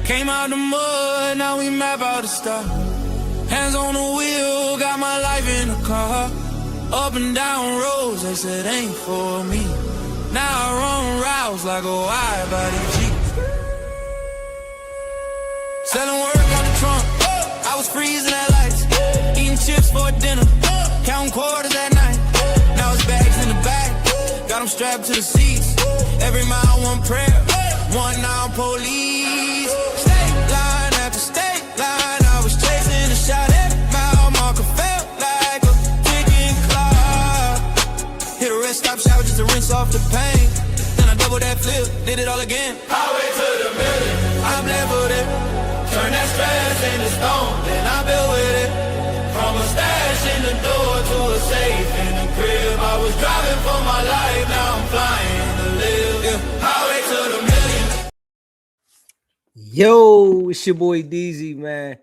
Came out the mud, now we map out the stuff. Hands on the wheel, got my life in the car. Up and down roads, they said ain't for me. Now I run routes like a wide body Jeep. Selling work on the trunk, I was freezing at lights. Eating chips for dinner, counting quarters at night. Now it's bags in the back, got them strapped to the seats. Every mile one prayer, one now police. State line after state line, I was chasing a shot at mile marker, felt like a ticking clock. Hit a rest stop shower just to rinse off the pain. Then I double that flip, did it all again. Highway to the million, I'm leveled it. Turn that stress into stone, then I build with it. From a stash in the door to a safe in the crib. I was driving for my life, now I'm flying to live. Yeah. Highway to the million. Yo, it's your boy DZ, man.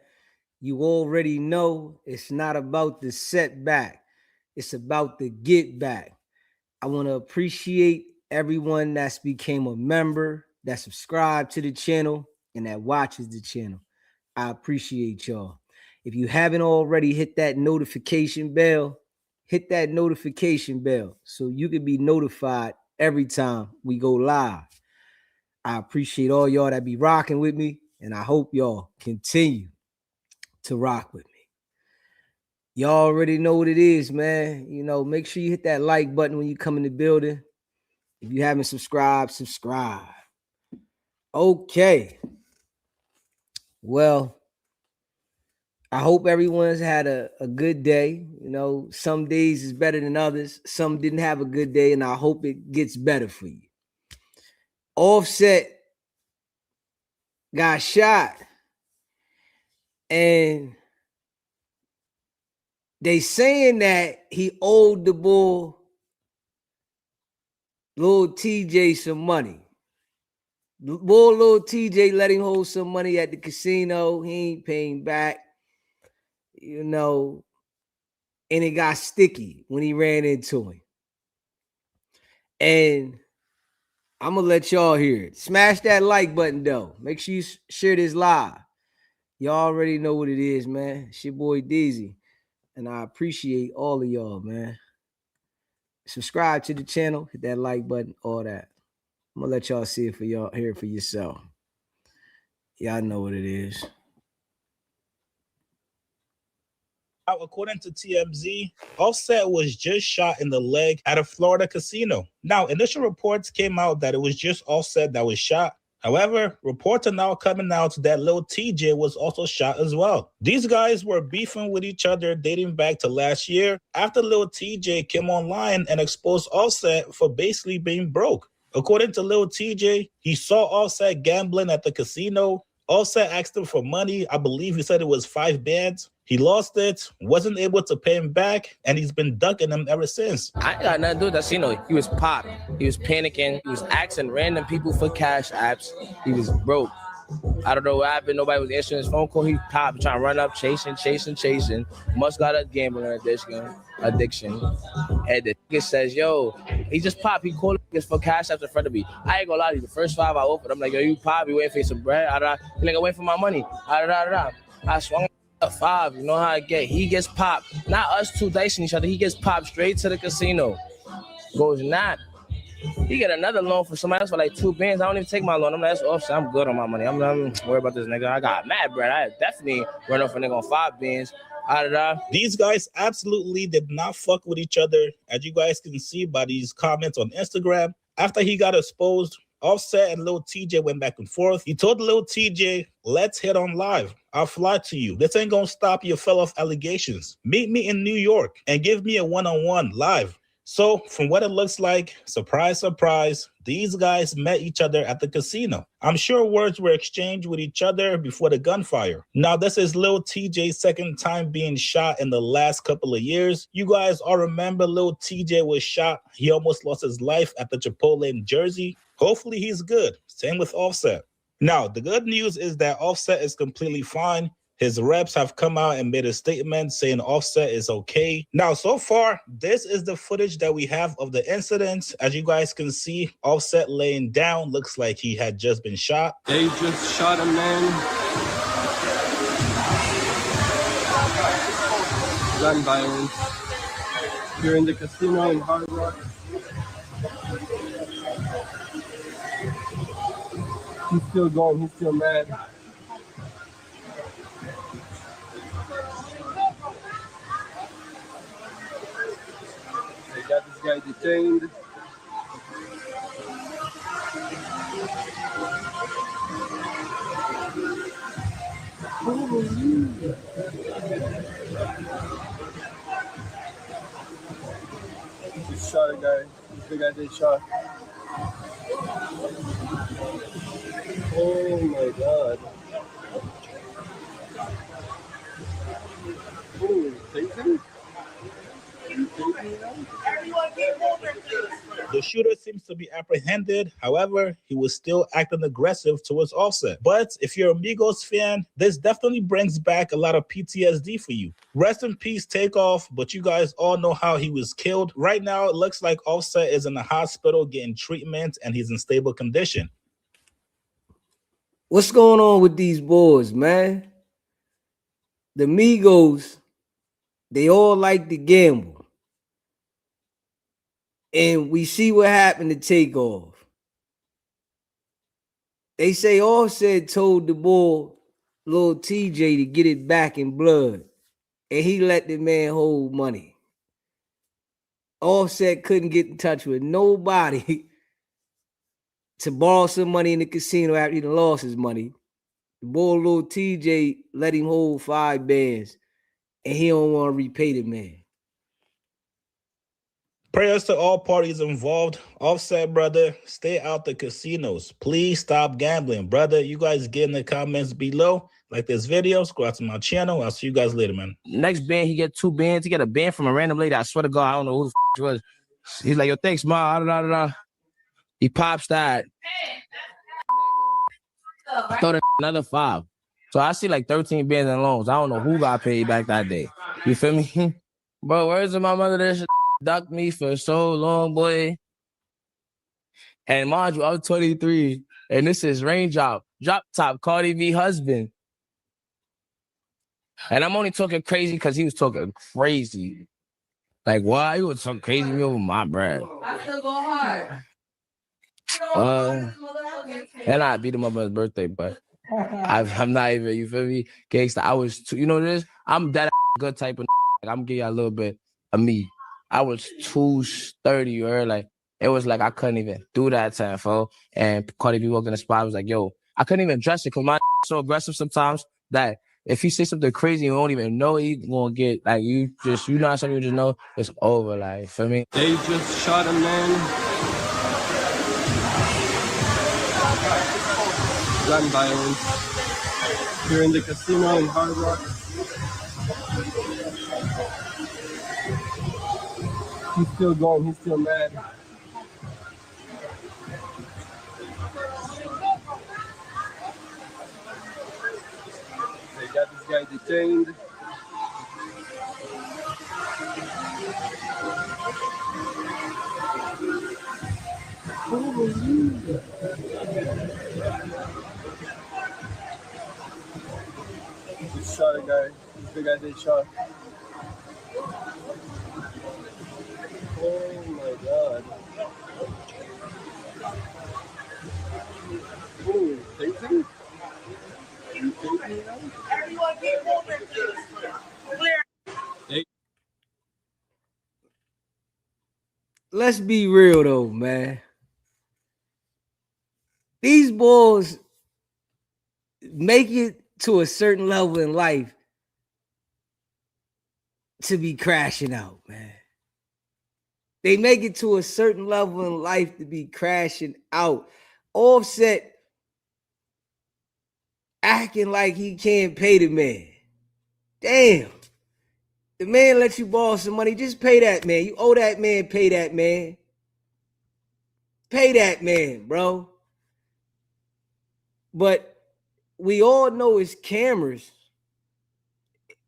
You already know it's not about the setback. It's about the get back. I want to appreciate everyone that's became a member, that subscribed to the channel, and that watches the channel. I appreciate y'all. If you haven't already hit that notification bell, hit that notification bell so you can be notified every time we go live. I appreciate all y'all that be rocking with me, and I hope y'all continue to rock with me. Y'all already know what it is, man. You know, make sure you hit that like button when you come in the building. If you haven't subscribed, subscribe. Okay. Well, I hope everyone's had a good day. You know, some days is better than others. Some didn't have a good day, and I hope it gets better for you. Offset got shot, and they saying that he owed the boy Lil Tjay some money. Boy, Lil Tjay let him hold some money at the casino. He ain't paying back, you know, and it got sticky when he ran into him. And I'm going to let y'all hear it. Smash that like button, though. Make sure you share this live. Y'all already know what it is, man. It's your boy Deezy, and I appreciate all of y'all, man. Subscribe to the channel, hit that like button, all that. I'm gonna let y'all see it for y'all, hear it for yourself. Y'all know what it is. According to TMZ, Offset was just shot in the leg at a Florida casino. Now, initial reports came out that it was just Offset that was shot. However, reports are now coming out that Lil Tjay was also shot as well. These guys were beefing with each other dating back to last year after Lil Tjay came online and exposed Offset for basically being broke. According to Lil Tjay, he saw Offset gambling at the casino. Offset asked him for money. I believe he said it was 5 bands. He lost it, wasn't able to pay him back, and he's been ducking him ever since. I ain't got nothing to do with that. You know, he was popped. He was panicking. He was asking random people for cash apps. He was broke. I don't know what happened. Nobody was answering his phone call. He popped, trying to run up, chasing. Must got a gambling addiction. And the nigga says, yo, he just popped. He called niggas for cash apps in front of me. I ain't gonna lie to you. The first 5 I offered, I'm like, yo, you pop, you waiting for some bread? He like, I wait for my money. I swung up 5. You know how I get. He gets popped. Not us two dicing each other. He gets popped straight to the casino. Goes not. He get another loan from somebody else for like 2 bands. I don't even take my loan. I'm like, that's Offset. I'm good on my money. I'm worried about this nigga. I got mad bread. I definitely run off a nigga on 5 bands. These guys absolutely did not fuck with each other, as you guys can see by these comments on Instagram. After he got exposed, Offset and Lil Tjay went back and forth. He told Lil Tjay, let's hit on live. I'll fly to you. This ain't gonna stop your fellow allegations. Meet me in New York and give me a one-on-one live. So from what it looks like, surprise, surprise, these guys met each other at the casino. I'm sure words were exchanged with each other before the gunfire. Now, this is Lil Tjay's second time being shot in the last couple of years. You guys all remember Lil Tjay was shot. He almost lost his life at the Chipotle in Jersey. Hopefully he's good. Same with Offset. Now, the good news is that Offset is completely fine. His reps have come out and made a statement saying Offset is okay. Now, so far, this is the footage that we have of the incident. As you guys can see, Offset laying down looks like he had just been shot. They just shot a man. Gun violence here in the casino in Hard Rock. He's still going, he's still mad. They got this guy detained. Just shot a guy. This is the guy they shot. Oh my god. Oh, tasing? The shooter seems to be apprehended. However, he was still acting aggressive towards Offset. But if you're a Migos fan, this definitely brings back a lot of PTSD for you. Rest in peace, Takeoff, but you guys all know how he was killed. Right now, it looks like Offset is in the hospital getting treatment and he's in stable condition. What's going on with these boys, man? The Migos, they all like to gamble. And we see what happened to Takeoff. They say Offset told the boy, Lil Tjay, to get it back in blood. And he let the man hold money. Offset couldn't get in touch with nobody to borrow some money in the casino after he done lost his money. The boy Lil Tjay let him hold 5 bands, and he don't want to repay the man. Prayers to all parties involved. Offset, brother, stay out the casinos. Please stop gambling, brother. You guys get in the comments below. Like this video, subscribe to my channel. I'll see you guys later, man. Next band, he get 2 bands. He get a band from a random lady. I swear to God, I don't know who the it was. He's like, yo, thanks, ma. He pops that. Throw another 5. So I see like 13 bands in loans. I don't know who got paid back that day. You feel me? Bro, where's my mother? That ducked me for so long, boy. And mind you, I'm 23, and this is Raindrop, Drop Top, Cardi B husband. And I'm only talking crazy because he was talking crazy. Like, why? He was talking crazy to me over my bread. I still go hard. And I beat him up on his birthday, but I'm not even, you feel me? Gangsta, I was too, you know this? I'm that good type of like, I'm gonna give you a little bit of me. I was too sturdy, or like, it was like I couldn't even do that time, fo. And Cardi B walked in the spot, I was like, yo, I couldn't even dress it because my so aggressive sometimes that if he say something crazy, you won't even know he gonna get, like, you know something, you just know it's over, like, feel me? They just shot a man. Gun violence here in the casino in Hard Rock. He's still going, he's still mad. They got this guy detained. Just shot a guy. This is the guy they shot. Oh my god. Oh, tasing? You tasing now? Everyone keep moving, please. Clear. Let's be real though, man. These boys make it to a certain level in life to be crashing out, man. They make it to a certain level in life to be crashing out. Offset acting like he can't pay the man. Damn. The man let you borrow some money. Just pay that man. You owe that man, pay that man. Pay that man, bro. But we all know it's cameras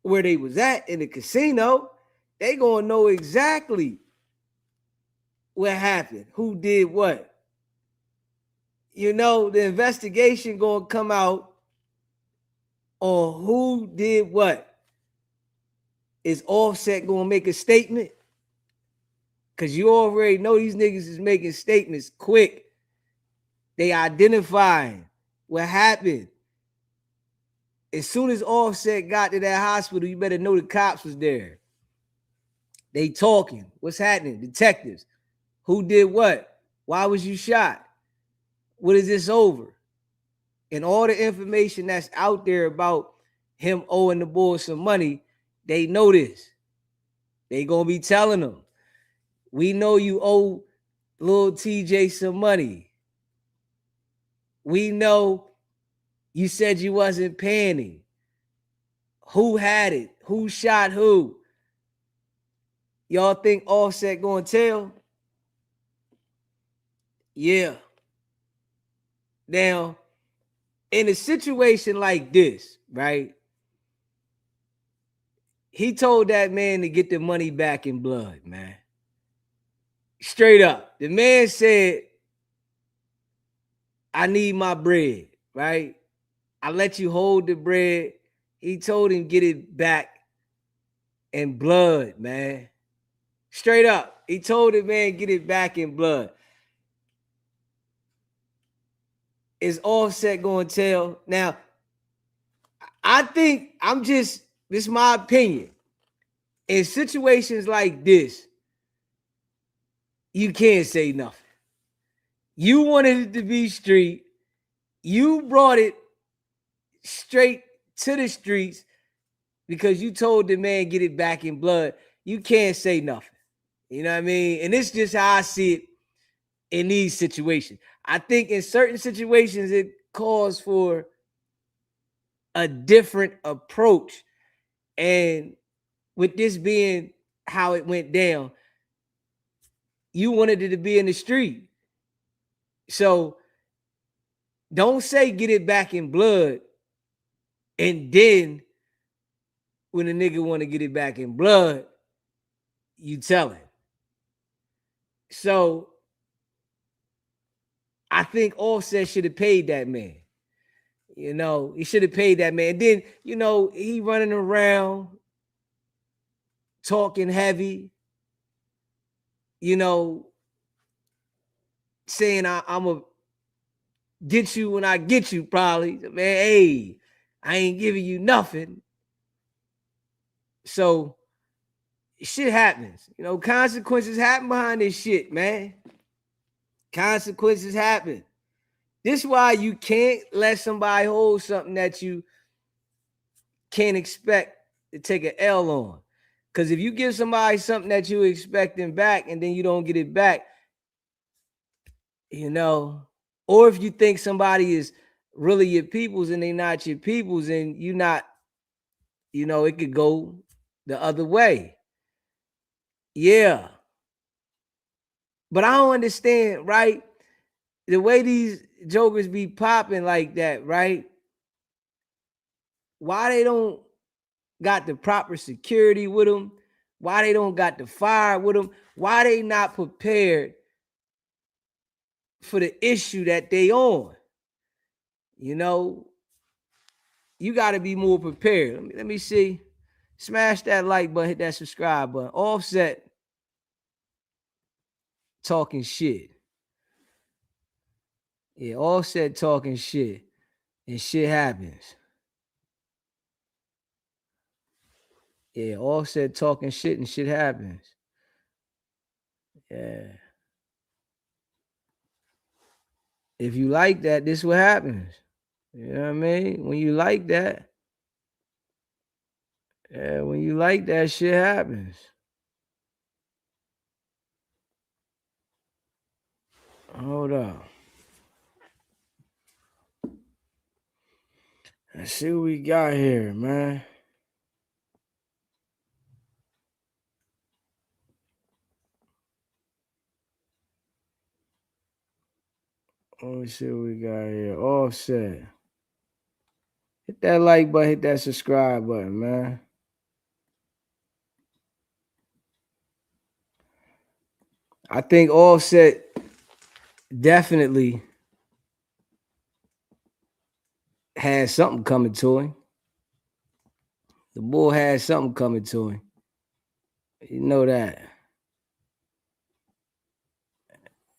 where they was at in the casino, they gonna know exactly what happened, who did what. You know, the investigation gonna come out on who did what. Is Offset gonna make a statement? Because you already know these niggas is making statements quick. They identifying what happened. As soon as Offset got to that hospital, you better know the cops was there. They talking. What's happening? Detectives. Who did what? Why was you shot? What is this over? And all the information that's out there about him owing the boy some money, they know this. They gonna be telling them, we know you owe Lil Tjay some money. We know you said you wasn't paying him. Who had it? Who shot who? Y'all think Offset gonna tell? Yeah. Now, in a situation like this, right? He told that man to get the money back in blood, man. Straight up. The man said, I need my bread, right? I let you hold the bread. He told him get it back in blood, man. Straight up. He told the man get it back in blood. Is Offset going to tell? Now, I think this is my opinion. In situations like this, you can't say nothing. You wanted it to be street. You brought it straight to the streets because you told the man get it back in blood. You can't say nothing. You know what I mean? And it's just how I see it in these situations. I think in certain situations, it calls for a different approach. And with this being how it went down, you wanted it to be in the street. So don't say get it back in blood. And then when a nigga want to get it back in blood, you tell him. So I think Offset should have paid that man. You know, he should have paid that man. And then, you know, he running around talking heavy, you know, saying I'm going to get you when I get you, probably. Man, hey, I ain't giving you nothing. So shit happens. You know, consequences happen behind this shit, man. Consequences happen. This is why you can't let somebody hold something that you can't expect to take an L on. Because if you give somebody something that you expecting back and then you don't get it back, you know, or if you think somebody is really your people's and they not your people's and you not, you know, it could go the other way. Yeah. But I don't understand, right? The way these jokers be popping like that, right? Why they don't got the proper security with them? Why they don't got the fire with them? Why they not prepared for the issue that they on? You know, you got to be more prepared. Let me see. Smash that like button, hit that subscribe button. Offset talking shit. Yeah, Offset talking shit. And shit happens. Yeah, Offset talking shit and shit happens. Yeah. If you like that, this is what happens. You know what I mean? When you like that, yeah, when you like that, shit happens. Hold up. Let's see what we got here, man. Let me see what we got here. Offset. Hit that like button, hit that subscribe button, man. I think Offset definitely has something coming to him. The bull has something coming to him. You know that.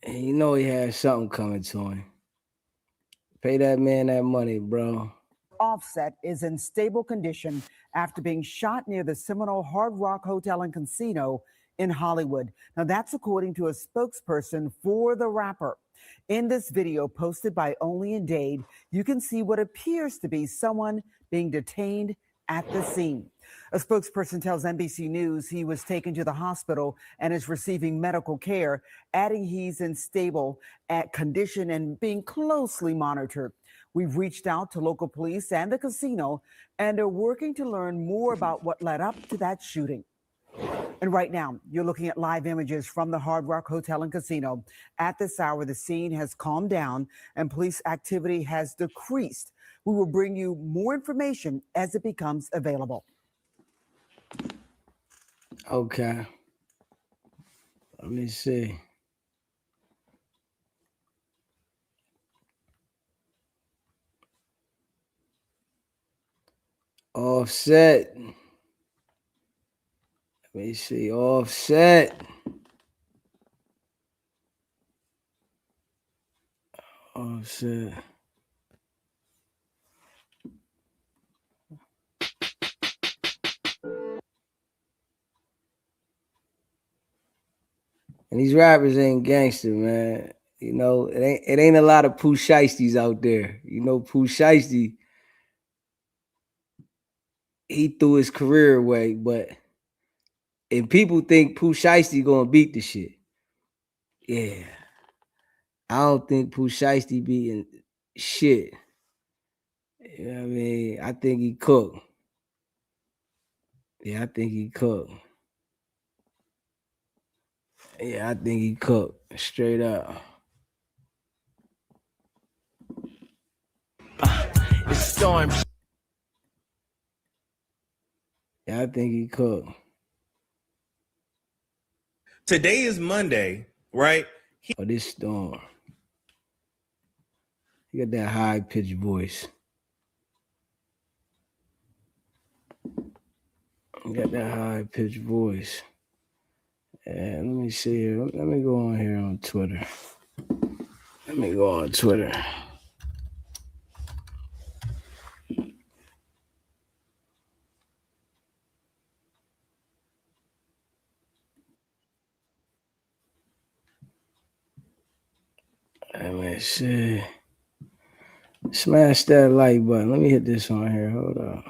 And you know he has something coming to him. Pay that man that money, bro. Offset is in stable condition after being shot near the Seminole Hard Rock Hotel and Casino in Hollywood. Now, that's according to a spokesperson for the rapper. In this video posted by Only in Dade, you can see what appears to be someone being detained at the scene. A spokesperson tells NBC News he was taken to the hospital and is receiving medical care, adding he's in stable condition and being closely monitored. We've reached out to local police and the casino and are working to learn more about what led up to that shooting. And right now, you're looking at live images from the Hard Rock Hotel and Casino. At this hour, the scene has calmed down and police activity has decreased. We will bring you more information as it becomes available. Okay. Let me see. Offset. Let me see. Offset. Offset. And these rappers ain't gangster, man. You know, it ain't a lot of Pooh Shiesties out there. You know, Pooh Shiesty, he threw his career away, but and people think Pooh Shiesty gonna beat the shit. Yeah. I don't think Pooh Shiesty beating shit. You know what I mean? I think he cooked. Yeah, I think he cooked. Yeah, I think he cooked. Straight up. It's storm. Yeah, I think he cooked. Today is Monday, right? Oh, this storm. He got that high pitched voice. He got that high pitched voice. And let me see here. Let me go on here on Twitter. Let me go on Twitter. Let me see. Smash that like button. Let me hit this on here. Hold on.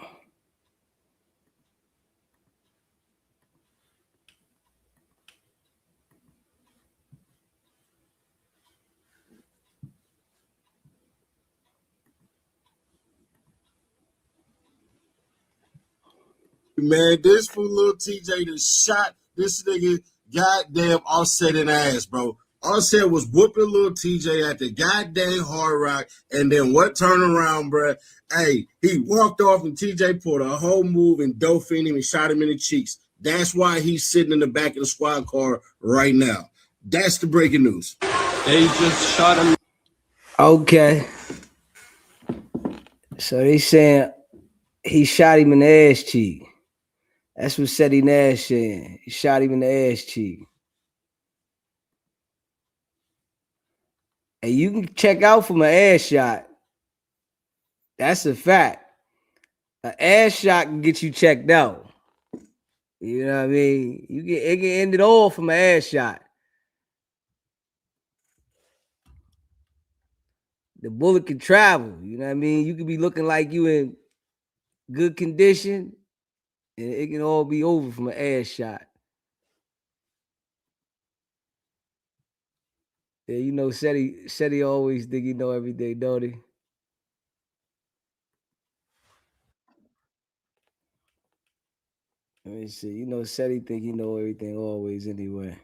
Man, this fool Lil Tjay that shot this nigga goddamn Offset in the ass, bro. Offset was whooping Lil Tjay at the goddamn Hard Rock, and then what turned around, bro? Hey, he walked off and TJ pulled a whole move and Dolphin him and shot him in the cheeks. That's why he's sitting in the back of the squad car right now. That's the breaking news. They just shot him. Okay. So they saying he shot him in the ass cheek. That's what Seti Nash saying. He shot him in the ass cheek. And you can check out from an ass shot. That's a fact. An ass shot can get you checked out. You know what I mean? It can end it all from an ass shot. The bullet can travel. You know what I mean? You could be looking like you in good condition, and it can all be over from an ass shot. Yeah, you know, Seti always think he know everything, don't he? Let me see. You know, Seti think he know everything always anyway.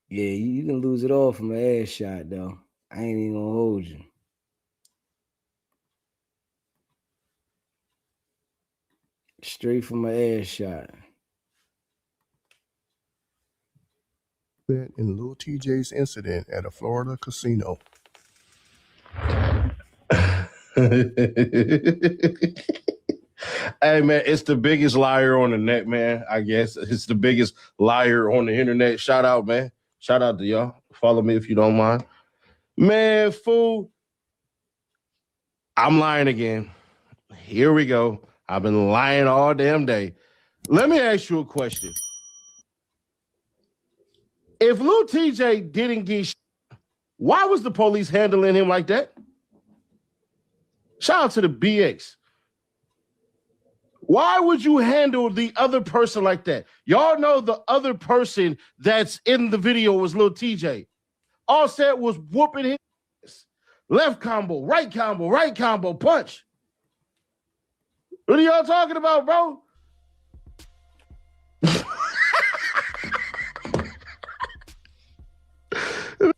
Yeah, you can lose it all from an ass shot, though. I ain't even gonna hold you. Straight from an ass shot. In Lil TJ's incident at a Florida casino. Hey man, it's the biggest liar on the net, man. I guess it's the biggest liar on the internet. Shout out, man. Shout out to y'all. Follow me if you don't mind. Man, fool. I'm lying again. Here we go. I've been lying all damn day. Let me ask you a question. If Lil TJ didn't get why was the police handling him like that? Shout out to the BX. Why would you handle the other person like that? Y'all know the other person that's in the video was Lil TJ. All said was whooping his ass. Left combo, right combo, punch. What are y'all talking about, bro?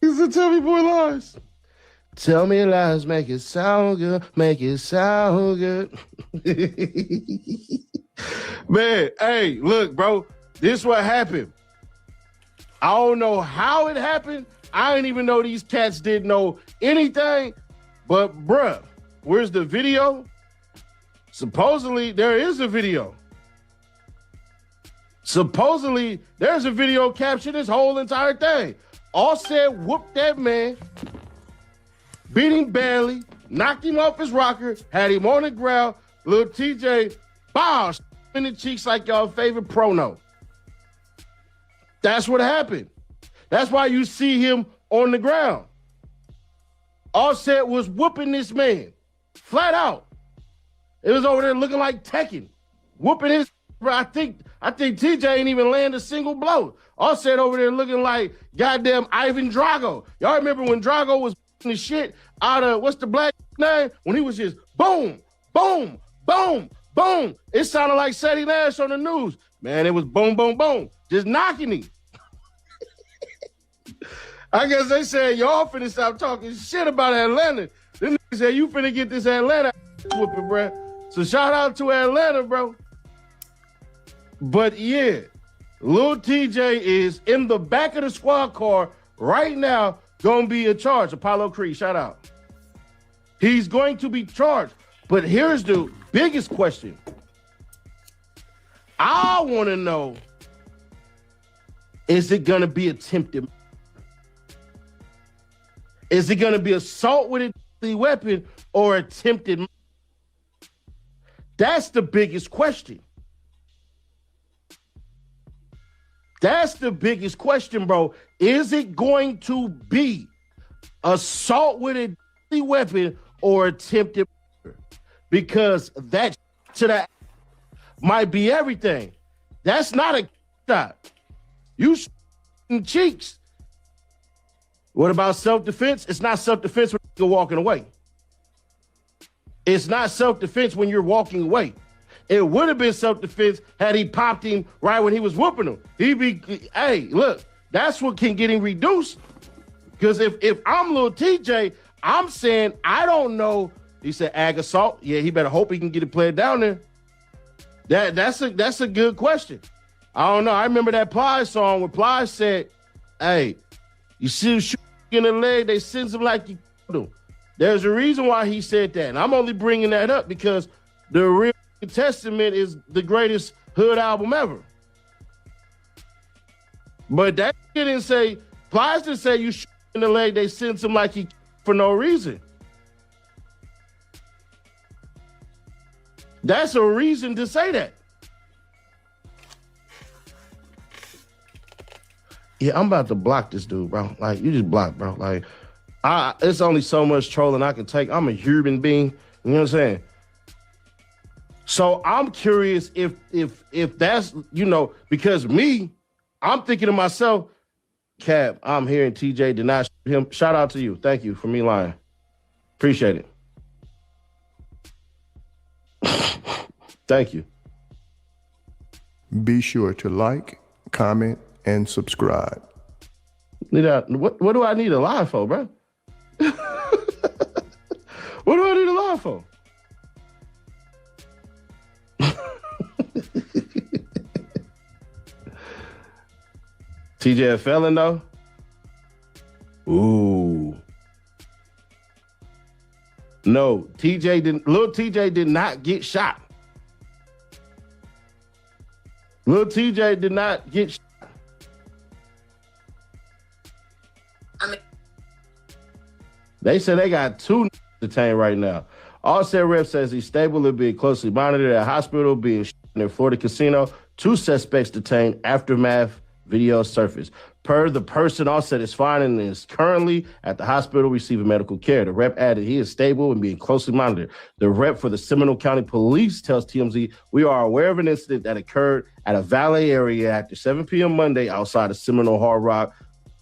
Listen, tell me more lies. Tell me lies, make it sound good, make it sound good. Man, hey, look, bro, this is what happened. I don't know how it happened. I didn't even know these cats didn't know anything. But, bruh, where's the video? Supposedly, there is a video. Supposedly, there's a video capturing this whole entire thing. Offset whooped that man, beat him badly, knocked him off his rocker, had him on the ground. Lil TJ, bow, in the cheeks like y'all favorite prono. That's what happened. That's why you see him on the ground. Offset was whooping this man, flat out. It was over there looking like Tekken, whooping his. I think TJ ain't even land a single blow. Offset over there looking like goddamn Ivan Drago. Y'all remember when Drago was the shit out of what's the black name? When he was just boom, boom, boom, boom. It sounded like Sadie Nash on the news. Man, it was boom, boom, boom. Just knocking him. I guess they said y'all finna stop talking shit about Atlanta. Then they said you finna get this Atlanta whooping, bro. So shout out to Atlanta, bro. But yeah, Lil TJ is in the back of the squad car right now, gonna be a charge. Apollo Creed, shout out. He's going to be charged. But here's the biggest question. I want to know, is it gonna be attempted? Is it gonna be assault with a deadly weapon or attempted? That's the biggest question. That's the biggest question, bro. Is it going to be assault with a deadly weapon or attempted murder? Because that to that might be everything. That's not a shot. You in cheeks. What about self-defense? It's not self-defense when you're walking away. It's not self-defense when you're walking away. It would have been self-defense had he popped him right when he was whooping him. Hey, look, that's what can get him reduced. Because if I'm Lil TJ, I'm saying, I don't know. He said ag assault. Yeah, he better hope he can get it played down there. That's a good question. I don't know. I remember that Plies song where Plies said, hey, you see him shooting in the leg, they sends him like you do. There's a reason why he said that. And I'm only bringing that up because the real Testament is the greatest hood album ever. But that didn't say, Plies didn't say you shoot in the leg, they sends him like he for no reason. That's a reason to say that. Yeah, I'm about to block this dude, bro. Like, you just block, bro. Like, it's only so much trolling I can take. I'm a human being. You know what I'm saying? So I'm curious if that's, you know, because me, I'm thinking to myself, Cap, I'm hearing TJ did not shoot him. Shout out to you. Thank you for me lying. Appreciate it. Thank you. Be sure to like, comment, and subscribe. What do I need a lie for, bro? What do I need a lie for? TJ a felon though? Ooh. No, Lil Tjay did not get shot. Lil Tjay did not get shot. They said they got 2 detained right now. Offset rep says he's stable and being closely monitored at a hospital, being shot in a Florida casino. 2 suspects detained. Aftermath video surfaced. Per the person, Offset is fine and is currently at the hospital receiving medical care. The rep added he is stable and being closely monitored. The rep for the Seminole County Police tells TMZ, we are aware of an incident that occurred at a valet area after 7 p.m. Monday outside of Seminole Hard Rock,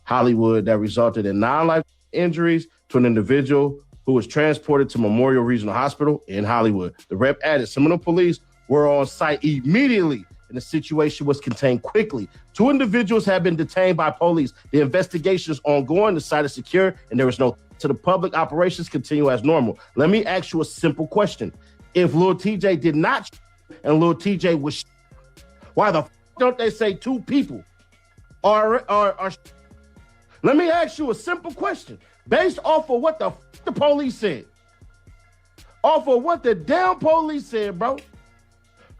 Hollywood, that resulted in 9 life injuries to an individual who was transported to Memorial Regional Hospital in Hollywood. The rep added Seminole Police were on site immediately and the situation was contained quickly. 2 individuals have been detained by police. The investigation is ongoing. The site is secure and there is no to the public. Operations continue as normal. Let me ask you a simple question. If Lil Tjay did not and Lil Tjay was why the don't they say 2 people are Let me ask you a simple question. Based off of what the police said. Off of what the damn police said, bro.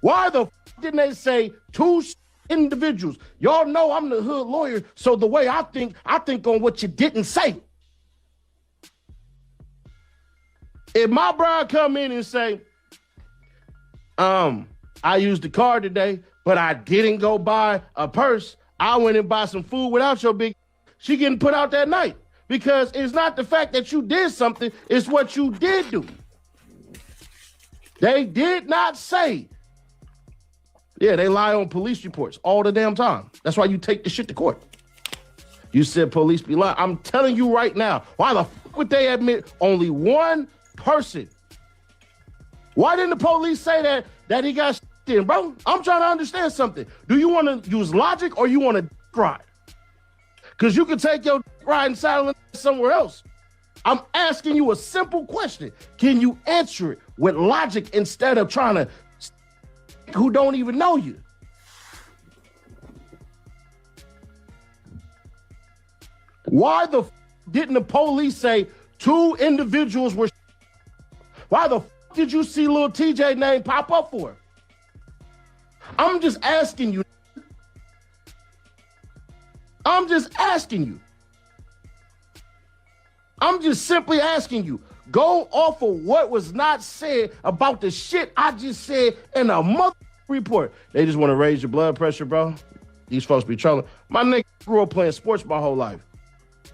Why the didn't they say 2 individuals? Y'all know I'm the hood lawyer, so the way I think on what you didn't say. If my bride come in and say, I used the car today, but I didn't go buy a purse. I went and bought some food without your big, she getting put out that night. Because it's not the fact that you did something, it's what you did do. They did not say. Yeah, they lie on police reports all the damn time. That's why you take the shit to court. You said police be lying. I'm telling you right now, why the fuck would they admit only 1 person? Why didn't the police say that he got shit in, bro? I'm trying to understand something. Do you want to use logic or you want to ride? Because you can take your ride and saddle somewhere else. I'm asking you a simple question. Can you answer it with logic instead of trying to who don't even know you? Why the didn't the police say 2 individuals were? Why the did you see Lil Tjay name pop up for? I'm just asking you. I'm just asking you. I'm just simply asking you. Go off of what was not said about the shit I just said in a mother report. They just want to raise your blood pressure, bro. These folks be trolling. My nigga grew up playing sports my whole life.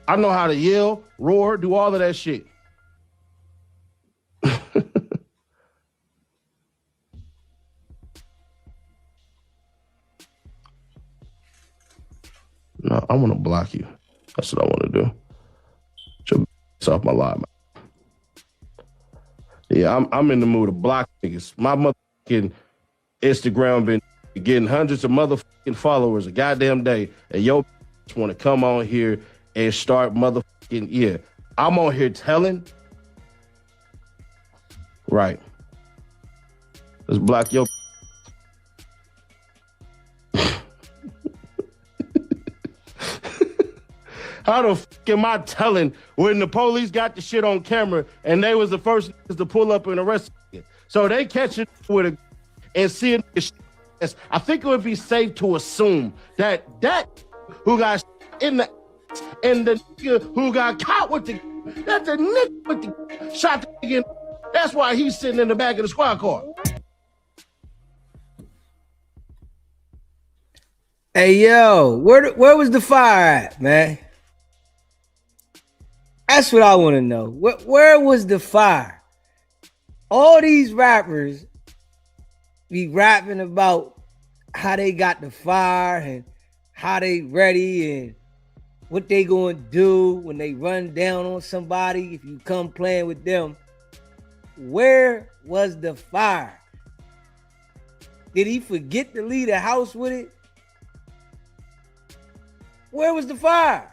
I know how to yell, roar, do all of that shit. No, I want to block you. That's what I want to do. Get your off my line, man. Yeah, I'm in the mood to block niggas. My motherfucking Instagram been getting hundreds of motherfucking followers a goddamn day, and yo want to come on here and start motherfucking, yeah. I'm on here telling. Right. Let's block your. How the fuck am I telling when the police got the shit on camera and they was the first niggas to pull up and arrest it? So they catch it with a and see it. I think it would be safe to assume that who got in the and the nigga who got caught with the that's the nigga with the shot the nigga. That's why he's sitting in the back of the squad car. Hey yo, where was the fire at, man? That's what I want to know. Where was the fire? All these rappers be rapping about how they got the fire and how they ready and what they gonna do when they run down on somebody if you come playing with them. Where was the fire? Did he forget to leave the house with it? Where was the fire?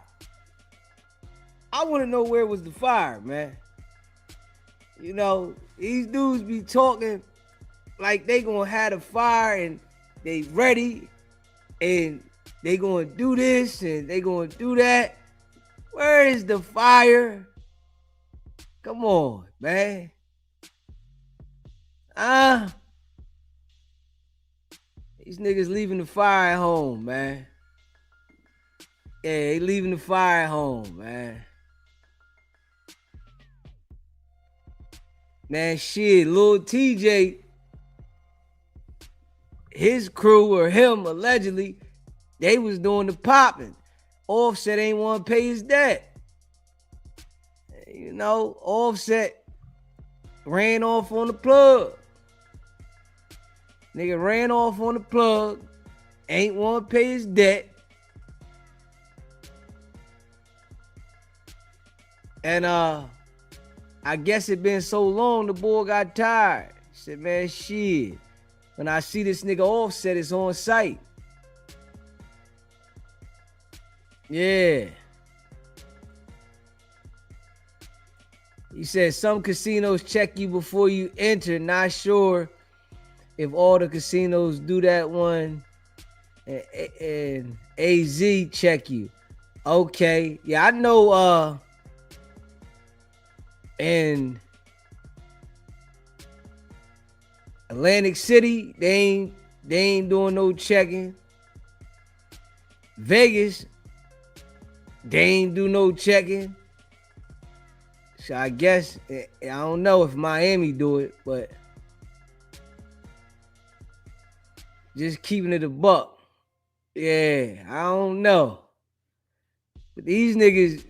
I want to know where was the fire, man. You know, these dudes be talking like they gonna have a fire and they ready and they gonna do this and they gonna do that. Where is the fire? Come on, man. These niggas leaving the fire at home, man. Yeah, they leaving the fire at home, man. Man, shit, Lil Tjay, his crew or him allegedly, they was doing the popping. Offset ain't want to pay his debt. You know, Offset ran off on the plug. Nigga ran off on the plug, ain't want to pay his debt. And I guess it been so long, the boy got tired. He said, man, shit. When I see this nigga Offset, it's on site. Yeah. He said some casinos check you before you enter. Not sure if all the casinos do that one. And AZ check you. Okay. Yeah, I know in Atlantic City, they ain't doing no checking. Vegas, they ain't do no checking. So I guess, I don't know if Miami do it, but just keeping it a buck. Yeah, I don't know. But these niggas,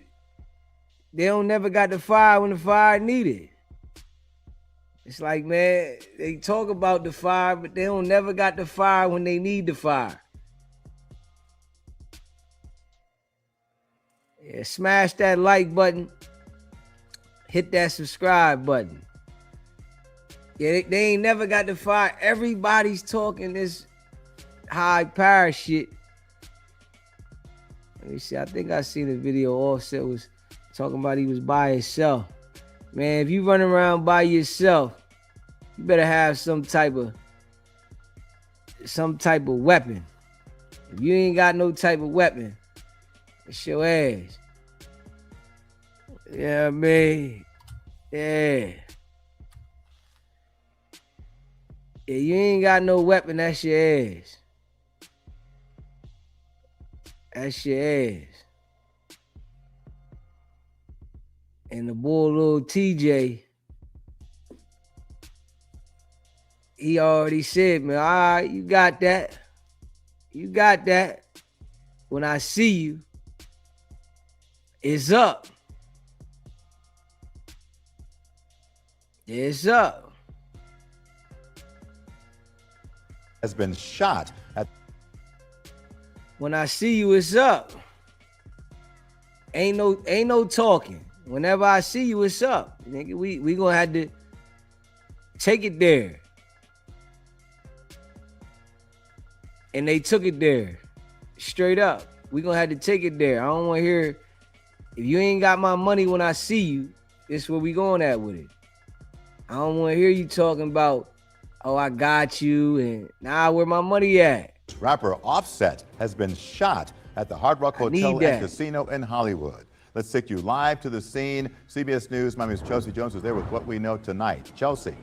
they don't never got the fire when the fire needed. It's like, man, they talk about the fire, but they don't never got the fire when they need the fire. Yeah, smash that like button. Hit that subscribe button. Yeah, they ain't never got the fire. Everybody's talking this high power shit. Let me see. I think I seen a video Offset was talking about he was by himself. Man, if you run around by yourself, you better have some type of weapon. If you ain't got no type of weapon, it's your ass. Yeah, man. Yeah. Yeah, you ain't got no weapon, that's your ass. That's your ass. And the boy Lil Tjay, he already said, man, all right, you got that. You got that. When I see you, it's up. It's up. Has been shot at. When I see you, it's up. Ain't no talking. Whenever I see you, it's up. Nigga, we gonna have to take it there. And they took it there. Straight up. We gonna have to take it there. I don't wanna hear, if you ain't got my money when I see you, this where we going at with it. I don't wanna hear you talking about, oh, I got you, and nah, where my money at? Rapper Offset has been shot at the Hard Rock Hotel and Casino in Hollywood. Let's take you live to the scene. CBS News, my name is Chelsea Jones, is there with what we know tonight. Chelsea.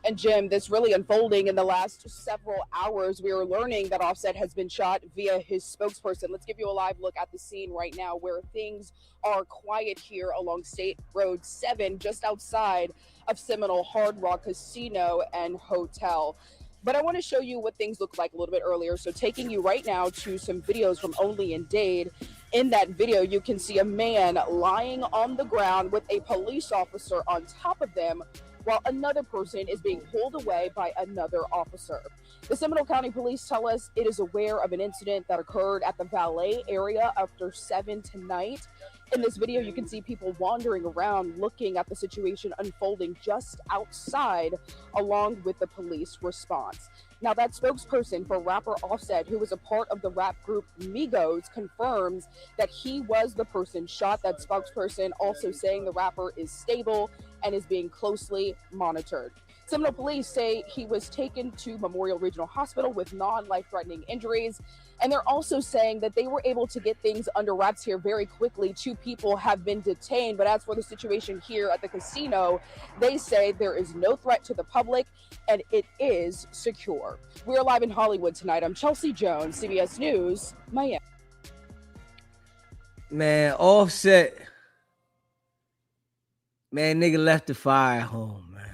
And Jim, this really unfolding in the last several hours. We are learning that Offset has been shot via his spokesperson. Let's give you a live look at the scene right now where things are quiet here along State Road 7, just outside of Seminole Hard Rock Casino and Hotel. But I want to show you what things look like a little bit earlier. So taking you right now to some videos from Only in Dade. In that video, you can see a man lying on the ground with a police officer on top of them, while another person is being pulled away by another officer. The Seminole County Police tell us it is aware of an incident that occurred at the valet area after 7 tonight. In this video, you can see people wandering around looking at the situation unfolding just outside, along with the police response. Now, that spokesperson for rapper Offset, who was a part of the rap group Migos, confirms that he was the person shot. That spokesperson also saying the rapper is stable and is being closely monitored. Seminole police say he was taken to Memorial Regional Hospital with non-life-threatening injuries. And they're also saying that they were able to get things under wraps here very quickly. 2 people have been detained. But as for the situation here at the casino, they say there is no threat to the public and it is secure. We're live in Hollywood tonight. I'm Chelsea Jones, CBS News, Miami. Man, Offset. Man, nigga left the fire home, man.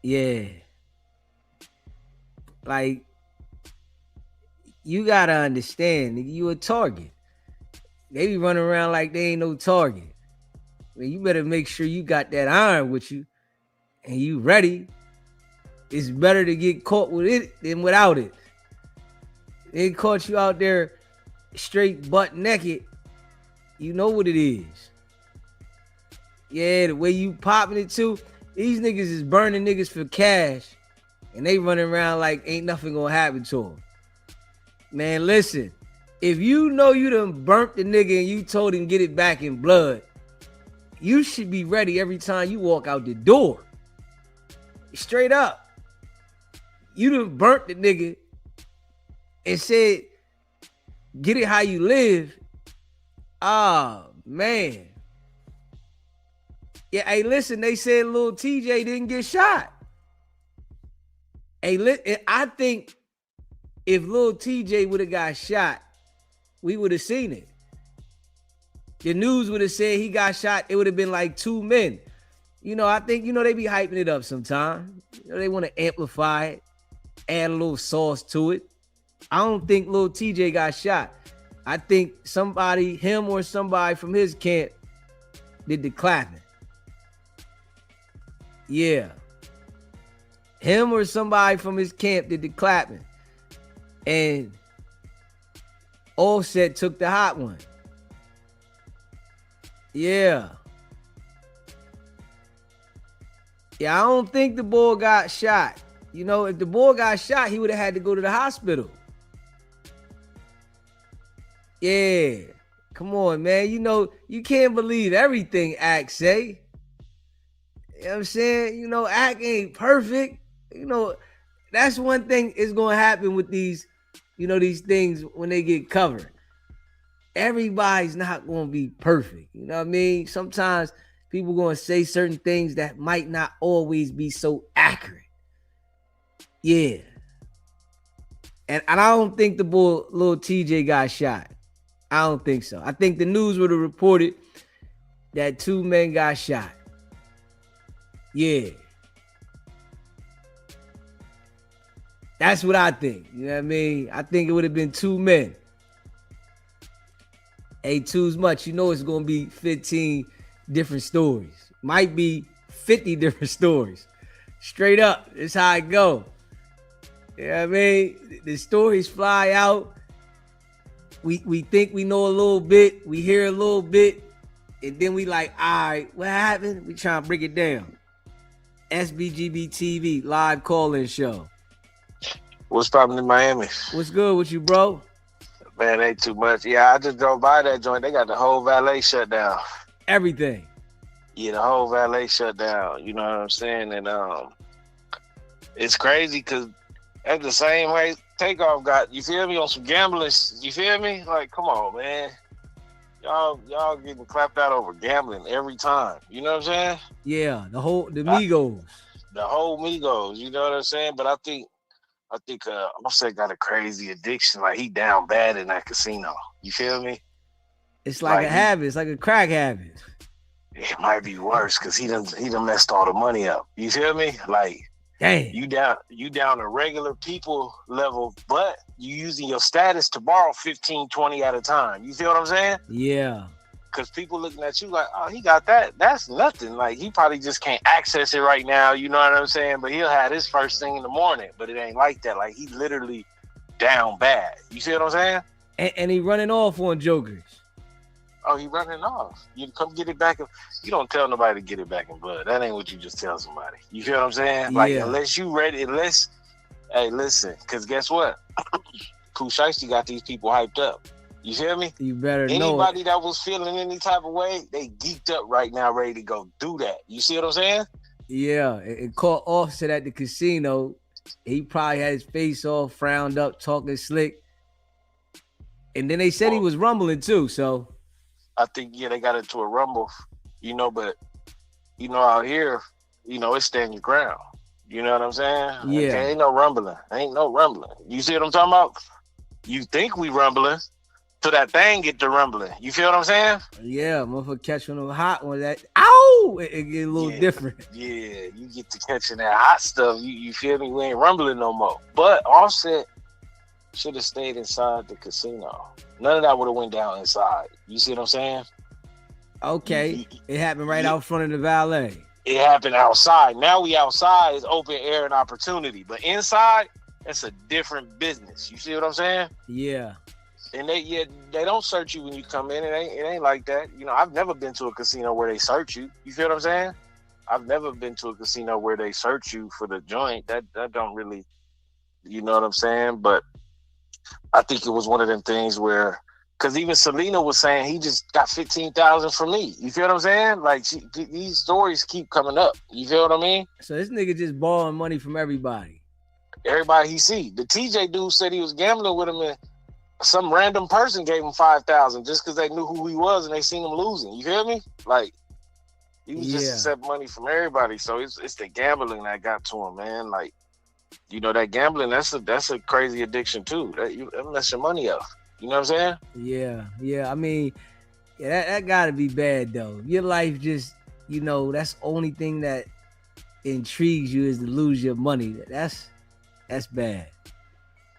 Yeah. Like, you gotta understand, nigga, you a target. They be running around like they ain't no target. Man, you better make sure you got that iron with you and you ready. It's better to get caught with it than without it. They caught you out there straight butt naked. You know what it is. Yeah, the way you popping it too. These niggas is burning niggas for cash and they running around like ain't nothing gonna happen to them. Man, listen, if you know you done burnt the nigga and you told him get it back in blood, you should be ready every time you walk out the door. Straight up. You done burnt the nigga and said, get it how you live. Ah, man. Yeah, hey, listen, they said Lil Tjay didn't get shot. Hey, I think if Lil Tjay would have got shot, we would have seen it. The news would have said he got shot. It would have been like 2 men. You know, I think, they be hyping it up sometimes. They want to amplify it, add a little sauce to it. I don't think Lil Tjay got shot. I think somebody, him or somebody from his camp, did the clapping. Yeah. Him or somebody from his camp did the clapping. And Offset took the hot one. Yeah. Yeah, I don't think the boy got shot. If the boy got shot, he would have had to go to the hospital. Yeah. Come on, man. You can't believe everything Ack say. You know what I'm saying? Ack ain't perfect. That's one thing is going to happen with these, these things when they get covered. Everybody's not going to be perfect. You know what I mean? Sometimes people going to say certain things that might not always be so accurate. Yeah. And I don't think the boy Lil Tjay got shot. I don't think so. I think the news would have reported that 2 men got shot. Yeah. That's what I think. You know what I mean? I think it would have been 2 men. Hey, 2's much. It's going to be 15 different stories. Might be 50 different stories. Straight up. That's how it go. You know what I mean? The stories fly out. We think we know a little bit. We hear a little bit. And then we like, all right, what happened? We trying to break it down. SBGB TV, live call-in show. What's poppin' in Miami? What's good with you, bro? Man, ain't too much. Yeah, I just drove by that joint. They got the whole valet shut down. Everything. Yeah, the whole valet shut down. You know what I'm saying? And it's crazy because at the same way Takeoff got, you feel me, on some gambling. You feel me? Like, come on, man. Y'all getting clapped out over gambling every time. You know what I'm saying? Yeah, the Migos. The whole Migos. You know what I'm saying? But I think Offset got a crazy addiction. Like, he down bad in that casino. You feel me? It's like a habit. It's like a crack habit. It might be worse because he done messed all the money up. You feel me? Like, dang, you down a regular people level, but you using your status to borrow 15, 20 at a time. You feel what I'm saying? Yeah. Because people looking at you like, oh, he got that. That's nothing. Like, he probably just can't access it right now. You know what I'm saying? But he'll have his first thing in the morning. But it ain't like that. Like, he literally down bad. You see what I'm saying? And he running off on jokers. Oh, he running off. You come get it back. You don't tell nobody to get it back in blood. That ain't what you just tell somebody. You feel what I'm saying? Like, unless you ready, hey, listen, because guess what? Pooh Shiesty got these people hyped up. You feel me? You better know. Anybody that was feeling any type of way, they geeked up right now, ready to go do that. You see what I'm saying? Yeah, it caught Offset at the casino. He probably had his face all frowned up, talking slick. And then they said he was rumbling too, so. I think, yeah, they got into a rumble, but, out here, it's stand your ground. You know what I'm saying? Yeah. Okay, ain't no rumbling. You see what I'm talking about? You think we rumbling till that thing get to rumbling. You feel what I'm saying? Yeah, motherfucker catch one of them hot ones that, ow! It get a little different. Yeah, you get to catching that hot stuff. You feel me? We ain't rumbling no more. But Offset should have stayed inside the casino. None of that would have went down inside. You see what I'm saying? Okay. It happened right out front of the valet. It happened outside. Now we outside is open air and opportunity. But inside, it's a different business. You see what I'm saying? Yeah. And they don't search you when you come in. It ain't like that. I've never been to a casino where they search you. You feel what I'm saying? I've never been to a casino where they search you for the joint. That don't really, you know what I'm saying? But I think it was one of them things where, because even Selena was saying he just got $15,000 from me. You feel what I'm saying? Like these stories keep coming up. You feel what I mean? So this nigga just borrowing money from everybody. Everybody he see. The TJ dude said he was gambling with him, and some random person gave him $5,000 just because they knew who he was and they seen him losing. You feel me? Like he was just accept money from everybody. So it's the gambling that got to him, man. Like, that gambling, that's a crazy addiction too. That mess your money up. You know what I'm saying? Yeah. I mean, that gotta be bad though. Your life just, that's the only thing that intrigues you is to lose your money. That's bad.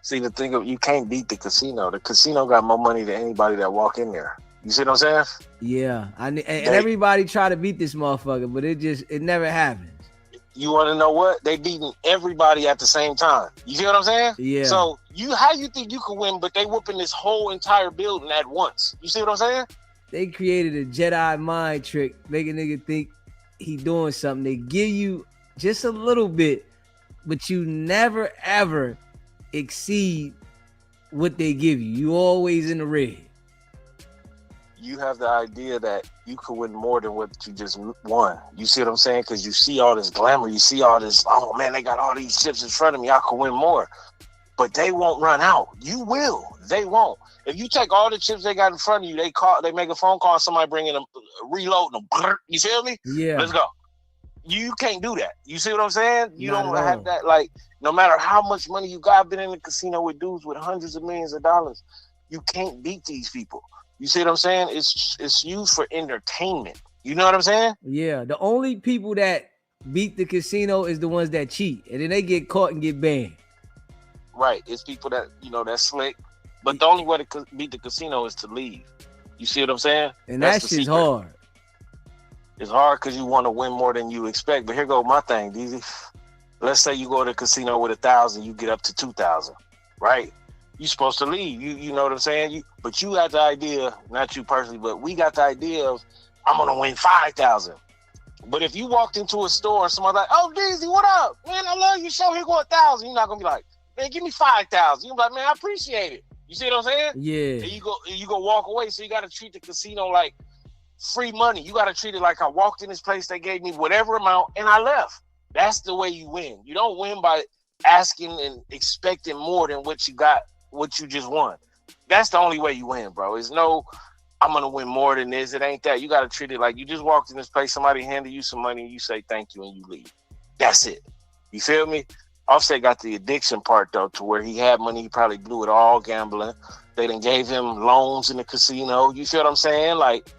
See, the thing of, you can't beat the casino. The casino got more money than anybody that walk in there. You see what I'm saying? Yeah. And everybody try to beat this motherfucker, but it never happens. You want to know what? They beating everybody at the same time. You see what I'm saying? Yeah. So how you think you could win, but they whooping this whole entire building at once? You see what I'm saying? They created a Jedi mind trick, make a nigga think he doing something. They give you just a little bit, but you never ever exceed what they give you. You always in the red. You have the idea that you could win more than what you just won. You see what I'm saying? Because you see all this glamour. You see all this, oh man, they got all these chips in front of me. I could win more. But they won't run out. You will. They won't. If you take all the chips they got in front of you, they make a phone call, somebody bringing them, reloading them. You feel me? Yeah. Let's go. You can't do that. You see what I'm saying? You don't have that. Like, no matter how much money you got, I've been in the casino with dudes with hundreds of millions of dollars. You can't beat these people. You see what I'm saying? It's used for entertainment. You know what I'm saying? Yeah. The only people that beat the casino is the ones that cheat, and then they get caught and get banned. Right. It's people that, that's slick. But the only way to beat the casino is to leave. You see what I'm saying? And that's shit's hard. It's hard because you want to win more than you expect. But here goes my thing, DZ. Let's say you go to the casino with 1,000, you get up to 2,000, right? You're supposed to leave. You know what I'm saying? But you got the idea, not you personally, but we got the idea of, I'm going to win 5,000. But if you walked into a store and somebody's like, oh, DZ, what up? Man, I love your show. Here go 1,000. You're not going to be like, man, give me 5,000. You're like, man, I appreciate it. You see what I'm saying? Yeah. And you go walk away. So you got to treat the casino like free money. You got to treat it like I walked in this place, they gave me whatever amount, and I left. That's the way you win. You don't win by asking and expecting more than what you got, what you just won. That's the only way you win, bro. It's no, I'm going to win more than this. It ain't that. You got to treat it like you just walked in this place, somebody handed you some money, and you say thank you, and you leave. That's it. You feel me? Offset got the addiction part, though, to where he had money. He probably blew it all gambling. They done gave him loans in the casino. You feel what I'm saying? Like,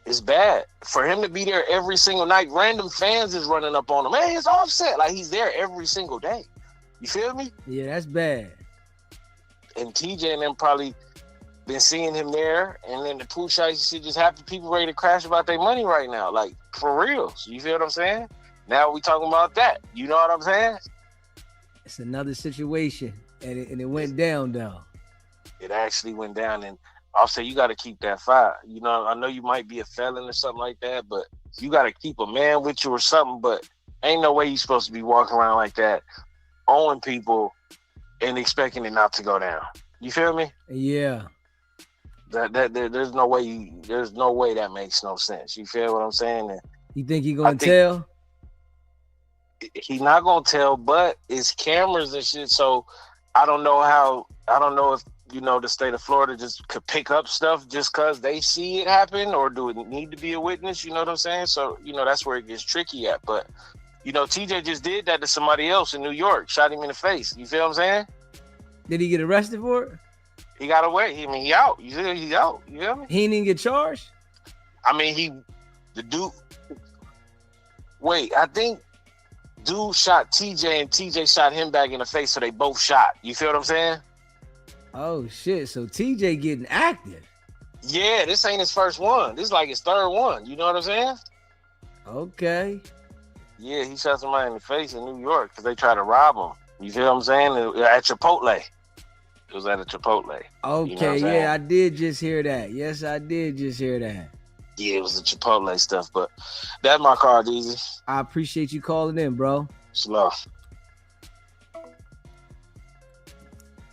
it's bad. For him to be there every single night, random fans is running up on him. Man, it's Offset. Like, he's there every single day. You feel me? Yeah, that's bad. And TJ and them probably been seeing him there. And then the pool shots, you see just half the people ready to crash about their money right now. Like, for real. You feel what I'm saying? Now we talking about that. You know what I'm saying? It's another situation. And it went down, though. It actually went down. And Offset, you got to keep that fire. You know, I know you might be a felon or something like that, but you got to keep a man with you or something. But ain't no way you're supposed to be walking around like that, owing people and expecting it not to go down. You feel me? Yeah. There's no way that makes no sense. You feel what I'm saying? And you think he gonna tell? he not gonna tell, but it's cameras and shit. So I don't know if the state of Florida just could pick up stuff just because they see it happen, or do it need to be a witness? You know what I'm saying? So that's where it gets tricky at. But TJ just did that to somebody else in New York, shot him in the face. You feel what I'm saying? Did he get arrested for it? He got away. I mean, he out. He out. You feel me? He didn't get charged? I mean, the dude. Wait, I think dude shot TJ and TJ shot him back in the face, so they both shot. You feel what I'm saying? Oh shit! So TJ getting active. Yeah, this ain't his first one. This is like his third one. You know what I'm saying? Okay. Yeah, he shot somebody in the face in New York because they tried to rob him. You feel what I'm saying? At Chipotle. It was at a Chipotle. Okay, yeah, I did just hear that. Yes, I did just hear that. Yeah, it was the Chipotle stuff, but that's my card, Easy. I appreciate you calling in, bro. Slow.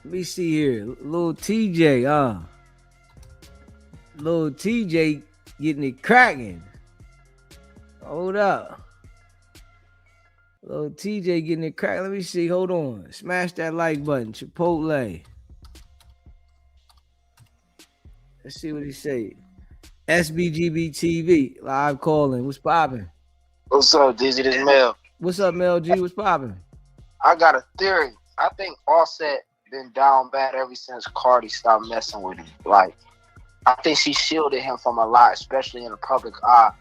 Let me see here. Lil Tjay, Lil Tjay getting it cracking. Hold up. Lil Tjay getting it cracking. Let me see. Hold on. Smash that like button. Chipotle. Let's see what he say. SBGB TV. Live calling. What's popping? What's up, Dizzy? This is Mel. What's up, Mel G? What's popping? I got a theory. I think Offset been down bad ever since Cardi stopped messing with him. Like, I think she shielded him from a lot, especially in the public eye,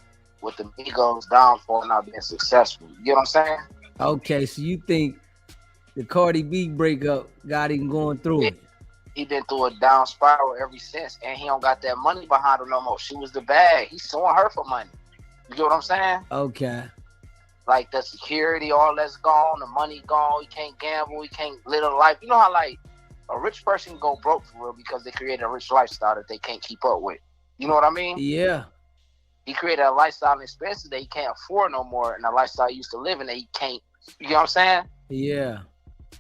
with the Migos downfall not being successful. You know what I'm saying? Okay, so you think the Cardi B breakup got him going through it? He been through a down spiral ever since, and he don't got that money behind him no more. She was the bag. He's suing her for money. You get what I'm saying? Okay. Like the security, all that's gone, the money gone. He can't gamble. He can't live a life. You know how like a rich person go broke for real because they created a rich lifestyle that they can't keep up with. You know what I mean? Yeah. He created a lifestyle and expenses that he can't afford no more, and a lifestyle he used to live in that he can't. You know what I'm saying? Yeah.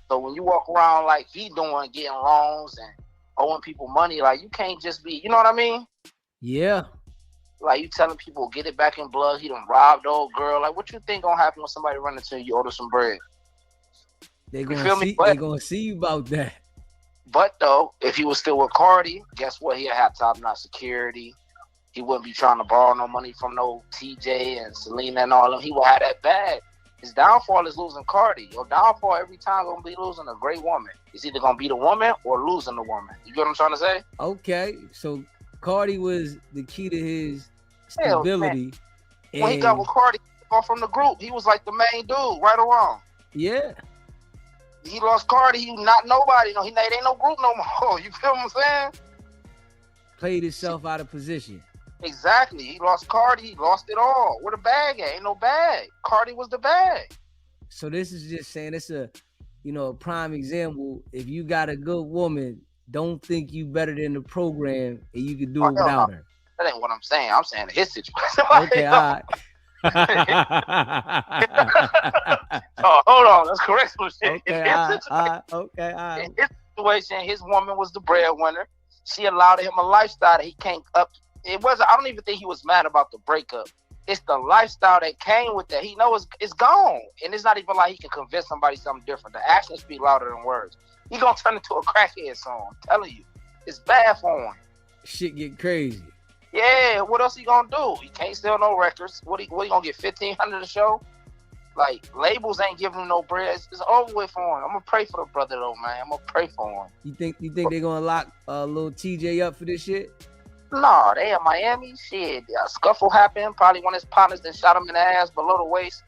So when you walk around like he doing, getting loans and owing people money, like you can't just be. You know what I mean? Yeah. Like you telling people get it back in blood. He done robbed the old girl. Like what you think gonna happen when somebody run into you, order some bread? They gonna see you about that. But though, if he was still with Cardi, guess what? He'd have top-notch security. He wouldn't be trying to borrow no money from no TJ and Selena and all them. He would have that bag. His downfall is losing Cardi. Your downfall every time gonna be losing a great woman. It's either gonna be the woman or losing the woman. You get what I'm trying to say? Okay, so Cardi was the key to his stability. When he got with Cardi, he got from the group. He was like the main dude, right or wrong. Yeah. He lost Cardi. He not nobody. No, it ain't no group no more. You feel what I'm saying? Played himself out of position. Exactly. He lost Cardi. He lost it all. Where the bag at? Ain't no bag. Cardi was the bag. So this is just saying it's a prime example. If you got a good woman, don't think you better than the program and you can do it without her. That ain't what I'm saying. I'm saying his situation. Okay, all right. Oh, hold on. That's correct. Okay, all right. In his situation, his woman was the breadwinner. She allowed him a lifestyle that he can't up. It wasn't. I don't even think he was mad about the breakup. It's the lifestyle that came with that. He knows it's gone, and it's not even like he can convince somebody something different. The actions speak louder than words. He gonna turn into a crackhead song. I'm telling you, it's bad for him. Shit get crazy. Yeah, what else he gonna do? He can't sell no records. What he gonna get $1,500 a show? Like labels ain't giving him no bread. It's over with for him. I'm gonna pray for the brother though, man. I'm gonna pray for him. You think they're gonna lock Lil Tjay up for this shit? Nah, they in Miami. Shit, a scuffle happened. Probably one of his partners that shot him in the ass below the waist.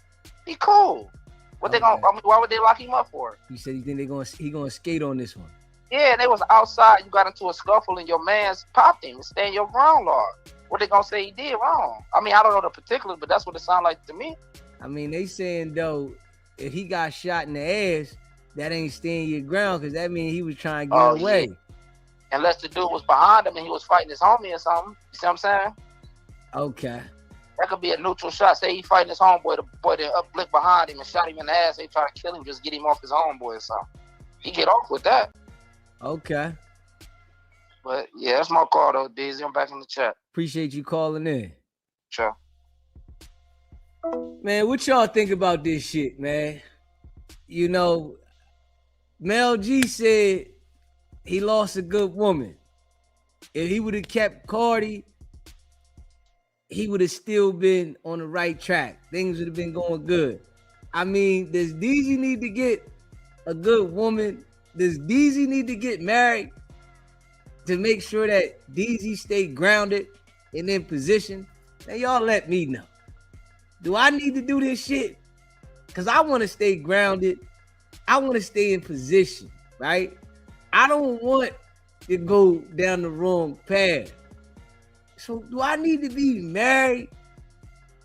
He cool. What they gonna? I mean, why would they lock him up for? You said you think he gonna skate on this one? Yeah, they was outside. You got into a scuffle and your man's popped him and stay in your ground law. What they gonna say he did wrong? I mean, I don't know the particulars, but that's what it sounded like to me. I mean, they saying though, if he got shot in the ass, that ain't staying your ground because that means he was trying to get away. Yeah. Unless the dude was behind him and he was fighting his homie or something. You see what I'm saying? Okay. That could be a neutral shot. Say he fighting his homeboy, the boy that blicked behind him and shot him in the ass. They try to kill him, just get him off his homeboy or something. He get off with that. Okay. But yeah, that's my call though, Dizzy. I'm back in the chat. Appreciate you calling in. Sure. Man, what y'all think about this shit, man? You know, Mel G said he lost a good woman. If he would have kept Cardi, he would have still been on the right track. Things would have been going good. I mean, does DZ need to get a good woman? Does DZ need to get married to make sure that DZ stay grounded and in position? Now, y'all let me know. Do I need to do this shit? Because I want to stay grounded. I want to stay in position, right? I don't want to go down the wrong path. So do I need to be married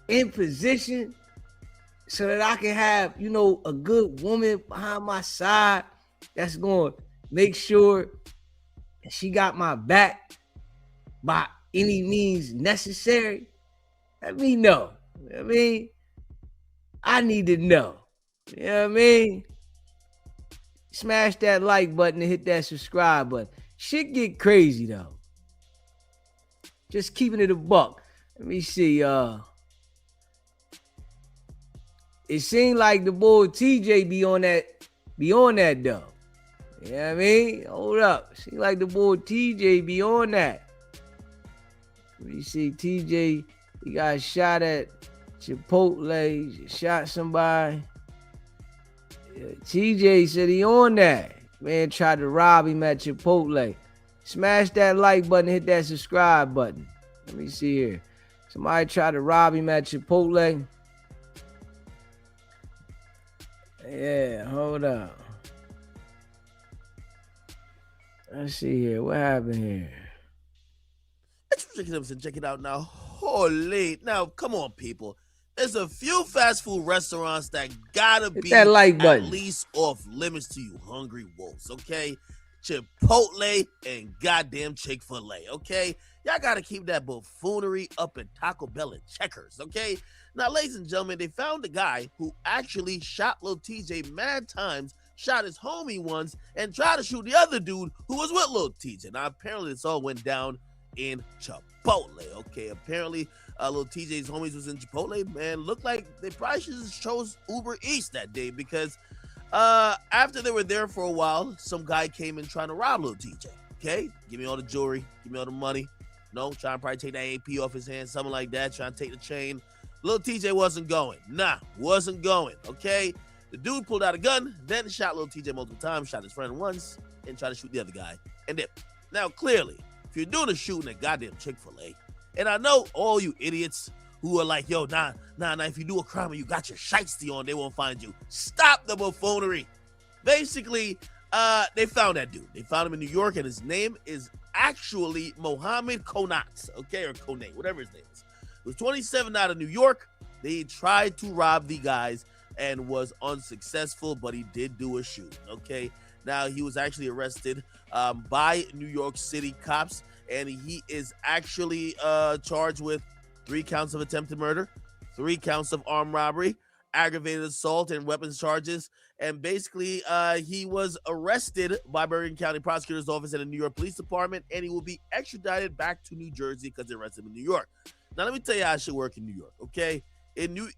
in position so that I can have, you know, a good woman behind my side that's going to make sure that she got my back by any means necessary? Let me know. I mean, I need to know. You know what I mean? Smash that like button and hit that subscribe button. Shit get crazy though. Just keeping it a buck. Let me see. It seemed like the boy TJ be on that though. You know what I mean? Hold up. Seems like the boy TJ be on that. Let me see. TJ, he got shot at Chipotle, shot somebody. TJ said he on that. Man tried to rob him at Chipotle. Smash that like button, hit that subscribe button. Let me see here. Somebody tried to rob him at Chipotle. Yeah, hold up. Let's see here. What happened here? Check it out now. Holy. Now, come on, people. There's a few fast food restaurants that gotta be that like button. At least off limits to you hungry wolves, okay? Chipotle and goddamn Chick-fil-A, okay? Y'all gotta keep that buffoonery up at Taco Bell and Checkers, okay? Now, ladies and gentlemen, they found a guy who actually shot Lil TJ mad times, shot his homie once, and tried to shoot the other dude who was with Lil TJ. Now, apparently, this all went down in Chipotle, okay? Apparently, Lil TJ's homies was in Chipotle, man. Looked like they probably should have chose Uber Eats that day because after they were there for a while, some guy came in trying to rob Lil TJ, okay? Give me all the jewelry, give me all the money. No, trying to probably take that AP off his hand, something like that, trying to take the chain. Lil TJ wasn't going. Nah, wasn't going, okay? The dude pulled out a gun, then shot Lil TJ multiple times, shot his friend once, and tried to shoot the other guy, and dipped. Now, clearly, if you're doing a shooting at goddamn Chick-fil-A, and I know all you idiots who are like, yo, nah, if you do a crime and you got your shiesty on, they won't find you. Stop the buffoonery. Basically, they found that dude. They found him in New York, and his name is actually Mohammed Konat, okay, or Kone, whatever his name is. He was 27 out of New York. They tried to rob the guys and was unsuccessful, but he did do a shooting, okay? Now, he was actually arrested by New York City cops, and he is actually charged with 3 counts of attempted murder, 3 counts of armed robbery, aggravated assault, and weapons charges. And basically, he was arrested by Bergen County Prosecutor's Office and the New York Police Department, and he will be extradited back to New Jersey because they arrested him in New York. Now, let me tell you how it should work in New York, okay? In New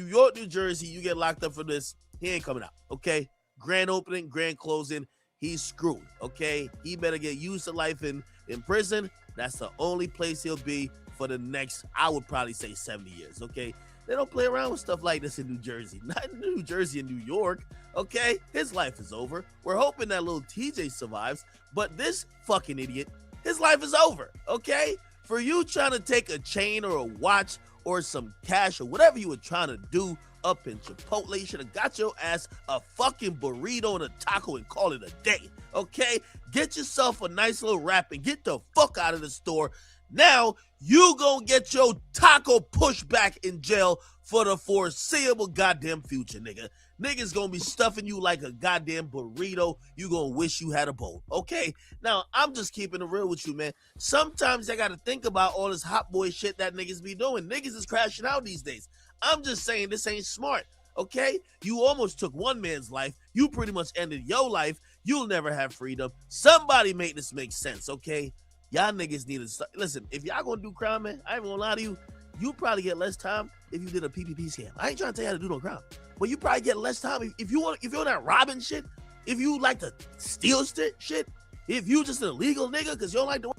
York, New Jersey, you get locked up for this, he ain't coming out, okay? Grand opening, grand closing, he's screwed, okay? He better get used to life in prison. That's the only place he'll be for the next, I would probably say 70 years, okay? They don't play around with stuff like this in New Jersey. Not in New Jersey and New York, okay? His life is over. We're hoping that Lil TJ survives, but this fucking idiot, his life is over, okay? For you trying to take a chain or a watch or some cash or whatever you were trying to do up in Chipotle, you should have got your ass a fucking burrito and a taco and call it a day, okay? Get yourself a nice little wrap and get the fuck out of the store. Now, you gonna get your taco pushed back in jail for the foreseeable goddamn future, nigga. Niggas gonna be stuffing you like a goddamn burrito. You gonna wish you had a bowl, okay? Now, I'm just keeping it real with you, man. Sometimes I gotta think about all this hot boy shit that niggas be doing. Niggas is crashing out these days. I'm just saying this ain't smart, okay? You almost took one man's life. You pretty much ended your life. You'll never have freedom. Somebody make this make sense, okay? Y'all niggas need to start. Listen, if y'all gonna do crime, man, I ain't gonna lie to you. you probably get less time if you did a PPP scam. I ain't trying to tell you how to do no crime, but you probably get less time if you're not robbing shit, if you like to steal shit, if you just an illegal nigga because you don't like to.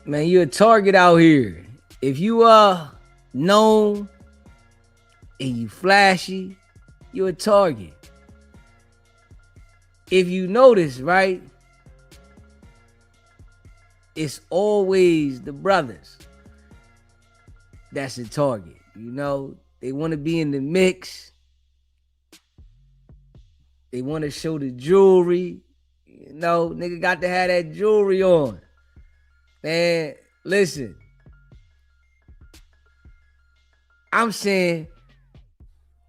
Man, you're a target out here. If you known and you flashy, you're a target. If you notice, right, it's always the brothers that's a target. You know, they want to be in the mix. They want to show the jewelry. You know, nigga got to have that jewelry on. Man, listen. I'm saying,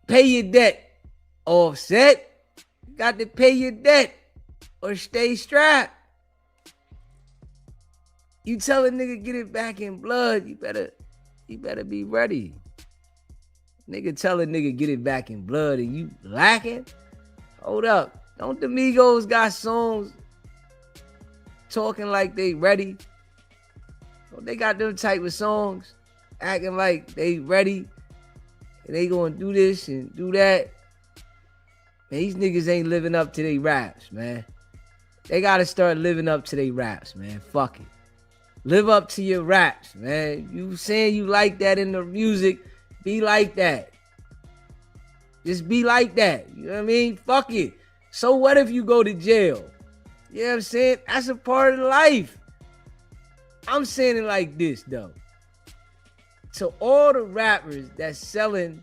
pay your debt. Offset, you got to pay your debt or stay strapped. You tell a nigga get it back in blood, you better be ready. Nigga tell a nigga get it back in blood and you lacking? Hold up. Don't the Migos got songs talking like they ready? Don't they got them type of songs acting like they ready and they gonna do this and do that? Man, these niggas ain't living up to their raps, man. They gotta start living up to their raps, man. Fuck it. Live up to your raps, man. You saying you like that in the music, be like that. Just be like that. You know what I mean? Fuck it. So what if you go to jail? You know what I'm saying? That's a part of life. I'm saying it like this, though. To all the rappers that's selling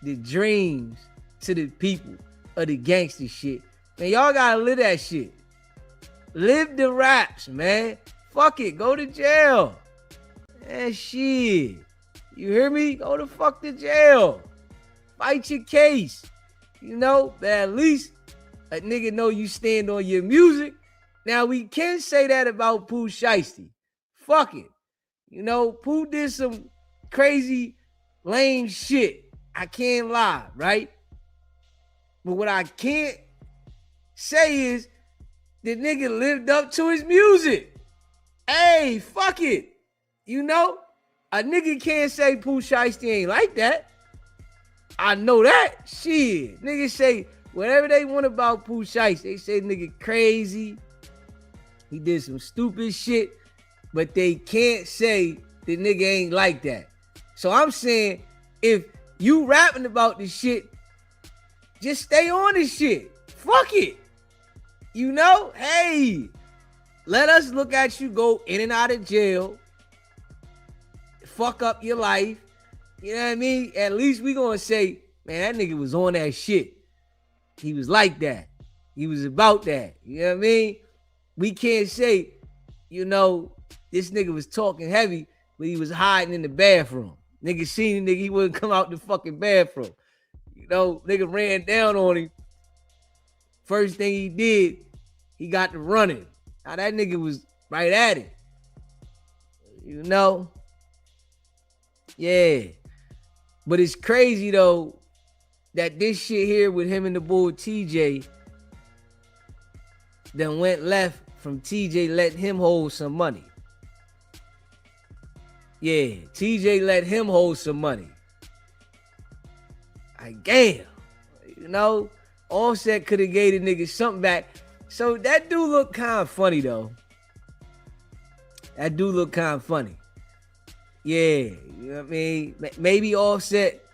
the dreams to the people of the gangster shit, man, y'all gotta live that shit. Live the raps, man. Fuck it. Go to jail. Man, shit. You hear me? Go the fuck to jail. Fight your case. You know, but at least a nigga know you stand on your music. Now, we can say that about Pooh Shiesty. Fuck it. You know, Pooh did some crazy, lame shit. I can't lie, right? But what I can't say is the nigga lived up to his music. Hey, fuck it. You know, a nigga can't say Pooh Shiesty ain't like that. I know that. Shit. Niggas say whatever they want about Pooh Shiesty. They say nigga crazy. He did some stupid shit. But they can't say the nigga ain't like that. So I'm saying, if you rapping about this shit, just stay on this shit. Fuck it. You know, hey, let us look at you go in and out of jail, fuck up your life. You know what I mean? At least we gonna say, man, that nigga was on that shit. He was like that. He was about that. You know what I mean? We can't say, you know, this nigga was talking heavy, but he was hiding in the bathroom. Nigga seen the nigga, he wouldn't come out the fucking bathroom. You know, nigga ran down on him. First thing he did, he got to running. Now that nigga was right at it. You know? Yeah. But it's crazy though that this shit here with him and the bull TJ then went left from TJ letting him hold some money. Yeah, TJ let him hold some money. Like, damn. You know, Offset could have gave the nigga something back. So that do look kind of funny, though. That do look kind of funny. Yeah, you know what I mean? Maybe Offset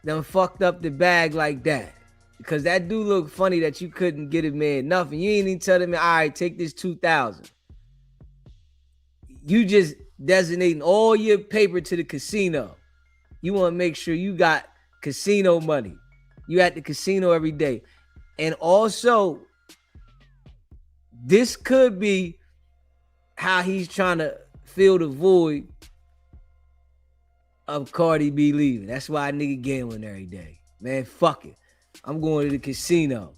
done fucked up the bag like that. Because that do look funny that you couldn't get a man nothing. You ain't even tell him, all right, take this 2,000. You just designating all your paper to the casino. You want to make sure you got casino money. You at the casino every day. And also, this could be how he's trying to fill the void of Cardi B leaving. That's why a nigga gambling every day. Man, fuck it. I'm going to the casino.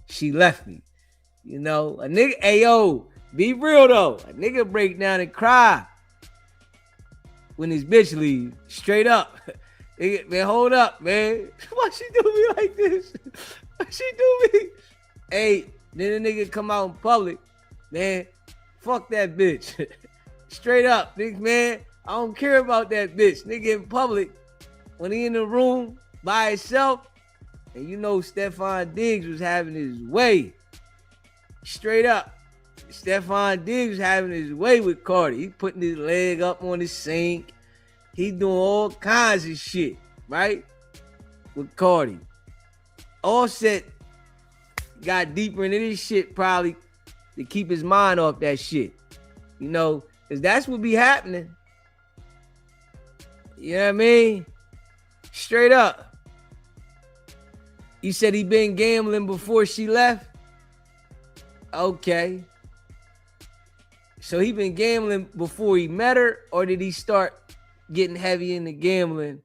She left me. You know, a nigga, ayo, be real though. A nigga break down and cry when his bitch leave. Straight up. Man, hold up, man. Why she do me like this? Why she do me? Hey, then the nigga come out in public. Man, fuck that bitch. Straight up, nigga, man. I don't care about that bitch. Nigga in public, when he in the room by himself, and you know Stephon Diggs was having his way. Straight up. Stephon Diggs was having his way with Cardi. He putting his leg up on the sink. He doing all kinds of shit, right? With Cardi. Offset got deeper into this shit probably to keep his mind off that shit. You know, because that's what be happening. You know what I mean? Straight up. You said he been gambling before she left? Okay. So he been gambling before he met her, or did he start getting heavy into gambling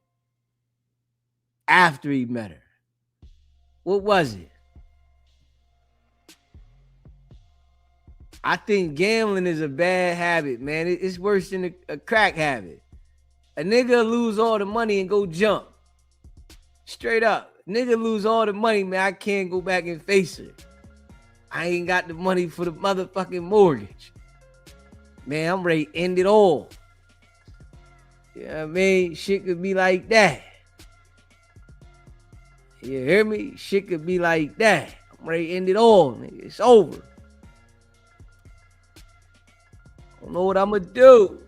after he met her? What was it? I think gambling is a bad habit, man. It's worse than a crack habit. A nigga lose all the money and go jump. Straight up. Nigga lose all the money, man. I can't go back and face her. I ain't got the money for the motherfucking mortgage. Man, I'm ready to end it all. You know what I mean? Shit could be like that. You hear me? Shit could be like that. I'm ready to end it all, nigga. It's over. I don't know what I'm gonna do.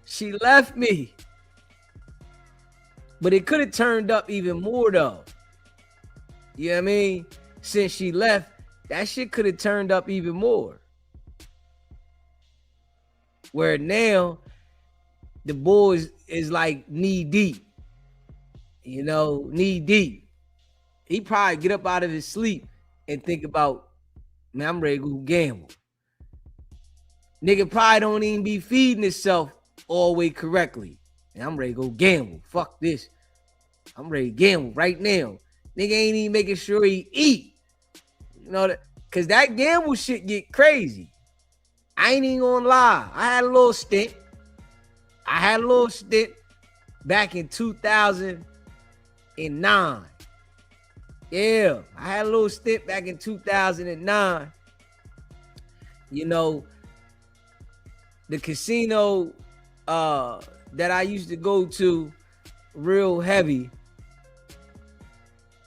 She left me. But it could have turned up even more though. You know what I mean? Since she left, that shit could have turned up even more. Where now the boy is like knee deep. You know, knee deep. He probably get up out of his sleep and think about, man, I'm ready to go gamble. Nigga probably don't even be feeding himself all the way correctly. And I'm ready to go gamble. Fuck this. I'm ready to gamble right now. Nigga ain't even making sure he eat. You know that? Cause that gamble shit get crazy. I ain't even gonna lie. I had a little stint back in 2009. Yeah, I had a little stint back in 2009. You know, the casino that I used to go to real heavy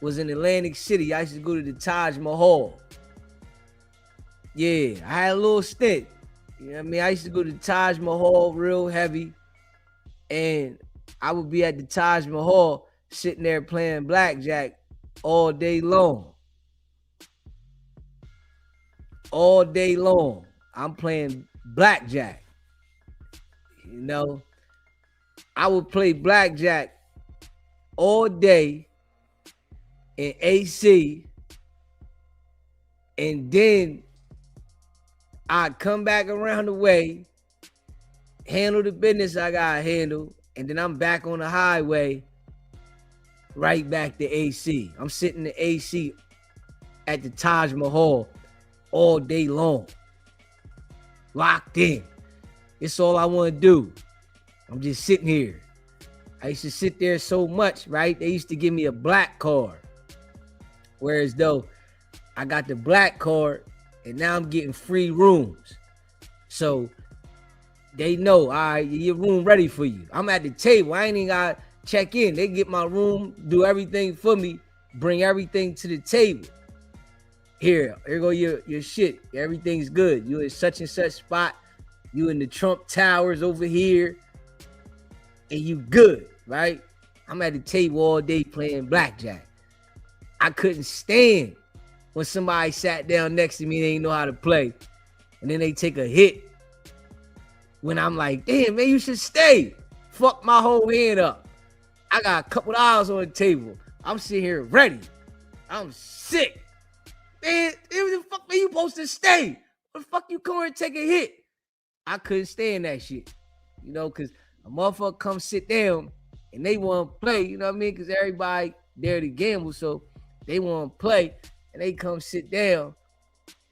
was in Atlantic City. I used to go to the Taj Mahal. Yeah, I had a little stint. You know what I mean? I used to go to the Taj Mahal real heavy. And I would be at the Taj Mahal sitting there playing blackjack all day long. All day long. I'm playing blackjack. You know, I would play blackjack all day in AC, and then I'd come back around the way, handle the business I gotta handle, and then I'm back on the highway, right back to AC. I'm sitting in the AC at the Taj Mahal all day long, locked in. It's all I want to do. I'm just sitting here. I used to sit there so much, right? They used to give me a black card. Whereas though I got the black card and now I'm getting free rooms. So they know, all right, your room ready for you. I'm at the table. I ain't even got to check in. They get my room, do everything for me, bring everything to the table. Here go your shit. Everything's good. You in such and such spot. You in the Trump Towers over here. And you good, right? I'm at the table all day playing blackjack. I couldn't stand when somebody sat down next to me and they didn't know how to play. And then they take a hit. When I'm like, damn, man, you should stay. Fuck my whole hand up. I got a couple of hours on the table. I'm sitting here ready. I'm sick. Man, the fuck man, you supposed to stay? What the fuck you come here and take a hit? I couldn't stand that shit. You know, because a motherfucker come sit down and they want to play, you know what I mean? Because everybody there to gamble, so they want to play and they come sit down.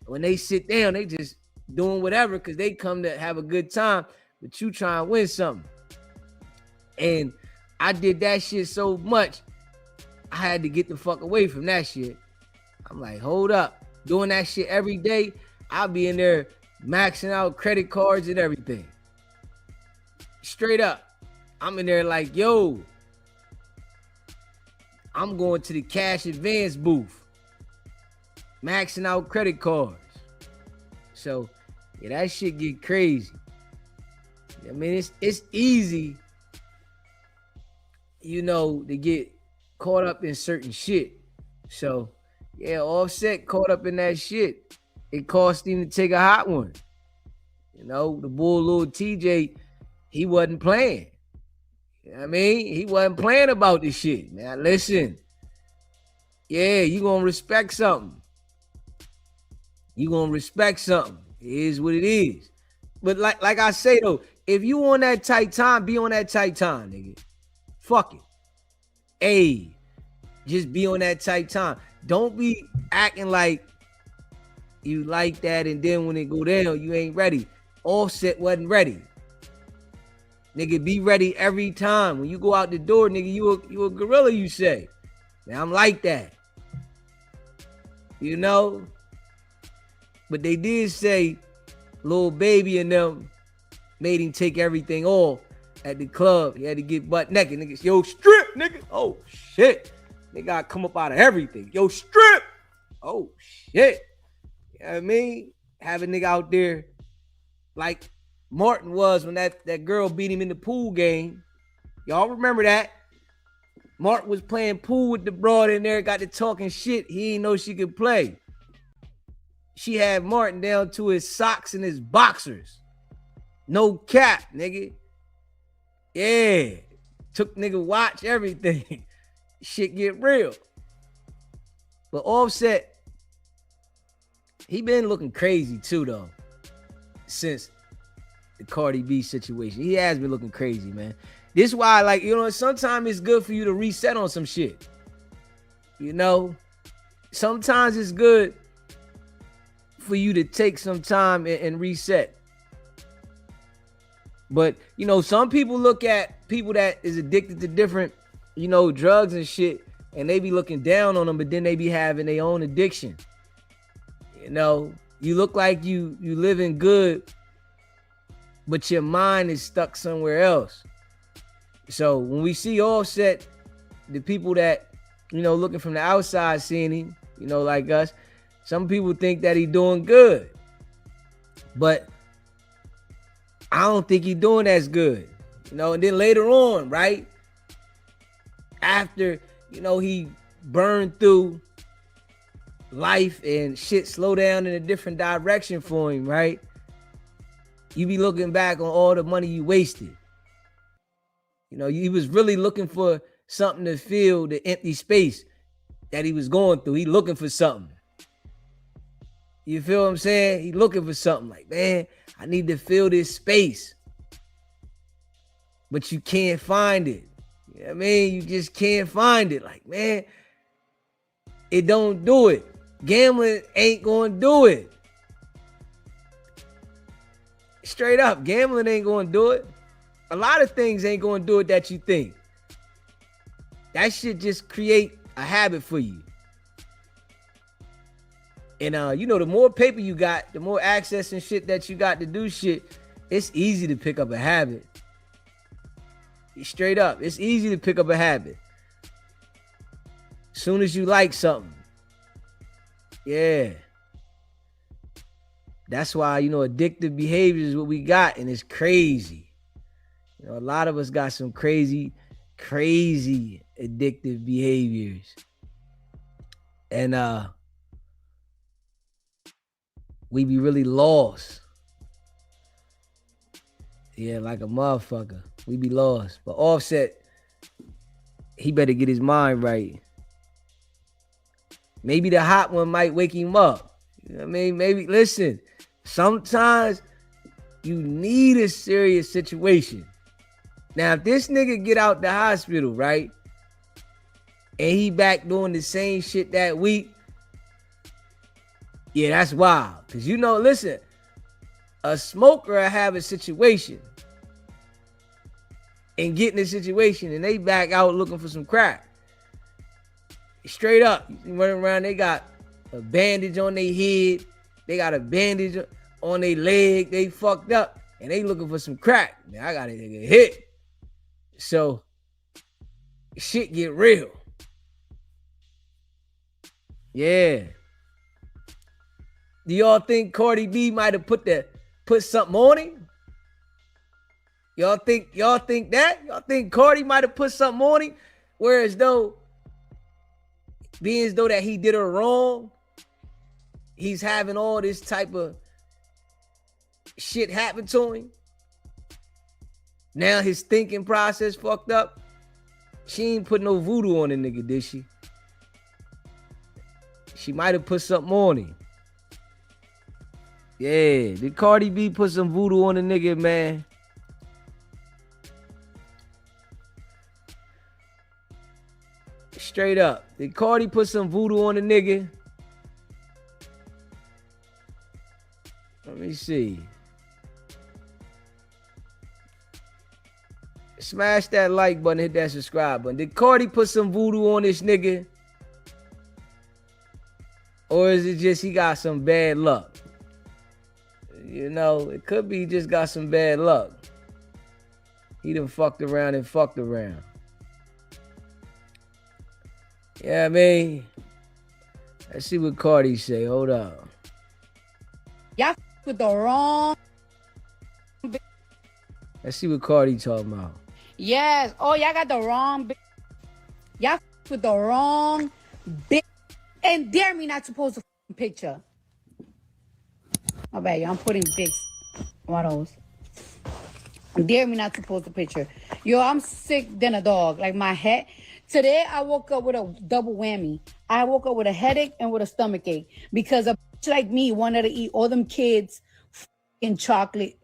When they sit down, they just doing whatever because they come to have a good time, but you trying to win something. And I did that shit so much, I had to get the fuck away from that shit. I'm like, hold up. Doing that shit every day, I'll be in there maxing out credit cards and everything. Straight up. I'm in there like, yo, I'm going to the cash advance booth, maxing out credit cards. So, yeah, that shit get crazy. I mean, it's easy, you know, to get caught up in certain shit. So, yeah, Offset caught up in that shit. It cost him to take a hot one. You know, the bull Lil Tjay, he wasn't playing. You know what I mean? He wasn't playing about this shit. Now, listen. Yeah, you gonna respect something. You gonna respect something. It is what it is. But like I say, though, if you on that tight time, be on that tight time, nigga. Fuck it. Hey, just be on that tight time. Don't be acting like you like that, and then when it go down, you ain't ready. Offset wasn't ready. Nigga, be ready every time. When you go out the door, nigga, you a gorilla, you say. Now, I'm like that. You know? But they did say Lil Baby and them made him take everything off at the club. He had to get butt naked. Niggas, yo, strip, nigga. Oh, shit. They got to come up out of everything. Yo, strip. Oh, shit. You know what I mean? Have a nigga out there like Martin was when that girl beat him in the pool game. Y'all remember that? Martin was playing pool with the broad in there, got to talking shit. He didn't know she could play. She had Martin down to his socks and his boxers. No cap, nigga. Yeah. Took nigga watch everything. Shit get real. But Offset, he been looking crazy too, though, since the Cardi B situation. He has been looking crazy, man. This is why, like, you know, sometimes it's good for you to reset on some shit. You know? Sometimes it's good for you to take some time and reset. But, you know, some people look at people that is addicted to different, you know, drugs and shit, and they be looking down on them, but then they be having their own addiction. You know, you look like you living good, but your mind is stuck somewhere else. So when we see Offset, the people that, you know, looking from the outside seeing him, you know, like us, some people think that he doing good. But I don't think he doing as good. You know, and then later on, right? After, you know, he burned through life and shit slow down in a different direction for him, right? You be looking back on all the money you wasted. You know, he was really looking for something to fill the empty space that he was going through. He looking for something. You feel what I'm saying? He looking for something like, man, I need to fill this space. But you can't find it. You know what I mean? You just can't find it. Like, man, it don't do it. Gambling ain't going to do it. Straight up, gambling ain't going to do it. A lot of things ain't going to do it that you think. That shit just create a habit for you. And, you know, the more paper you got, the more access and shit that you got to do shit, it's easy to pick up a habit. Straight up, it's easy to pick up a habit. Soon as you like something. Yeah. That's why, you know, addictive behavior is what we got, and it's crazy. You know, a lot of us got some crazy addictive behaviors. And we be really lost. Yeah, like a motherfucker. We be lost. But Offset, he better get his mind right. Maybe the hot one might wake him up. You know what I mean? Maybe, listen, sometimes you need a serious situation. Now, if this nigga get out the hospital, right, and he back doing the same shit that week, yeah, that's wild. Because, you know, listen, a smoker have a situation and get in a situation and they back out looking for some crack. Straight up, you running around, they got a bandage on their head, they got a bandage on their leg, they fucked up, and they looking for some crack. Man, I gotta get hit. So shit get real. Yeah. Do y'all think Cardi B might have put something on him? Y'all think that? Y'all think Cardi might have put something on him? Whereas though, being as though that he did her wrong, he's having all this type of shit happen to him. Now his thinking process fucked up. She ain't put no voodoo on the nigga, did she? She might have put something on him. Yeah, did Cardi B put some voodoo on the nigga, man? Straight up. Did Cardi put some voodoo on the nigga? Let me see. Smash that like button, hit that subscribe button. Did Cardi put some voodoo on this nigga? Or is it just he got some bad luck? You know, it could be he just got some bad luck. He done fucked around and fucked around. Yeah, I mean, let's see what Cardi say. Hold up. Y'all with the wrong. Let's see what Cardi talking about. Yes. Oh, y'all got the wrong. Y'all with the wrong bitch. And dare me not to post a picture. My bad, y'all. I'm putting pics. One of those. Dare me not to post a picture. Yo, I'm sick than a dog. Like my head. Today, I woke up with a double whammy. I woke up with a headache and with a stomach ache. Because a bitch like me wanted to eat all them kids fucking chocolate.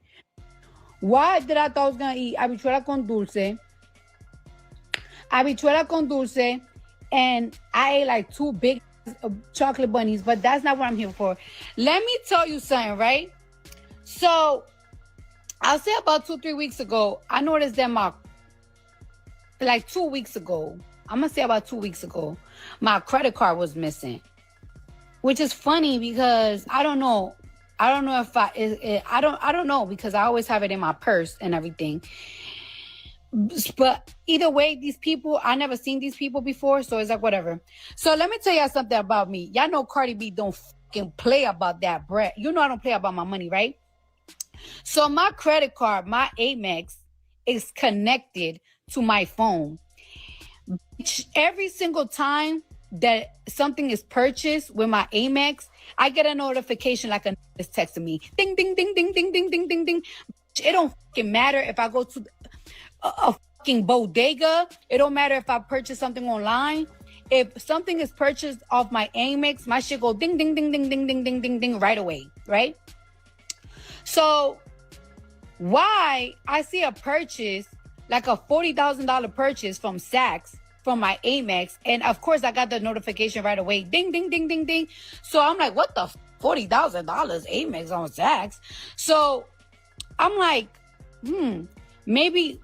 Why did I thought I was going to eat habichuela con dulce? Habichuela con dulce. And I ate like 2 big chocolate bunnies. But that's not what I'm here for. Let me tell you something, right? So, I'll say about 2-3 weeks ago, I noticed that like 2 weeks ago, I'm going to say about 2 weeks ago, my credit card was missing. Which is funny because I don't know. I don't know if I don't know because I always have it in my purse and everything. But either way, these people, I never seen these people before, so it's like whatever. So let me tell y'all something about me. Y'all know Cardi B don't fucking play about that bread. You know I don't play about my money, right? So my credit card, my Amex, is connected to my phone. Every single time that something is purchased with my Amex, I get a notification like a is texting me. Ding, ding, ding, ding, ding, ding, ding, ding, ding. It don't fucking matter if I go to a fucking bodega. It don't matter if I purchase something online. If something is purchased off my Amex, my shit go ding, ding, ding, ding, ding, ding, ding, ding, ding right away, right? So why I see a purchase, like a $40,000 purchase from Saks, from my Amex, and of course I got the notification right away, ding, ding, ding, ding, ding. So I'm like, what the $40,000 Amex on Saks? So I'm like, maybe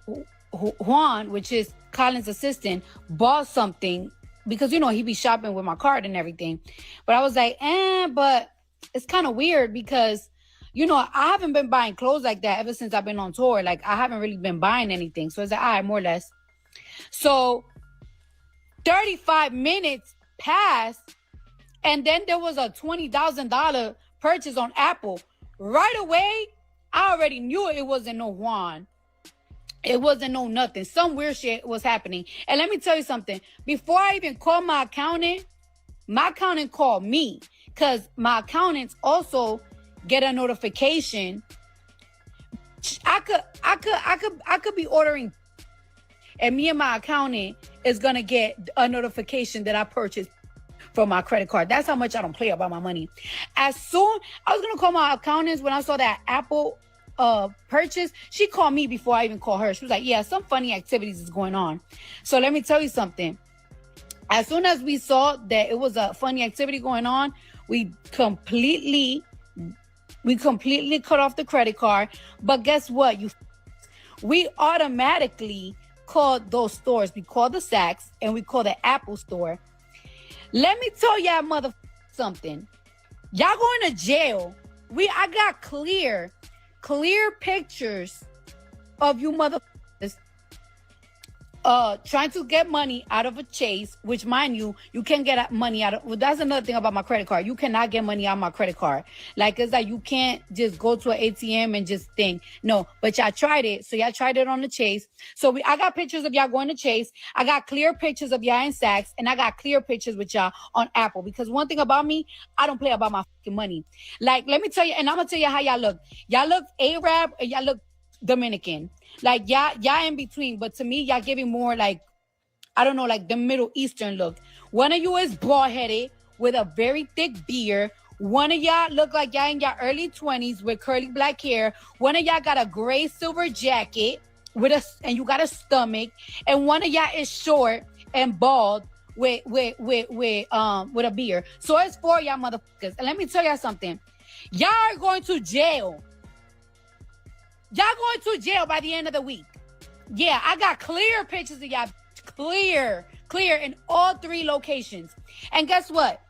Juan, which is Colin's assistant, bought something because, you know, he be shopping with my card and everything. But I was like, but it's kind of weird because, you know, I haven't been buying clothes like that ever since I've been on tour. Like, I haven't really been buying anything. So it's like, all right, more or less. So 35 minutes passed, and then there was a $20,000 purchase on Apple. Right away, I already knew it wasn't no Juan. It wasn't no nothing. Some weird shit was happening. And let me tell you something. Before I even called my accountant called me, because my accountants also get a notification. I could be ordering, and me and my accountant is gonna get a notification that I purchased from my credit card. That's how much I don't play about my money. As soon I was gonna call my accountants when I saw that Apple purchase, she called me before I even called her. She was like, yeah, some funny activities is going on. So let me tell you something. As soon as we saw that it was a funny activity going on, we completely cut off the credit card. But guess what? We automatically called those stores. We called the Saks and we called the Apple store. Let me tell y'all something. Y'all going to jail. I got clear pictures of you motherfuckers trying to get money out of a chase, which mind you can get money out of. Well, that's another thing about my credit card. You cannot get money out of my credit card. Like, it's like you can't just go to an ATM and just think. No, but y'all tried it. So y'all tried it on the chase. So I got pictures of y'all going to chase. I got clear pictures of y'all in Saks, and I got clear pictures with y'all on Apple. Because one thing about me, I don't play about my fucking money. Like, let me tell you, and I'm gonna tell you how y'all look. Y'all look Arab and y'all look Dominican. Like, y'all in between, but to me, y'all giving more like, I don't know, like the Middle Eastern look. One of you is bald-headed with a very thick beard. One of y'all look like y'all in your early 20s with curly black hair. One of y'all got a gray silver jacket and you got a stomach. And one of y'all is short and bald with a beard. So it's 4 y'all motherfuckers. And let me tell y'all something. Y'all are going to jail. Y'all going to jail by the end of the week. Yeah, I got clear pictures of y'all. Clear in all 3 locations. And guess what?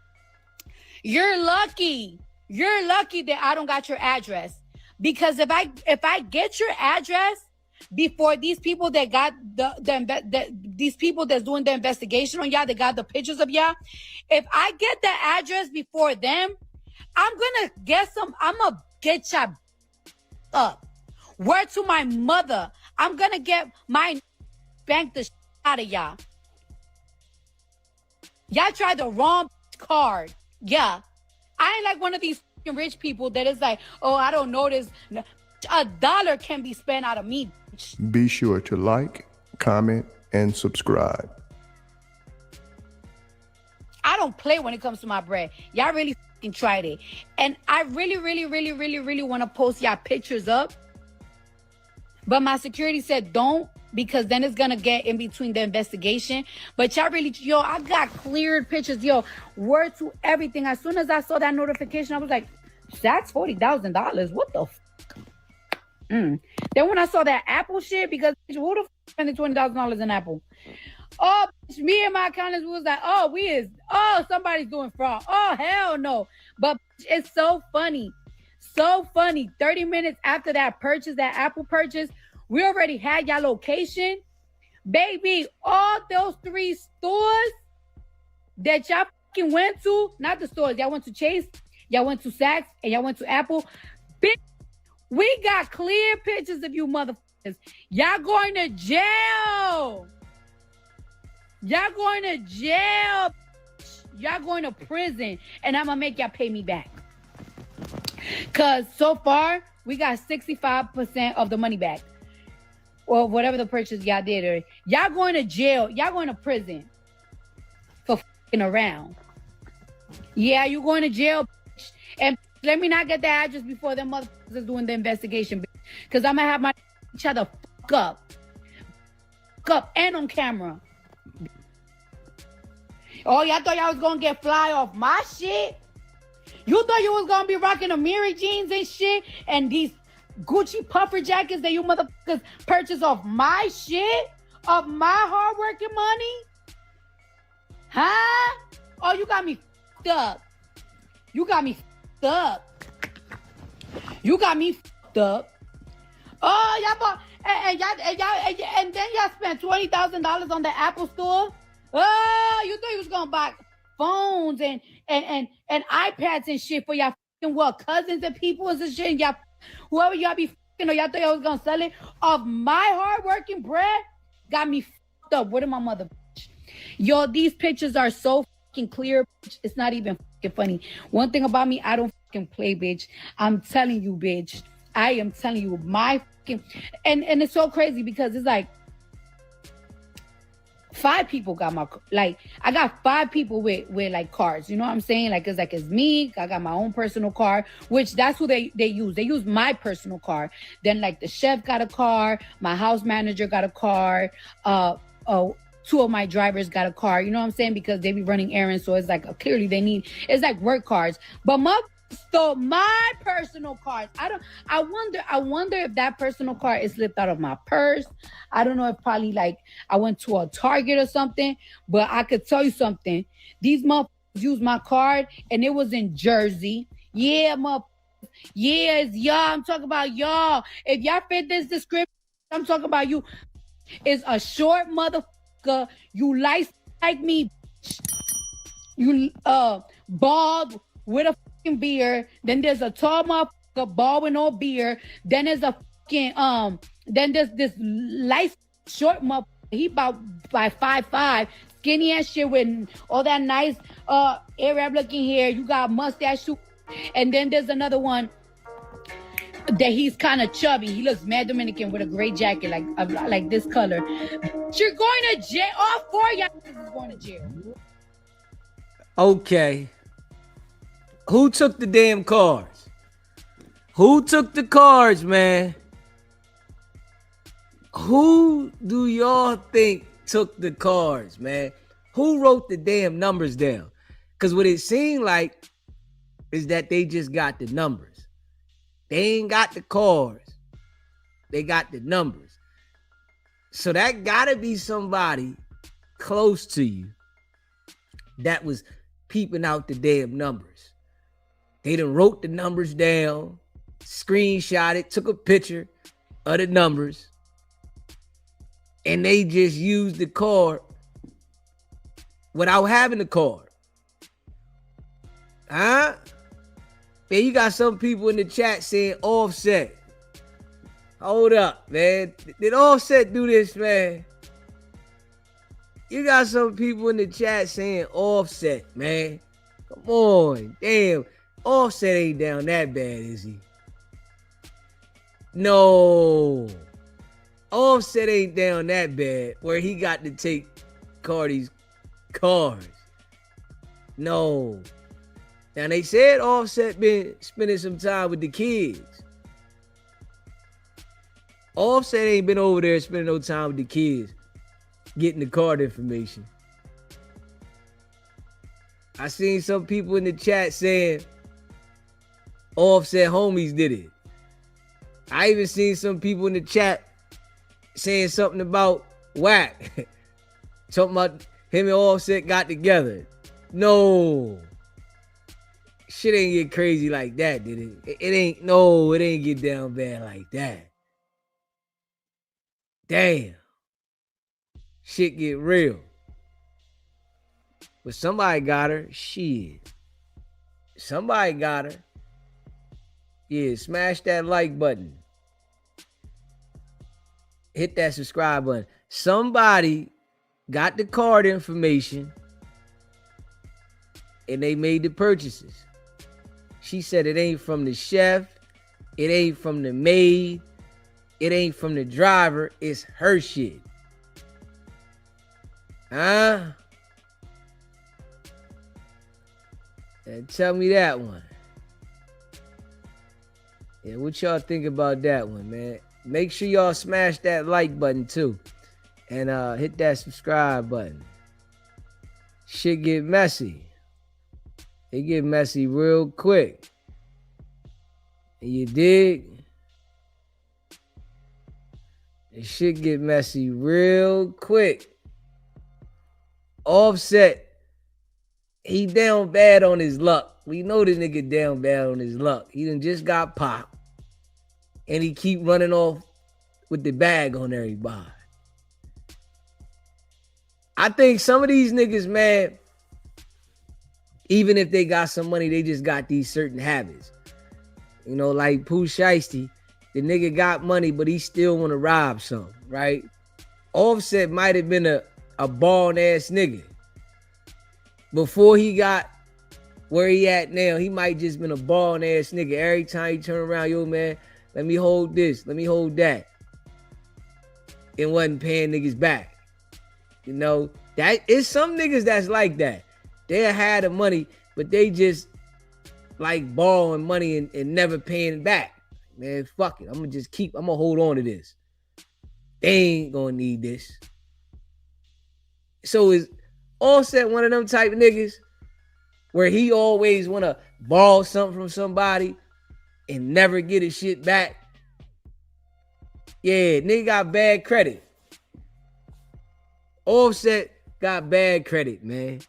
You're lucky. You're lucky that I don't got your address. Because if I get your address before these people that got these people that's doing the investigation on y'all, that got the pictures of y'all, if I get the address before them, I'm gonna get y'all up. Word to my mother, I'm gonna get my bank the shit out of y'all. Y'all tried the wrong card. Yeah. I ain't like one of these fucking rich people that is like, oh, I don't know this. $1 can be spent out of me. Be sure to like, comment, and subscribe. I don't play when it comes to my bread. Y'all really fucking tried it. And I really want to post y'all pictures up. But my security said don't, because then it's going to get in between the investigation. But y'all really, I got cleared pictures. Word to everything. As soon as I saw that notification, I was like, that's $40,000. What the fuck? Then when I saw that Apple shit, because who the fuck spending $20,000 in Apple? Oh, me and my accountants was like, somebody's doing fraud. Oh, hell no. But it's so funny. So funny. 30 minutes after that Apple purchase, we already had y'all location. Baby, all those 3 stores that y'all fucking went to, not the stores, y'all went to Chase, y'all went to Saks, and y'all went to Apple. Bitch, we got clear pictures of you motherfuckers. Y'all going to jail. Y'all going to jail. Y'all going to prison. And I'm going to make y'all pay me back. Because so far, we got 65% of the money back. Or whatever the purchase y'all did. Or y'all going to jail. Y'all going to prison. For f***ing around. Yeah, you going to jail, bitch. And let me not get the address before them motherfuckers is doing the investigation, bitch. Because I'm going to have my each other fuck up. Fuck up and on camera. Oh, y'all thought y'all was going to get fly off my shit? You thought you was gonna be rocking Amiri jeans and shit and these Gucci puffer jackets that you motherfuckers purchase off my shit? Off my hard-working money? Huh? Oh, you got me f***ed up. You got me f***ed up. You got me f***ed up. Oh, y'all bought, and then y'all spent $20,000 on the Apple store? Oh, you thought you was gonna buy phones and iPads and shit for y'all fucking cousins and people and shit, and y'all, whoever y'all be fucking, or y'all thought y'all was gonna sell it off my hard-working bread? Got me fucked up. Where did my mother, bitch? Yo, these pictures are so fucking clear, bitch. It's not even fucking funny. One thing about me, I don't fucking play, bitch. I'm telling you, bitch. I am telling you, my fucking, and it's so crazy because it's like, 5 people got my, like, I got 5 people with like cars, you know what I'm saying? It's me, I got my own personal car, which that's who they use. They use my personal car. Then like the chef got a car, my house manager got a car, 2 of my drivers got a car, you know what I'm saying? Because they be running errands, so it's like, clearly they need, it's like work cars. But stole my personal cars. I wonder if that personal car is slipped out of my purse. I don't know if probably like I went to a Target or something, but I could tell you something. These motherfuckers used my card and it was in Jersey. Yeah, motherfuckers. Yeah, it's y'all. I'm talking about y'all. If y'all fit this description, I'm talking about you. is a short motherfucker. You like me. You bald with a fucking beard. Then there's a tall motherfucker bald with no beard. Then there's a fucking then there's this light short motherfucker. He about by 5'5", skinny ass shit with all that nice Arab looking hair. You got mustache too. And then there's another one that he's kind of chubby. He looks mad Dominican with a gray jacket like this color. You're going to jail. All four of y'all is going to jail. Okay. Who took the damn cards? Who took the cards, man? Who do y'all think took the cards, man? Who wrote the damn numbers down? Because what it seemed like is that they just got the numbers. They ain't got the cards. They got the numbers. So that gotta be somebody close to you that was peeping out the damn numbers. They done wrote the numbers down, screenshot it, took a picture of the numbers, and they just used the card without having the card. Huh? Man, you got some people in the chat saying Offset. Hold up, man. Did Offset do this, man? You got some people in the chat saying Offset, man. Come on. Damn. Offset ain't down that bad, is he? No. Offset ain't down that bad where he got to take Cardi's cars. No. Now they said Offset been spending some time with the kids. Offset ain't been over there spending no time with the kids, getting the card information. I seen some people in the chat saying Offset homies did it. I even seen some people in the chat saying something about Whack. Talking about him and Offset got together. No. Shit ain't get crazy like that, did it? It ain't get down bad like that. Damn. Shit get real. But somebody got her. Shit. Somebody got her. Yeah, smash that like button. Hit that subscribe button. Somebody got the card information and they made the purchases. She said it ain't from the chef. It ain't from the maid. It ain't from the driver. It's her shit. Huh? And tell me that one. Yeah, what y'all think about that one, man? Make sure y'all smash that like button too. And hit that subscribe button. Shit get messy. It get messy real quick. And you dig? It shit get messy real quick. Offset, he down bad on his luck. We know the nigga down bad on his luck. He done just got popped. And he keep running off with the bag on everybody. I think some of these niggas, man, even if they got some money, they just got these certain habits. You know, like Pooh Shiesty, the nigga got money, but he still want to rob something, right? Offset might have been a bald ass nigga. Before he got where he at now, he might just been a bald ass nigga. Every time he turn around, yo, man, let me hold this, let me hold that. And wasn't paying niggas back. You know, that is some niggas that's like that. They had the money, but they just like borrowing money and never paying it back. Man, fuck it. I'm gonna hold on to this. They ain't gonna need this. So is Offset one of them type of niggas where he always wanna borrow something from somebody and never get his shit back? Yeah, nigga got bad credit. Offset got bad credit, man.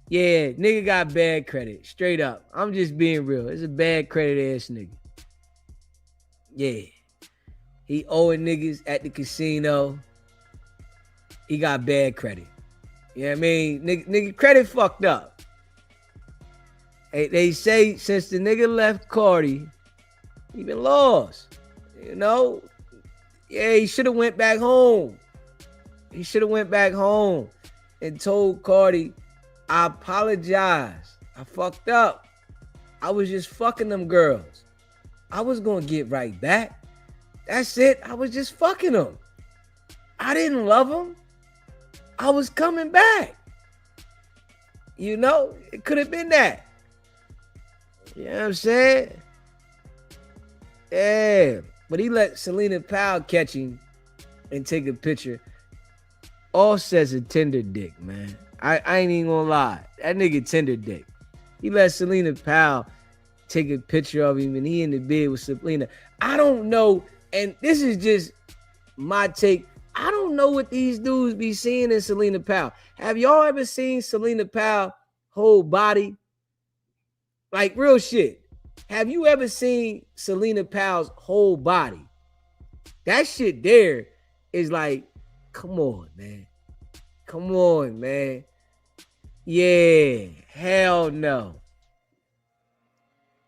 Yeah, nigga got bad credit. Straight up. I'm just being real. It's a bad credit ass nigga. Yeah. He owing niggas at the casino. he got bad credit. You know what I mean? Nigga credit fucked up. They say since the nigga left Cardi, he been lost. You know? Yeah, he should have went back home. He should have went back home and told Cardi, I apologize. I fucked up. I was just fucking them girls. I was gonna get right back. That's it. I was just fucking them. I didn't love them. I was coming back. You know, it could have been that. You know what I'm saying? Yeah. But he let Selena Powell catch him and take a picture. Offset's a tender dick, man. I ain't even gonna lie. That nigga tender dick. He let Selena Powell take a picture of him and he in the bed with Selena. I don't know, and this is just my take. I don't know what these dudes be seeing in Selena Powell. Have y'all ever seen Selena Powell whole body? Like real shit. Have you ever seen Selena Powell's whole body? That shit there is like, come on, man. Come on, man. Yeah, hell no.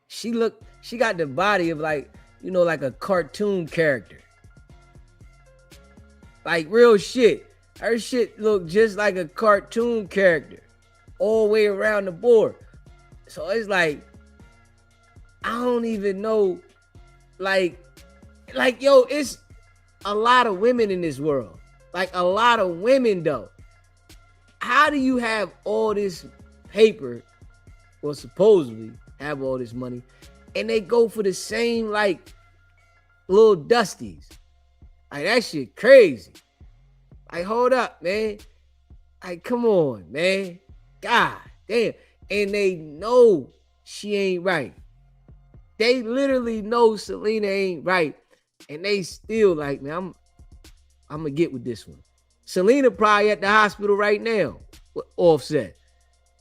She got the body of like, you know, like a cartoon character. Like real shit. Her shit look just like a cartoon character all the way around the board. So it's like, I don't even know, like, yo, it's a lot of women in this world. Like a lot of women though. How do you have all this paper, or supposedly have all this money, and they go for the same like little dusties? Like that shit crazy. Like hold up, man. Like come on, man. God damn. And they know she ain't right. They literally know Selena ain't right. And they still like, man, I'm gonna get with this one. Selena probably at the hospital right now with Offset.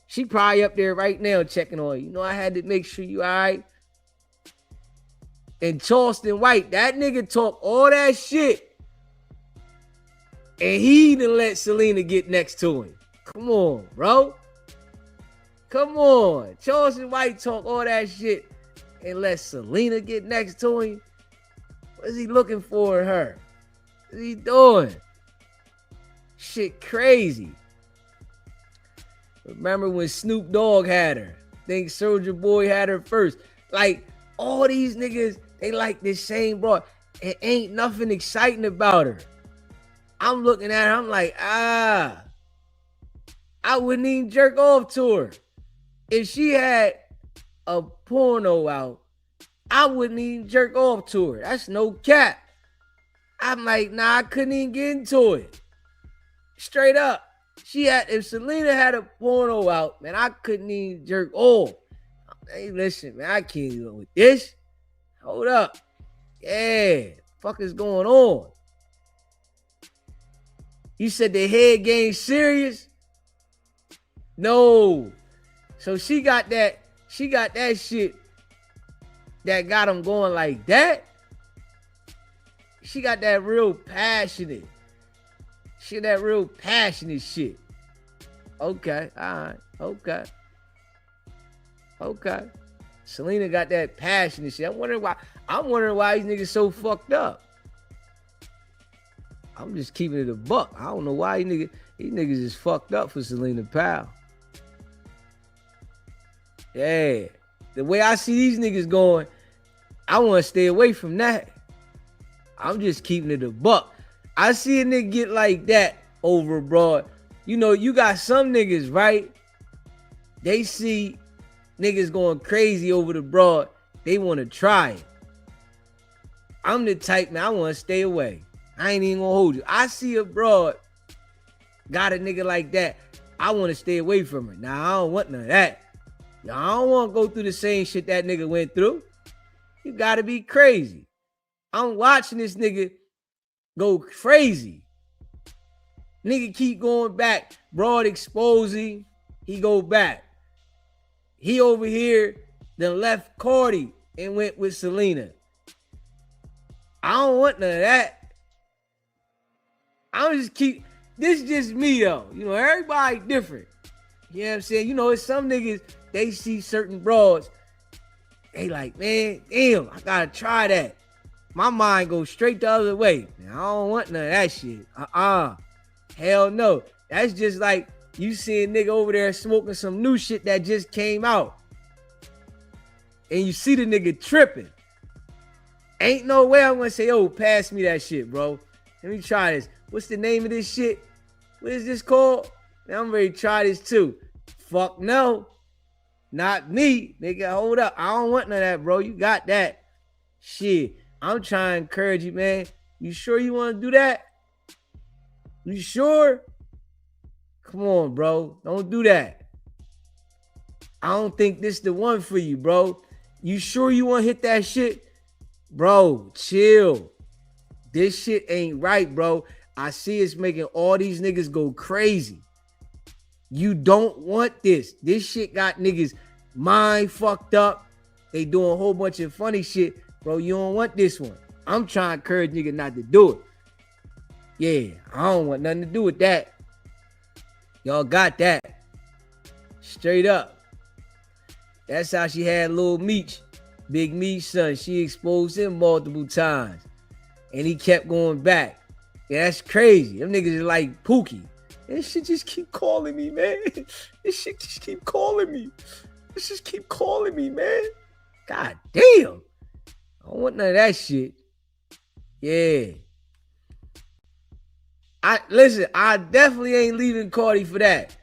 She probably up there right now checking on you. You know, I had to make sure you all right. And Charleston White, that nigga talk all that shit. And he done let Selena get next to him. Come on, bro. Come on. Charleston White talk all that shit and let Selena get next to him. What is he looking for in her? What is he doing? Shit crazy. Remember when Snoop Dogg had her? I think Soulja Boy had her first. Like, all these niggas, they like this same broad. It ain't nothing exciting about her. I'm looking at her, I'm like, I wouldn't even jerk off to her. If she had a porno out, I wouldn't even jerk off to her. That's no cap. I'm like, nah, I couldn't even get into it. Straight up. If Selena had a porno out, man, I couldn't even jerk off. Hey, listen, man, I can't go with this. Hold up. Yeah, fuck is going on? You said the head game serious? No. So she got that shit that got him going like that. She got that real passionate. She got that real passionate shit. Okay, all right, okay. Selena got that passionate shit. I'm wondering why these niggas so fucked up. I'm just keeping it a buck. I don't know why these niggas is fucked up for Selena Powell. Yeah. The way I see these niggas going, I want to stay away from that. I'm just keeping it a buck. I see a nigga get like that over abroad. You know, you got some niggas, right? They see niggas going crazy over the broad. They want to try it. I'm the type, man, I want to stay away. I ain't even gonna hold you. I see a broad got a nigga like that. I want to stay away from her. Now, I don't want none of that. Now, I don't want to go through the same shit that nigga went through. You got to be crazy. I'm watching this nigga go crazy. Nigga keep going back. Broad exposing. He go back. He over here then left Cardi and went with Selena. I don't want none of that. this just me though. You know, everybody different. You know what I'm saying? You know, it's some niggas, they see certain broads, they like, man, damn, I gotta try that. My mind goes straight the other way. Man, I don't want none of that shit. Hell no. That's just like you see a nigga over there smoking some new shit that just came out. And you see the nigga tripping. Ain't no way I'm gonna say, oh, pass me that shit, bro. Let me try this. What's the name of this shit? What is this called? Man, I'm ready to try this too. Fuck no. Not me. Nigga, hold up. I don't want none of that, bro. You got that. Shit. I'm trying to encourage you, man. You sure you want to do that? You sure? Come on, bro. Don't do that. I don't think this the one for you, bro. You sure you want to hit that shit? Bro, chill. This shit ain't right, bro. I see it's making all these niggas go crazy. You don't want this. This shit got niggas mind fucked up. They doing a whole bunch of funny shit. Bro, you don't want this one. I'm trying to encourage niggas not to do it. Yeah, I don't want nothing to do with that. Y'all got that. Straight up. That's how she had Lil Meech. Big Meech's son. She exposed him multiple times. And he kept going back. Yeah, that's crazy. Them niggas is like Pookie. This shit just keep calling me, man. This shit just keep calling me. This just keep calling me, man. God damn. I don't want none of that shit. Yeah. I definitely ain't leaving Cardi for that.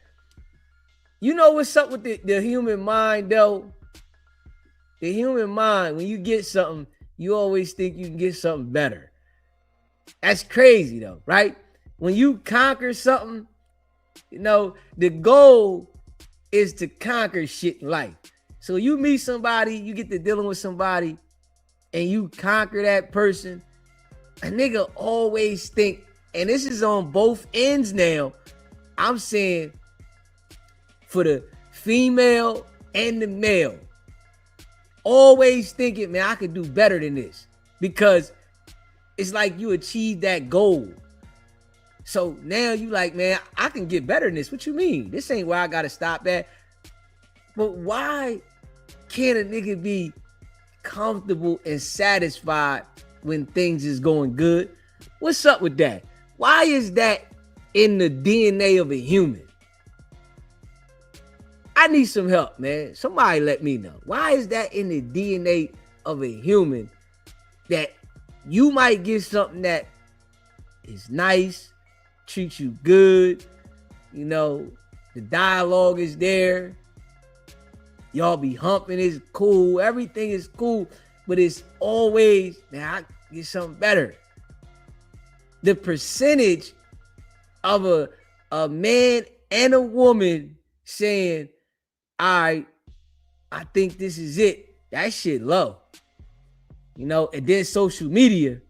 You know what's up with the human mind, though? The human mind, when you get something, you always think you can get something better. That's crazy, though, right? When you conquer something, you know, the goal is to conquer shit in life. So you meet somebody, you get to dealing with somebody, and you conquer that person, a nigga always think, and this is on both ends now, I'm saying for the female and the male, always thinking, man, I could do better than this, because it's like you achieved that goal. So now you like, man, I can get better than this. What you mean? This ain't where I gotta stop at. But why can't a nigga be comfortable and satisfied when things is going good? What's up with that? Why is that in the DNA of a human? I need some help, man. Somebody let me know. Why is that in the DNA of a human that you might get something that is nice, treats you good, you know, the dialogue is there, y'all be humping, is cool, everything is cool, but it's always, man, I get something better. The percentage of a man and a woman saying, all right, I think this is it, that shit low. You know, and then social media,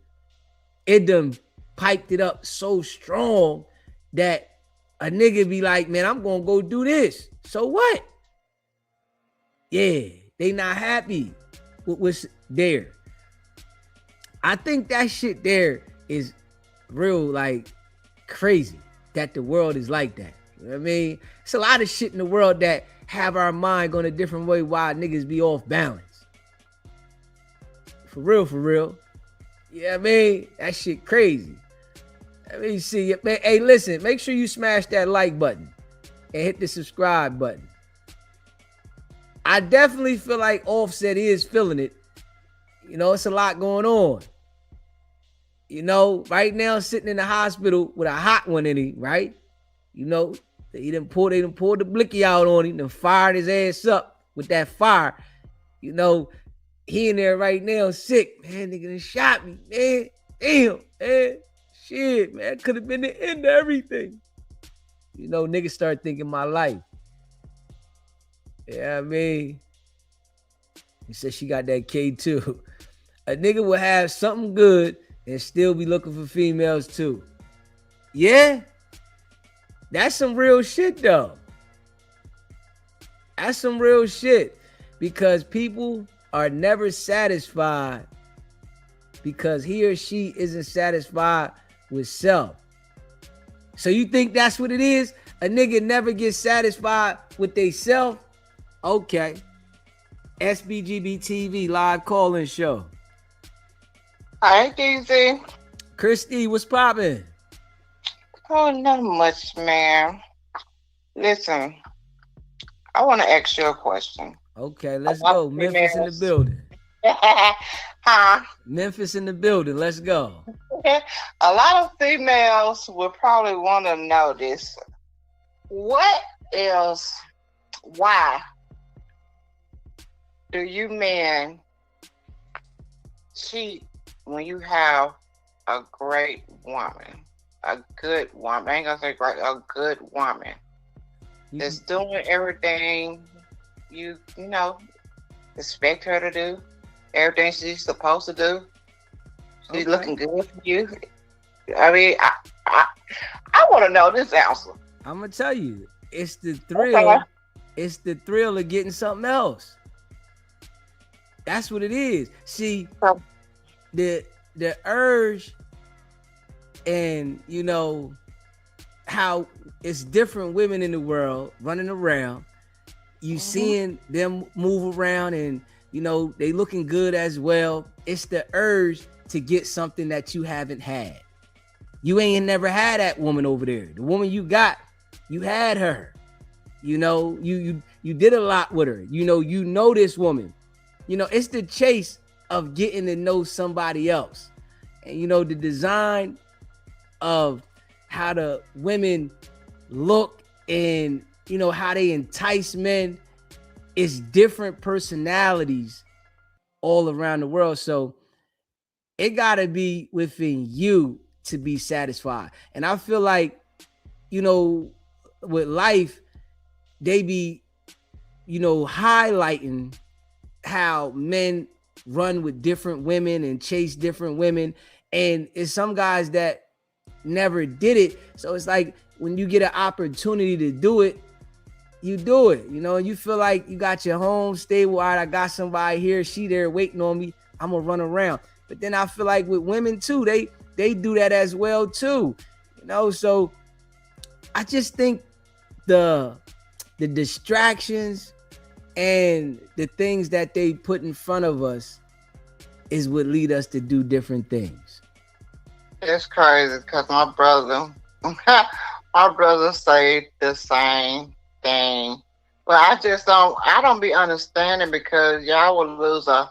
it done piped it up so strong that a nigga be like, man, I'm gonna go do this. So what? Yeah, they not happy with what's there. I think that shit there is real, like, crazy that the world is like that. You know what I mean? It's a lot of shit in the world that have our mind going a different way while niggas be off balance. For real, for real. Yeah, I mean, that shit crazy. Let me see. Hey, listen, make sure you smash that like button and hit the subscribe button. I definitely feel like Offset is feeling it. You know, it's a lot going on. You know, right now sitting in the hospital with a hot one in him, right? You know, they done pulled the blicky out on him and fired his ass up with that fire. You know, he in there right now sick. Man, nigga done shot me, man. Damn, man. Shit, man. Could have been the end of everything. You know, niggas start thinking my life. Yeah, I mean, he said she got that K2. A nigga will have something good and still be looking for females too. Yeah? That's some real shit though. That's some real shit. Because people are never satisfied because he or she isn't satisfied with self. So you think that's what it is? A nigga never gets satisfied with they self? Okay. SBGB TV live call-in show. Hi, DZ. Christy, what's poppin'? Oh, not much, man. Listen, I want to ask you a question. Okay, let's go. Memphis in the building. Huh? Memphis in the building. Let's go. A lot of females will probably want to know this. Why do you men cheat when you have a great woman? A good woman. I ain't gonna say great, a good woman. That's doing everything you expect her to do. Everything she's supposed to do. She's looking good for you. I mean, I want to know this answer. I'm gonna tell you, it's the thrill. Okay. It's the thrill of getting something else. That's what it is. See, the urge, and how it's different women in the world running around. You seeing them move around, and they looking good as well. It's the urge to get something that you haven't had. You ain't never had that woman over there. The woman you got, you had her. You did a lot with her. You know this woman. It's the chase of getting to know somebody else. And the design of how the women look and how they entice men is different personalities all around the world. So it gotta be within you to be satisfied. And I feel like, with life, they be, highlighting how men run with different women and chase different women. And it's some guys that never did it. So it's like when you get an opportunity to do it, you do it, and you feel like you got your home stable. All right, I got somebody here, she there waiting on me, I'm gonna run around. But then I feel like with women too, they do that as well too, so I just think the distractions and the things that they put in front of us is what lead us to do different things. It's crazy because my brother say the same thing, but I don't be understanding, because y'all will lose a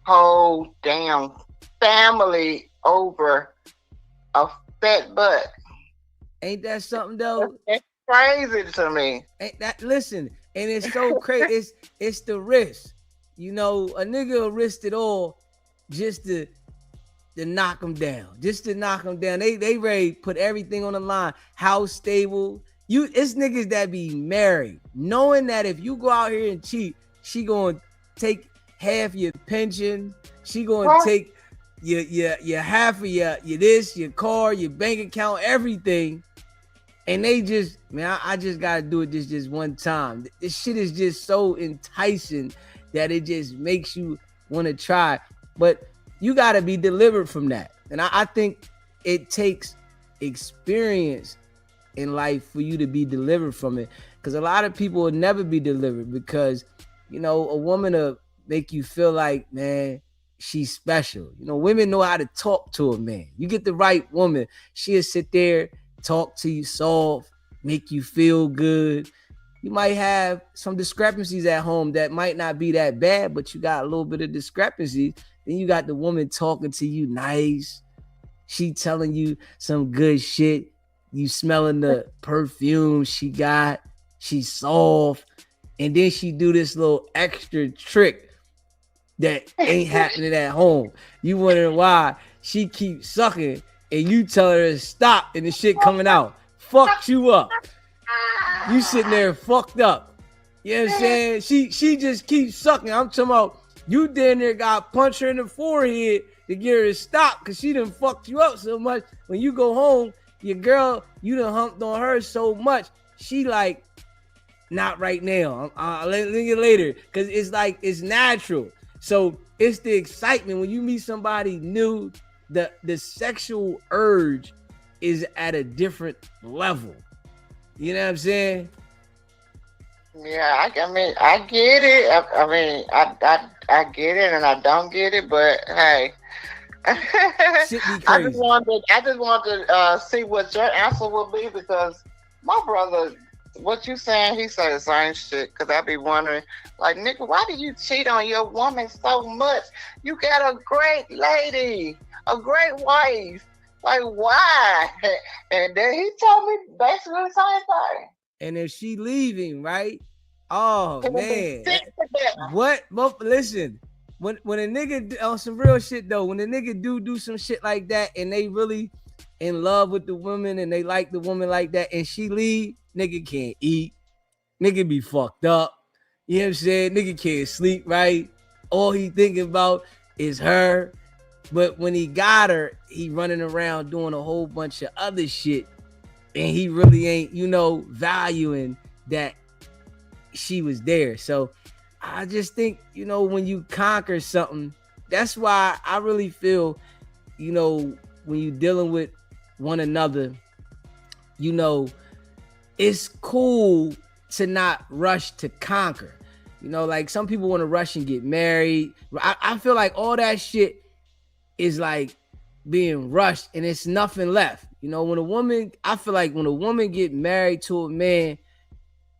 whole damn family over a fat butt. Ain't that something though? It's crazy to me. Ain't that, listen, and it's so crazy. It's the risk. A nigga will risk it all just to knock them down. They ready to put everything on the line. House stable. It's niggas that be married, knowing that if you go out here and cheat, she gonna take half your pension. She gonna take your half of your this, your car, your bank account, everything. And they just, I just gotta do it just one time. This shit is just so enticing that it just makes you want to try. But you gotta be delivered from that. And I think it takes experience in life for you to be delivered from it, because a lot of people will never be delivered, because a woman will make you feel like, man, she's special. Women know how to talk to a man. You get the right woman, she'll sit there, talk to you soft, make you feel good. You might have some discrepancies at home that might not be that bad, but you got a little bit of discrepancy. Then you got the woman talking to you nice, she telling you some good shit. You smelling the perfume she got, she's soft, and then she do this little extra trick that ain't happening at home. You wondering why she keeps sucking, and you tell her to stop, and the shit coming out. Fucked you up. You sitting there fucked up. You know what I'm saying? She just keeps sucking. I'm talking about you down there got punch her in the forehead to get her to stop, because she done fucked you up so much. When you go home, your girl, you done humped on her so much, she like, not right now. I'll let you later, because it's like, it's natural. So it's the excitement when you meet somebody new, the sexual urge is at a different level. You know what I'm saying? Yeah, I mean, I get it. I mean, I get it, and I don't get it. But hey, Shit be I crazy. just wanted to see what your answer would be, because my brother, what you saying, he said the same shit. Because I be wondering, like, nigga, why do you cheat on your woman so much? You got a great lady, a great wife. Like, why? And then he told me basically the same thing. And if she leaving, right? Oh man, what? But listen, when a nigga on some real shit though, when a nigga do some shit like that, and they really in love with the woman and they like the woman like that, and she leave, nigga can't eat, nigga be fucked up. You know what I'm saying? Nigga can't sleep, right? All he thinking about is her. But when he got her, he running around doing a whole bunch of other shit, and he really ain't, valuing that she was there. So I just think, when you conquer something, that's why I really feel, when you're dealing with one another, it's cool to not rush to conquer. Like some people want to rush and get married. I feel like all that shit is like being rushed and it's nothing left. I feel like when a woman get married to a man,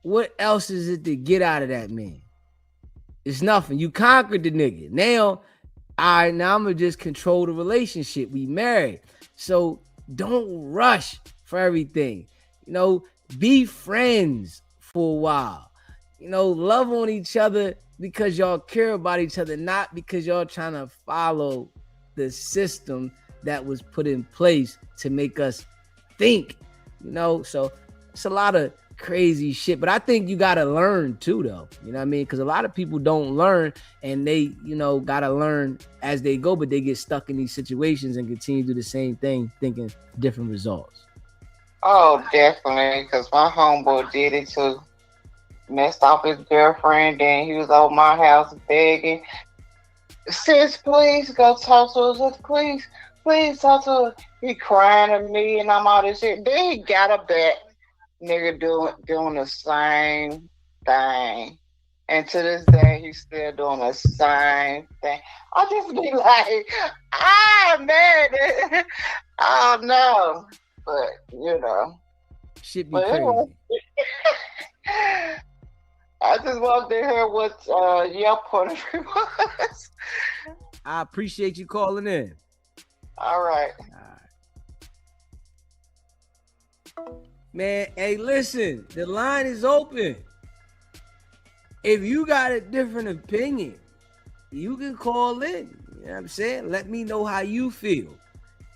what else is it to get out of that man? It's nothing. You conquered the nigga. Now I'm gonna just control the relationship. We married. So don't rush for everything. Be friends for a while. Love on each other because y'all care about each other, not because y'all trying to follow the system that was put in place to make us think. So it's a lot of crazy shit, but I think you gotta learn too, though. You know what I mean? Because a lot of people don't learn, and they gotta learn as they go, but they get stuck in these situations and continue to do the same thing, thinking different results. Oh, definitely, because my homeboy did it too. Messed off his girlfriend, then he was over my house begging, sis, please go talk to us. Please talk to us. He crying at me and I'm all this shit. Then he got a back. Nigga doing the same thing. And to this day, he's still doing the same thing. I just be like, man. Oh, no. But, shit be crazy. I just wanted to hear what your point of view was. I appreciate you calling in. All right. Man, hey, listen, the line is open. If you got a different opinion, you can call in. You know what I'm saying? Let me know how you feel.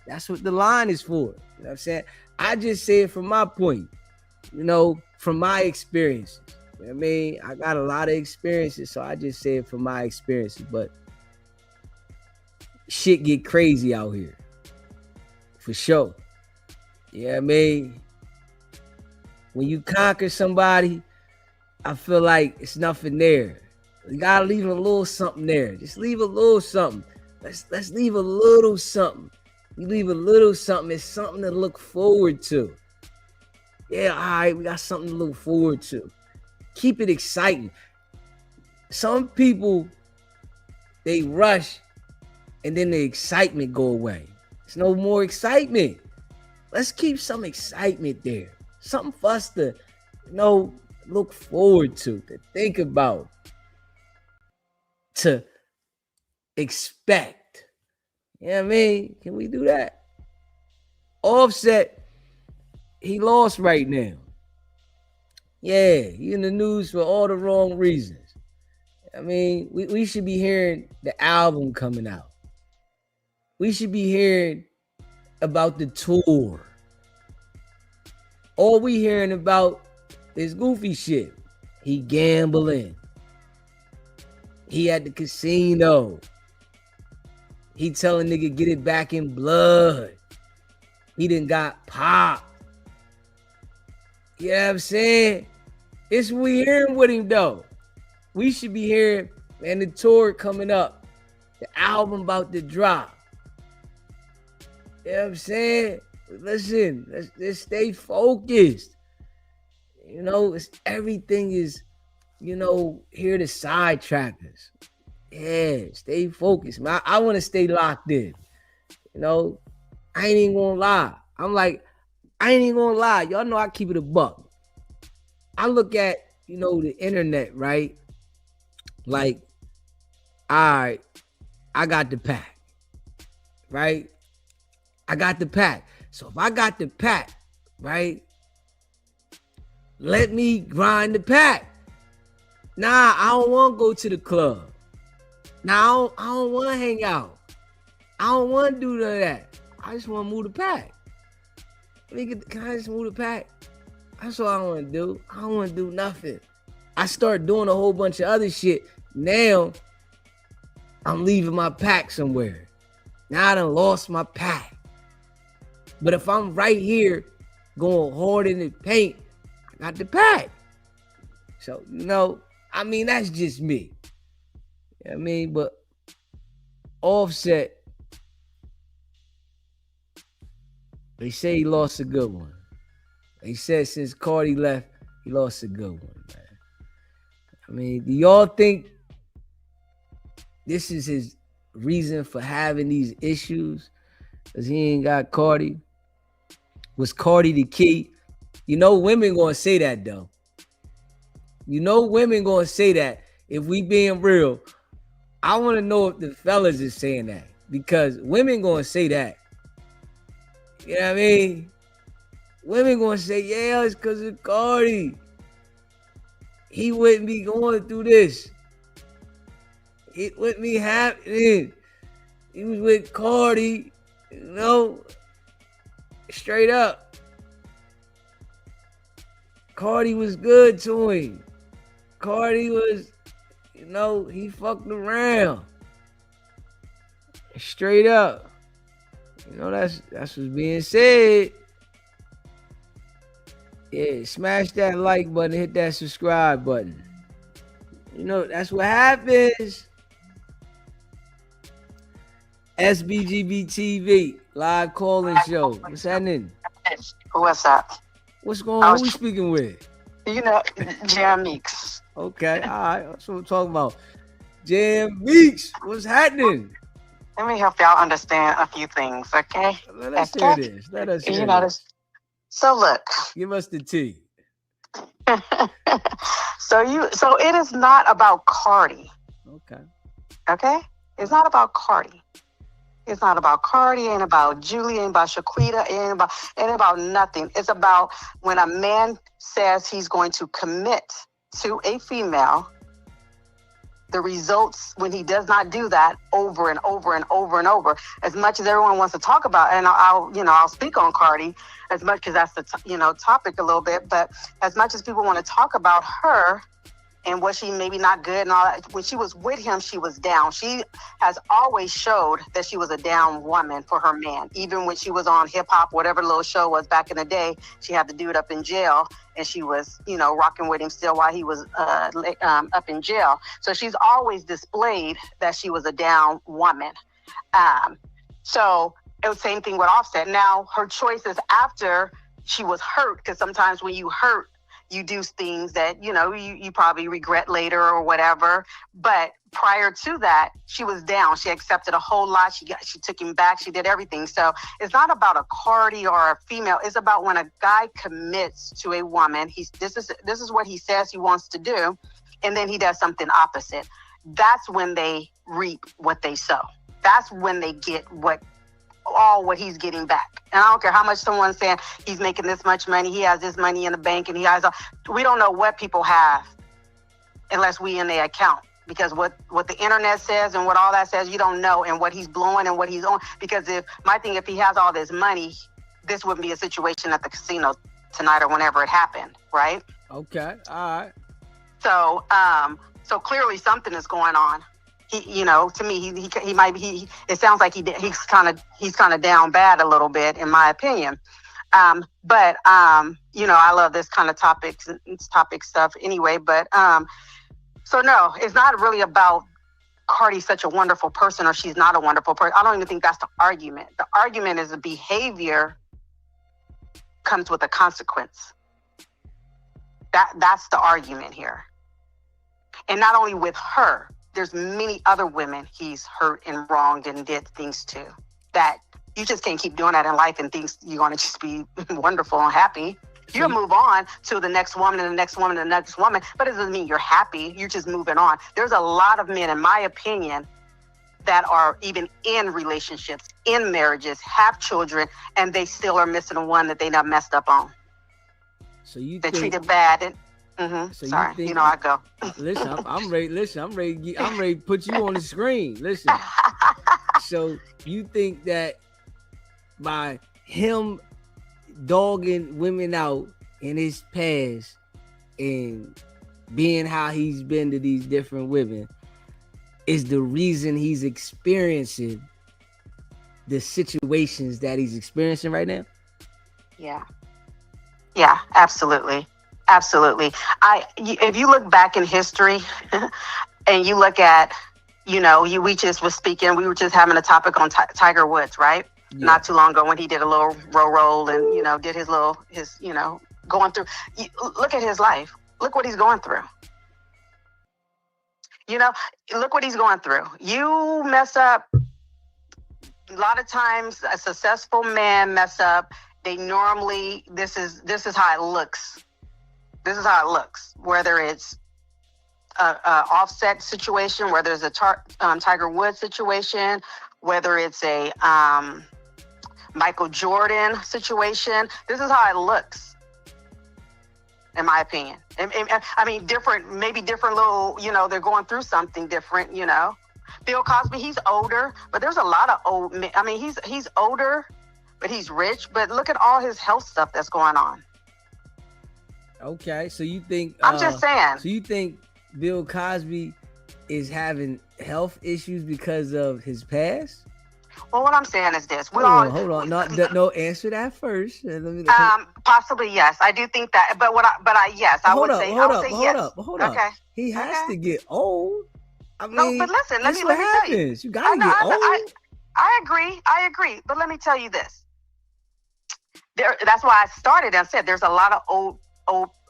That's what the line is for. You know what I'm saying? I just say it from my point, from my experiences. You know what I mean? I got a lot of experiences, so I just say it from my experiences. But shit get crazy out here. For sure. You know what I mean? When you conquer somebody, I feel like it's nothing there. You gotta leave a little something there. Just leave a little something. Let's leave a little something. You leave a little something. It's something to look forward to. Yeah, all right, we got something to look forward to. Keep it exciting. Some people, they rush and then the excitement go away. There's no more excitement. Let's keep some excitement there. Something for us to, look forward to think about, to expect. You know what I mean? Can we do that? Offset, he lost right now. Yeah, he in the news for all the wrong reasons. I mean, we should be hearing the album coming out. We should be hearing about the tour. All we hearing about is goofy shit. He gambling. He at the casino. He telling nigga get it back in blood. He done got popped. You know what I'm saying? It's what we hearing with him though. We should be hearing, man, the tour coming up. The album about to drop. You know what I'm saying? listen, let's stay focused. You know, everything is, you know, here to sidetrack us. Yeah, stay focused, man. I want to stay locked in. You know, I ain't even gonna lie. I ain't even gonna lie. Y'all know I keep it a buck. I look at, you know, the internet, right? Like, all right, I got the pack, right? I got the pack. So if I got the pack, right, let me grind the pack. Nah, I don't want to go to the club. Nah, I don't want to hang out. I don't want to do none of that. I just want to move the pack. Can I just move the pack? That's all I want to do. I don't want to do nothing. I start doing a whole bunch of other shit. Now, I'm leaving my pack somewhere. Now I done lost my pack. But if I'm right here going hard in the paint, I got the pack. So, you know, I mean, that's just me. You know what I mean? But Offset, they say he lost a good one. They said since Cardi left, he lost a good one, man. I mean, do y'all think this is his reason for having these issues? Because he ain't got Cardi? Was Cardi the key? You know women gonna say that, though. You know women gonna say that. If we being real, I want to know if the fellas is saying that. Because women gonna say that. You know what I mean? Women gonna say, yeah, it's because of Cardi. He wouldn't be going through this. It wouldn't be happening. He was with Cardi, you know, straight up. Cardi was good to him. Cardi was, you know, he fucked around. Straight up. You know, that's what's being said. Yeah, smash that like button, hit that subscribe button. You know, that's what happens. SBGB TV, live calling show. What's happening? What's up? What's going on? Who we speaking with? You know, Jam Meeks. Okay, all right. That's what we're talking about. Jam Meeks, what's happening? Let me help y'all understand a few things, okay? Let us hear this. Let us hear this. So look. Give us the tea. So it is not about Cardi. Okay. Okay? It's not about Cardi. It's not about Cardi, ain't about Julie, ain't about Shaquita, ain't about nothing. It's about when a man says he's going to commit to a female, the results when he does not do that over and over and over and over. As much as everyone wants to talk about, and I'll speak on Cardi as much as that's the topic a little bit, but as much as people want to talk about her and was she maybe not good and all that, when she was with him, she was down. She has always showed that she was a down woman for her man. Even when she was on hip hop, whatever little show was back in the day, she had the dude up in jail and she was, rocking with him still while he was up in jail. So she's always displayed that she was a down woman. So it was the same thing with Offset. Now her choices after she was hurt, because sometimes when you hurt, you do things that, you probably regret later or whatever. But prior to that, she was down. She accepted a whole lot. She took him back. She did everything. So it's not about a Cardi or a female. It's about when a guy commits to a woman. This is what he says he wants to do, and then he does something opposite. That's when they reap what they sow. That's when they get what he's getting back. And I don't care how much someone's saying he's making this much money, he has this money in the bank, and we don't know what people have unless we in their account. Because what the internet says and what all that says, you don't know, and what he's blowing and what he's on. Because if he has all this money, this wouldn't be a situation at the casino tonight or whenever it happened, right? Okay, all right. So clearly something is going on. To me, he might be. It sounds like he's kind of down bad a little bit, in my opinion. But I love this kind of topic stuff anyway. But so no, it's not really about Cardi's such a wonderful person or she's not a wonderful person. I don't even think that's the argument. The argument is the behavior comes with a consequence. That's the argument here. And not only with her, there's many other women he's hurt and wronged and did things to, that you just can't keep doing that in life and things you're going to just be wonderful and happy. You'll move on to the next woman and the next woman and the next woman, but it doesn't mean you're happy. You're just moving on. There's a lot of men, in my opinion, that are even in relationships, in marriages, have children, and they still are missing the one that they done messed up on. So you they treated bad. And, so sorry, you I go. Listen, I'm ready. Listen, I'm ready to put you on the screen. Listen. So you think that by him dogging women out in his past and being how he's been to these different women is the reason he's experiencing the situations that he's experiencing right now? Yeah, absolutely. If you look back in history and you look at, we were just having a topic on Tiger Woods, right? Yeah. Not too long ago when he did a little roll and, did his going through. Look at his life. Look what he's going through. Look what he's going through. You mess up. A lot of times a successful man mess up. They normally, this is how it looks. This is how it looks. Whether it's a Offset situation, whether it's a Tiger Woods situation, whether it's a Michael Jordan situation, this is how it looks, in my opinion. I mean, maybe different little, they're going through something different, Bill Cosby, he's older, but there's a lot of old men. I mean, he's older, but he's rich. But look at all his health stuff that's going on. Okay, so you think I'm just saying. So you think Bill Cosby is having health issues because of his past? Well, what I'm saying is this: hold on. No, answer that first. Possibly yes, I do think that. But yes, I would say yes. Hold up. Okay, he has to get old. I mean, no, but listen, let me tell you. You gotta get old. I agree. But let me tell you this. That's why I started and said there's a lot of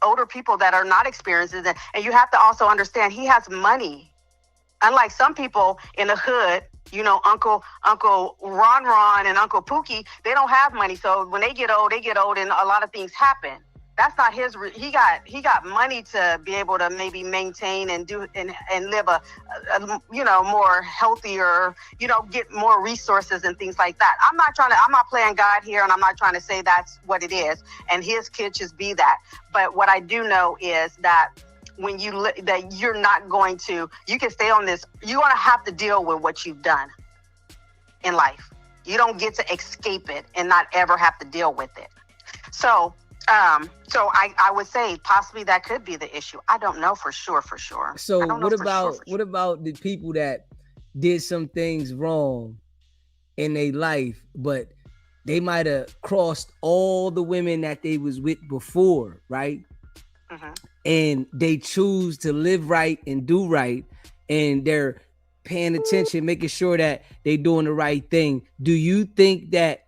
older people that are not experiencing it, and you have to also understand he has money. Unlike some people in the hood, Uncle Ron and Uncle Pookie, they don't have money. So when they get old, and a lot of things happen. That's not his. He got money to be able to maybe maintain and do and live a more healthier, get more resources and things like that. I'm not playing God here, and I'm not trying to say that's what it is. And his kids just be that. But what I do know is that when you're not going to, you can stay on this. You're going to have to deal with what you've done in life. You don't get to escape it and not ever have to deal with it. So I would say possibly that could be the issue. I don't know for sure. So what about the people that did some things wrong in their life, but they might have crossed all the women that they was with before, right? Mm-hmm. And they choose to live right and do right, and they're paying attention, making sure that they're doing the right thing. Do you think that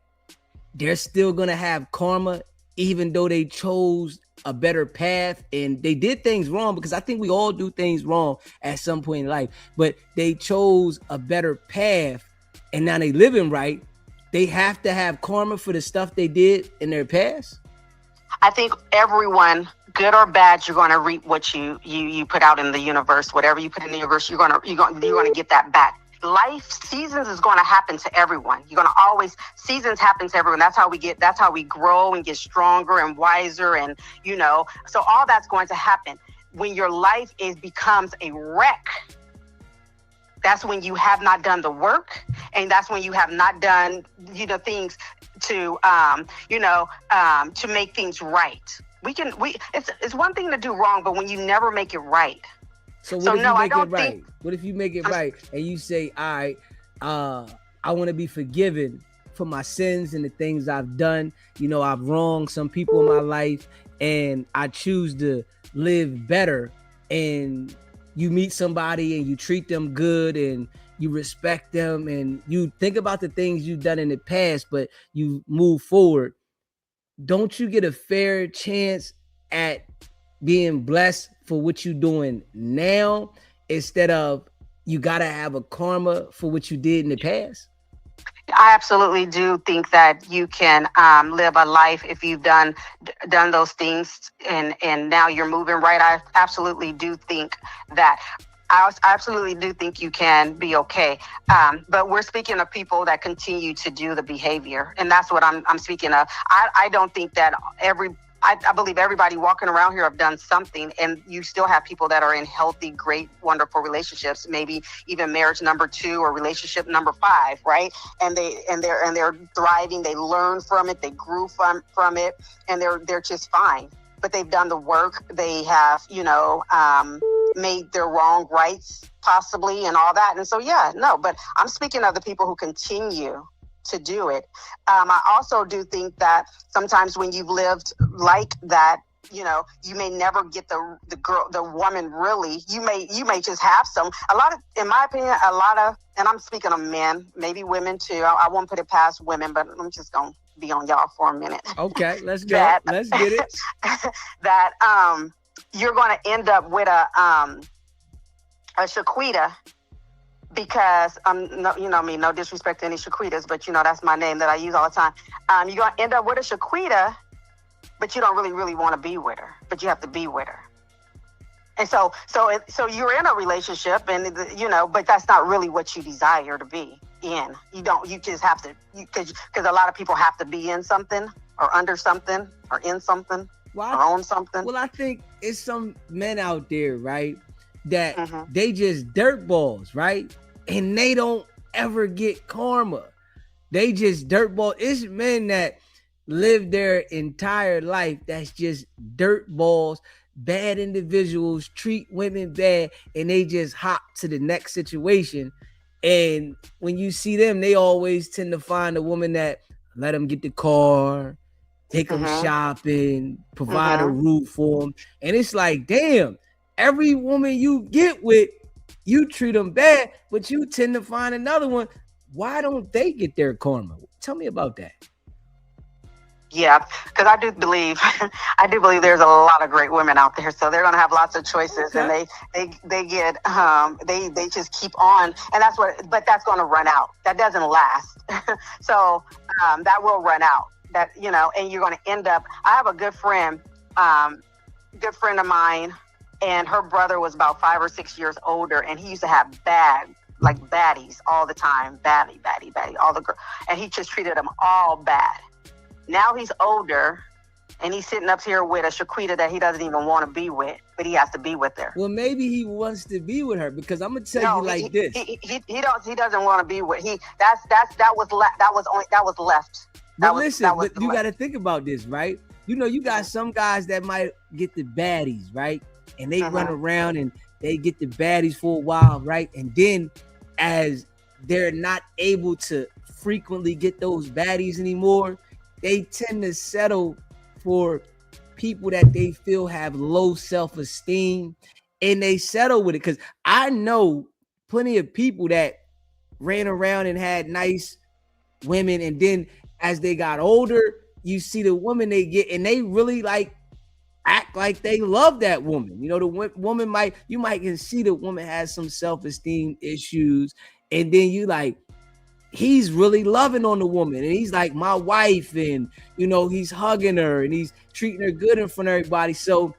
they're still gonna have karma even though they chose a better path and they did things wrong? Because I think we all do things wrong at some point in life, but they chose a better path and now they living right. They have to have karma for the stuff they did in their past. I think everyone, good or bad, you're going to reap what you put out in the universe. Whatever you put in the universe, you're going to get that back. Life seasons is going to happen to everyone. Seasons happen to everyone. That's how we grow and get stronger and wiser. And, so all that's going to happen. When your life becomes a wreck, that's when you have not done the work. And that's when you have not done, things to make things right. It's one thing to do wrong, but when you never make it right. So what if you make it right? What if you make it right and you say, all right, I want to be forgiven for my sins and the things I've done. I've wronged some people in my life and I choose to live better. And you meet somebody and you treat them good and you respect them and you think about the things you've done in the past, but you move forward. don't you get a fair chance at being blessed for what you're doing now instead of you gotta have a karma for what you did in the past? I absolutely do think that you can live a life if you've done those things, and now you're moving right. I absolutely do think that. I absolutely do think you can be okay. But we're speaking of people that continue to do the behavior, and that's what I'm speaking of. I don't think that I believe everybody walking around here have done something, and you still have people that are in healthy, great, wonderful relationships, maybe even marriage number 2 or relationship number 5, right? And they're thriving. They learn from it. They grew from it, and they're just fine. But they've done the work. They have, made their wrong rights possibly and all that. And so, but I'm speaking of the people who continue to do it. I also do think that sometimes when you've lived like that, you may never get the woman really. You may just have in my opinion, and I'm speaking of men, maybe women too. I won't put it past women, but I'm just going to be on y'all for a minute. Okay, let's go. Let's get it. That you're going to end up with a Shaquita, because no disrespect to any Shaquitas, but that's my name that I use all the time. You're going to end up with a Shaquita, but you don't really want to be with her, but you have to be with her. And so you're in a relationship, and but that's not really what you desire to be in. You just have to, because a lot of people have to be in something or under something or in something or own something. Well, I think it's some men out there, right, that they just dirt balls, right? And they don't ever get karma. They just dirt ball. It's men that live their entire life that's just dirt balls, bad individuals, treat women bad, and they just hop to the next situation. And when you see them, they always tend to find a woman that let them get the car, take them shopping, provide a roof for them. And it's like, damn, every woman you get with, you treat them bad, but you tend to find another one. Why don't they get their karma? Tell me about that. Yeah, because I do believe there's a lot of great women out there, so they're gonna have lots of choices, and they get they just keep on, and but that's gonna run out. That doesn't last, so that will run out. That and you're gonna end up. I have a good friend of mine, and her brother was about 5 or 6 years older, and he used to have baddies all the time, baddie, all the girls, and he just treated them all bad. Now he's older, and he's sitting up here with a Shaquita that he doesn't even want to be with, but he has to be with her. Well, maybe he wants to be with her, because I'm gonna tell you like this. He doesn't want to be with that was left. But listen, you got to think about this, right? You got some guys that might get the baddies, right? And they run around and they get the baddies for a while, right? And then as they're not able to frequently get those baddies anymore, they tend to settle for people that they feel have low self-esteem, and they settle with it. Because I know plenty of people that ran around and had nice women, and then as they got older, you see the woman they get, and they really act like they love that woman. The woman you might can see the woman has some self-esteem issues, and then you he's really loving on the woman, and he's like, my wife, and he's hugging her and he's treating her good in front of everybody. So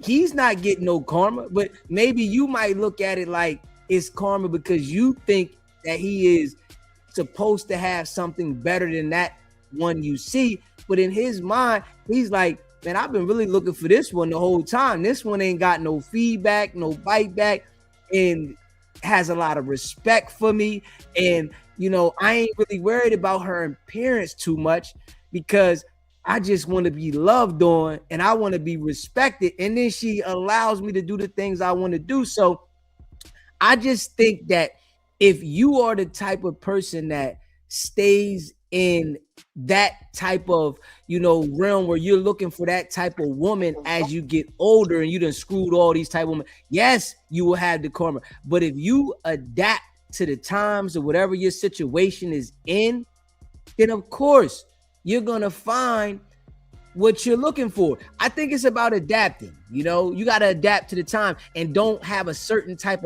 he's not getting no karma, but maybe you might look at it like it's karma because you think that he is supposed to have something better than that one you see. But in his mind, he's like, man, I've been really looking for this one the whole time. This one ain't got no feedback, no bite back, and has a lot of respect for me. And I ain't really worried about her appearance too much, because I just want to be loved on and I want to be respected. And then she allows me to do the things I want to do. So I just think that if you are the type of person that stays in that type of, realm where you're looking for that type of woman as you get older, and you done screwed all these type of women, yes, you will have the karma. But if you adapt to the times or whatever your situation is in, then of course you're gonna find what you're looking for. I think it's about adapting. You know, you got to adapt to the time and don't have a certain type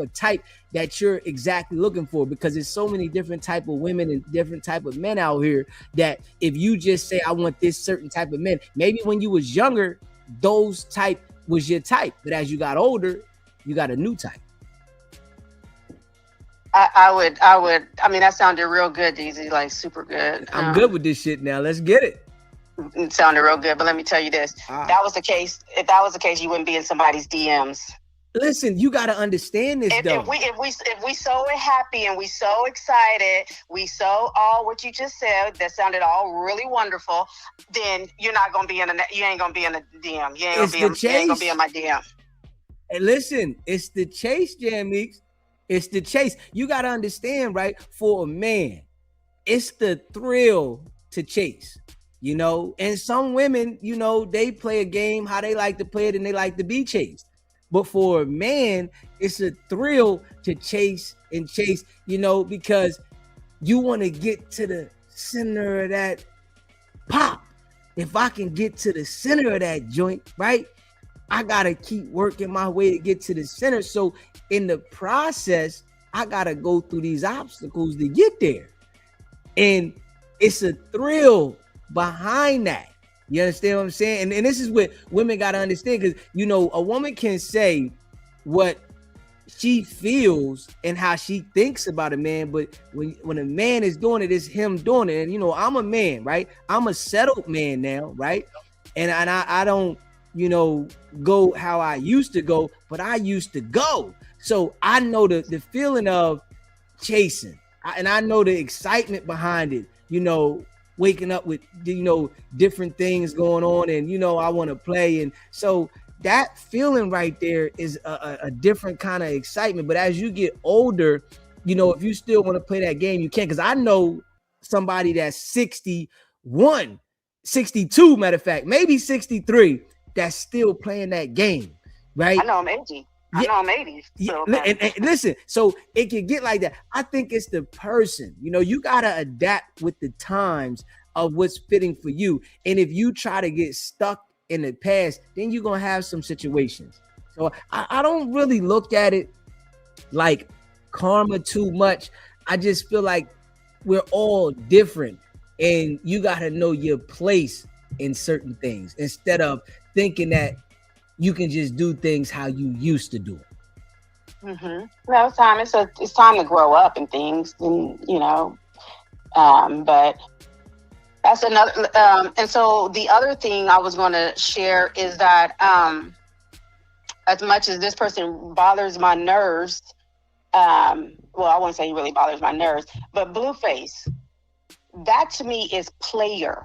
that you're exactly looking for, because there's so many different type of women and different type of men out here that if you just say, I want this certain type of men, maybe when you was younger, those type was your type. But as you got older, you got a new type. I mean, that sounded real good, DZ, like super good. I'm good with this shit now. Let's get it. It sounded real good, but let me tell you this. If that was the case, you wouldn't be in somebody's DMs. Listen, you got to understand this, though. If we so happy and we so excited, we so all what you just said, that sounded all really wonderful, then you're not going to be you ain't going to be in the DM. You ain't going to be in my DM. And listen, it's the chase, Jam Meeks. It's the chase. You got to understand, right? For a man, it's the thrill to chase. You know, and some women, you know, they play a game how they like to play it and they like to be chased. But for a man, it's a thrill to chase, you know, because you want to get to the center of that pop. If I can get to the center of that joint, right, I got to keep working my way to get to the center. So in the process, I got to go through these obstacles to get there. And it's a thrill behind that. You understand what I'm saying? And this is what women got to understand, because, you know, a woman can say what she feels and how she thinks about a man, but when a man is doing it, it's him doing it. And, you know, I'm a man, right? I'm a settled man now, right? And I don't, you know, go how I used to go, but I used to go. So I know the feeling of chasing, and I know the excitement behind it, you know, waking up with, you know, different things going on, and, you know, I want to play. And so that feeling right there is a different kind of excitement. But as you get older, you know, if you still want to play that game, you can. Because I know somebody that's 61, 62, matter of fact, maybe 63, that's still playing that game, right? I know I'm 80. I know I'm 80. So and listen, so it can get like that. I think it's the person. You know, you got to adapt with the times of what's fitting for you. And if you try to get stuck in the past, then you're going to have some situations. So I don't really look at it like karma too much. I just feel like we're all different, and you got to know your place in certain things instead of thinking that you can just do things how you used to do it. Mm-hmm. Well, it's time to grow up and things, and, you know, but that's another. And so the other thing I was going to share is that as much as this person bothers my nerves, well, I won't say he really bothers my nerves, but Blueface, that to me is player.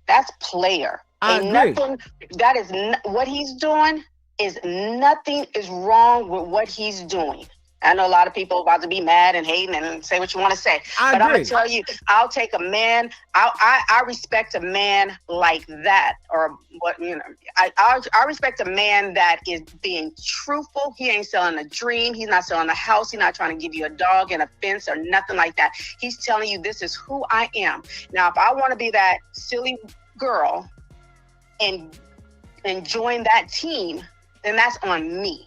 That's player. Ain't nothing that is what he's doing is nothing is wrong with what he's doing. I know a lot of people about to be mad and hating and say what you want to say, but I'm gonna tell you, I'll take a man. I respect a man like that, or what, you know. I respect a man that is being truthful. He ain't selling a dream. He's not selling a house. He's not trying to give you a dog and a fence or nothing like that. He's telling you, this is who I am. Now, if I want to be that silly girl and join that team, then that's on me.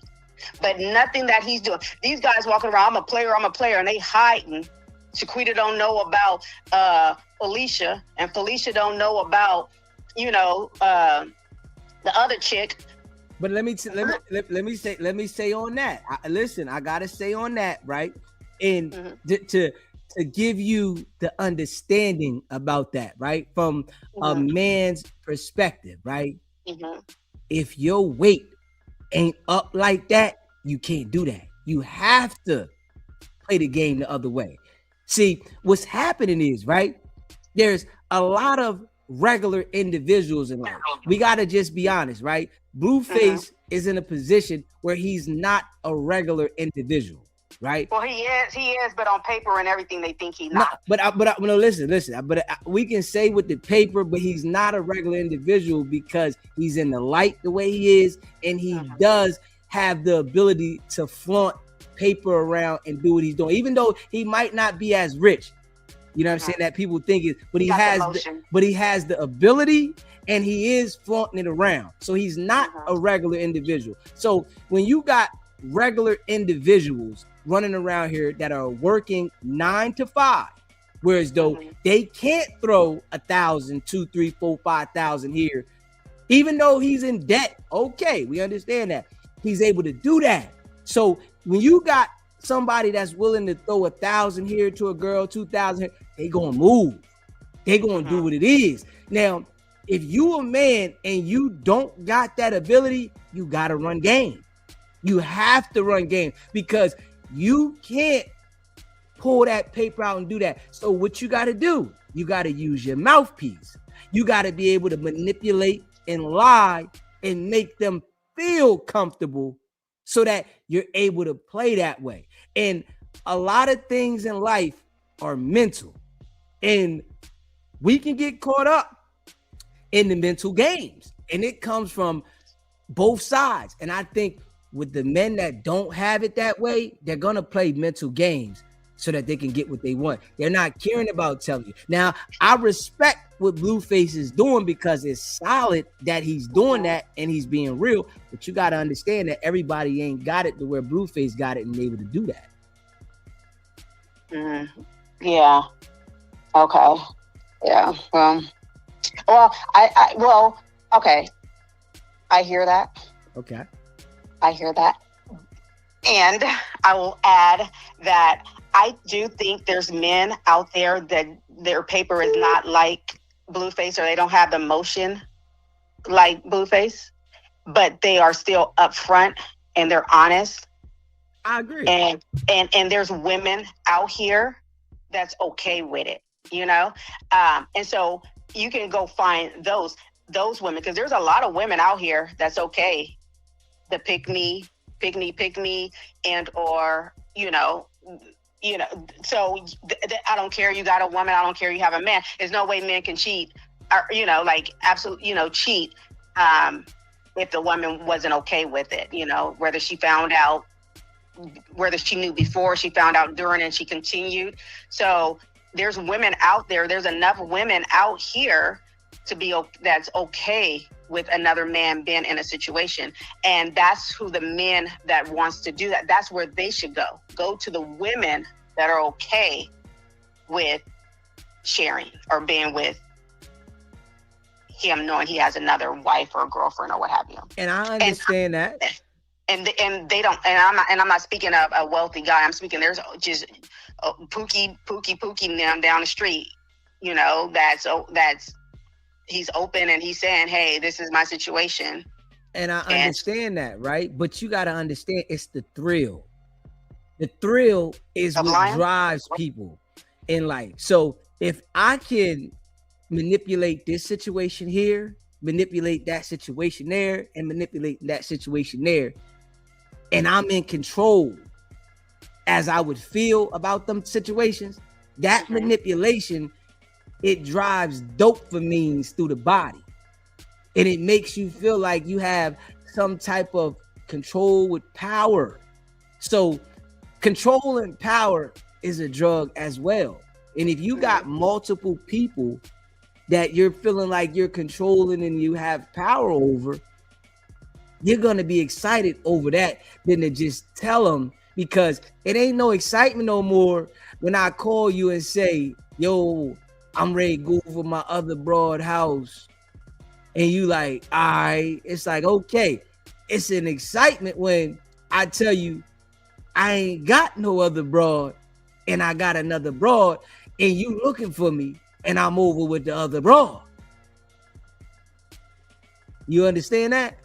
But nothing that he's doing. These guys walking around, I'm a player, and they hiding. Shaquita don't know about Felicia, and Felicia don't know about, you know, the other chick. But let me say on that. Listen, I gotta say on that, right? And to give you the understanding about that, right? From a man's perspective, right? If your weight ain't up like that, you can't do that. You have to play the game the other way. See, what's happening is, right, there's a lot of regular individuals in life. We got to just be honest, right? Blueface is in a position where he's not a regular individual, right? Well, he is, but on paper and everything, they think he's not. No, listen. We can say with the paper, but he's not a regular individual because he's in the light the way he is, and he does have the ability to flaunt paper around and do what he's doing, even though he might not be as rich. You know what I'm saying? That people think it, but he has the ability and he is flaunting it around. So he's not a regular individual. So when you got regular individuals running around here that are working 9 to 5, whereas though they can't throw 1,000, 2, 3, 4, 5,000 here, even though he's in debt. Okay, we understand that he's able to do that. So when you got somebody that's willing to throw 1,000 here to a girl, 2,000 here, they gonna move. They gonna do what it is. Now, if you a man and you don't got that ability, you gotta run game. You have to run game because you can't pull that paper out and do that. So what you gotta do, you gotta use your mouthpiece. You gotta be able to manipulate and lie and make them feel comfortable so that you're able to play that way. And a lot of things in life are mental, and we can get caught up in the mental games, and it comes from both sides. And I think with the men that don't have it that way, they're gonna play mental games so that they can get what they want. They're not caring about telling you. Now, I respect what Blueface is doing because it's solid that he's doing that and he's being real, but you got to understand that everybody ain't got it to where Blueface got it and able to do that. Yeah. Okay. Yeah. Okay. I hear that. Okay. I hear that. And I will add that I do think there's men out there that their paper is not like Blueface, or they don't have the motion like Blueface, but they are still upfront and they're honest. I agree. And there's women out here that's okay with it, you know? And so you can go find those women, because there's a lot of women out here that's okay to pick me, and or, so I don't care you got a woman, I don't care you have a man. There's no way men can cheat, or, absolutely, cheat if the woman wasn't okay with it, whether she found out, whether she knew before, she found out during, and she continued. So there's women out there, there's enough women out here to be, that's okay with another man being in a situation. And that's who the men that wants to do that, that's where they should go to the women that are okay with sharing or being with him, knowing he has another wife or girlfriend or what have you. And I understand that. And they don't, and I'm not speaking of a wealthy guy. I'm speaking, there's just Pookie down the street, that's he's open and he's saying, hey, this is my situation. And I understand that, right? But you got to understand, it's the thrill. The thrill is what drives people in life. So if I can manipulate this situation here, manipulate that situation there, and manipulate that situation there, and I'm in control as I would feel about them situations, that manipulation, it drives dopamines through the body. And it makes you feel like you have some type of control with power. So control and power is a drug as well. And if you got multiple people that you're feeling like you're controlling and you have power over, you're going to be excited over that than to just tell them, because it ain't no excitement no more when I call you and say, yo, I'm ready to go for my other broad house. And you like, all right, it's like, okay. It's an excitement when I tell you I ain't got no other broad and I got another broad and you looking for me and I'm over with the other broad. You understand that?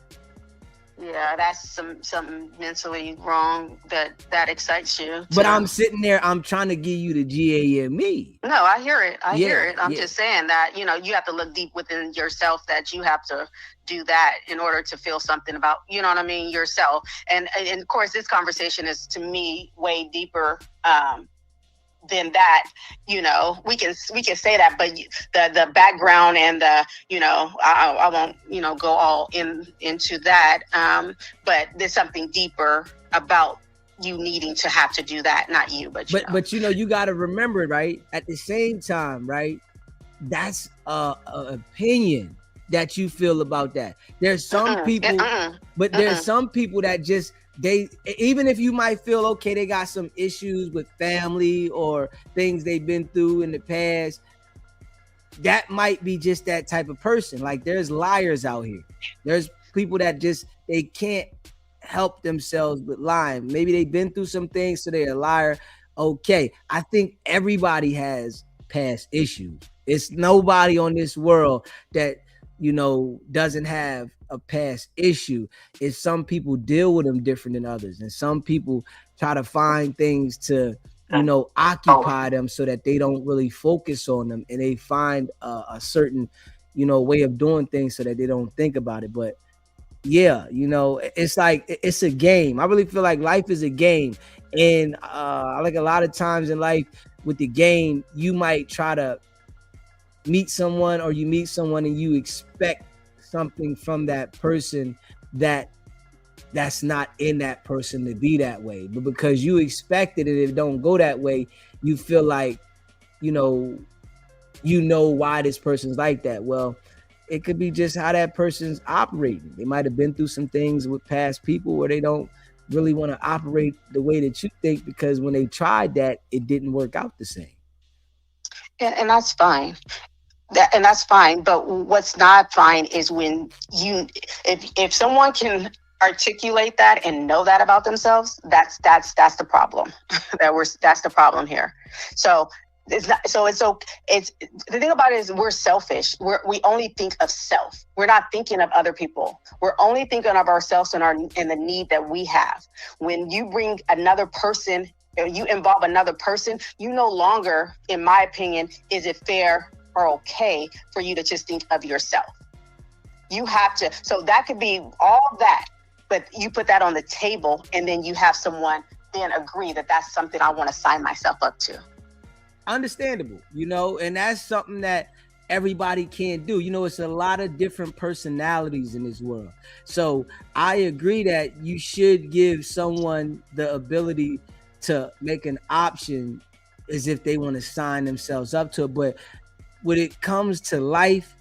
Yeah, that's something mentally wrong that excites you. But I'm sitting there, I'm trying to give you the GAME. No, I hear it. I hear it. I'm just saying that, you have to look deep within yourself, that you have to do that in order to feel something about, yourself. And of course, this conversation is, to me, way deeper than that. We can say that, but the background and the, I won't go all into that, but there's something deeper about you needing to have to do that, not you, but you got to remember, right, at the same time, right, that's a opinion. that you feel about that. There's some people, but there's some people that just, even if you might feel okay, they got some issues with family or things they've been through in the past, that might be just that type of person. Like, there's liars out here. There's people that just, they can't help themselves with lying. Maybe they've been through some things, so they're a liar. Okay, I think everybody has past issues. It's nobody on this world that, you know, doesn't have a past issue. It's some people deal with them different than others, and some people try to find things to, you know, occupy them so that they don't really focus on them, and they find a certain, you know, way of doing things so that they don't think about it. But yeah, you know, it's like, it's a game. I really feel like life is a game, and like a lot of times in life with the game, you might try to meet someone, or you meet someone and you expect something from that person that's not in that person to be that way. But because you expect it and it don't go that way, you feel like, you know why this person's like that. Well, it could be just how that person's operating. They might have been through some things with past people where they don't really want to operate the way that you think, because when they tried that, it didn't work out the same. And that's fine. That's fine. But what's not fine is when if someone can articulate that and know that about themselves, that's the problem. That's the problem here. So it's not, so it's the thing about it is we're selfish. We only think of self. We're not thinking of other people. We're only thinking of ourselves and the need that we have. When you bring another person, or you involve another person, you no longer, in my opinion, is it fair or okay for you to just think of yourself. You have to, so that could be all that, but you put that on the table, and then you have someone then agree that that's something I want to sign myself up to. Understandable, you know, and that's something that everybody can't do. You know, it's a lot of different personalities in this world. So I agree that you should give someone the ability to make an option as if they want to sign themselves up to it. But when it comes to life,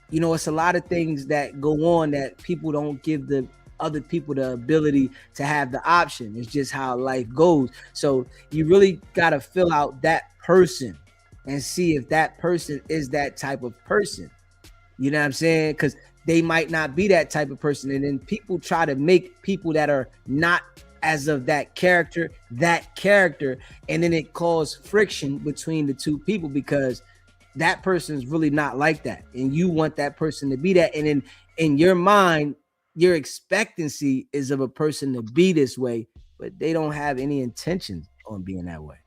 you know, it's a lot of things that go on that people don't give the other people the ability to have the option. It's just how life goes. So you really got to fill out that person and see if that person is that type of person. You know what I'm saying? Because they might not be that type of person. And then people try to make people that are not as of that character. And then it causes friction between the two people, because that person's really not like that. And you want that person to be that. And in your mind, your expectancy is of a person to be this way, but they don't have any intentions on being that way.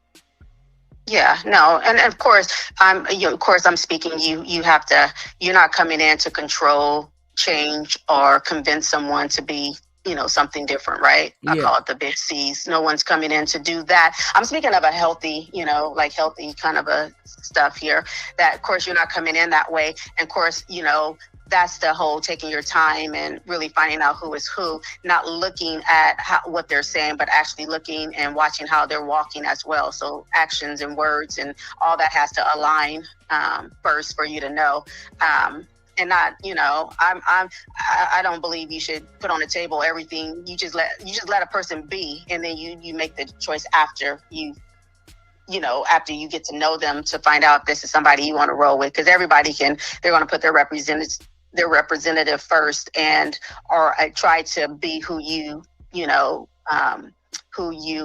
Yeah, no, and of course, I'm speaking. You have to. You're not coming in to control, change, or convince someone to be, you know, something different, right? Yeah. I call it the big C's. No one's coming in to do that. I'm speaking of a healthy, you know, like healthy kind of a stuff here. That, of course, you're not coming in that way. And of course, you know, that's the whole taking your time and really finding out who is who, not looking at what they're saying, but actually looking and watching how they're walking as well. So actions and words and all that has to align first for you to know. And not, you know, I don't believe you should put on the table everything. You just let a person be, and then you make the choice after after you get to know them, to find out if this is somebody you want to roll with. Because everybody they're going to put their representative first, or try to be who you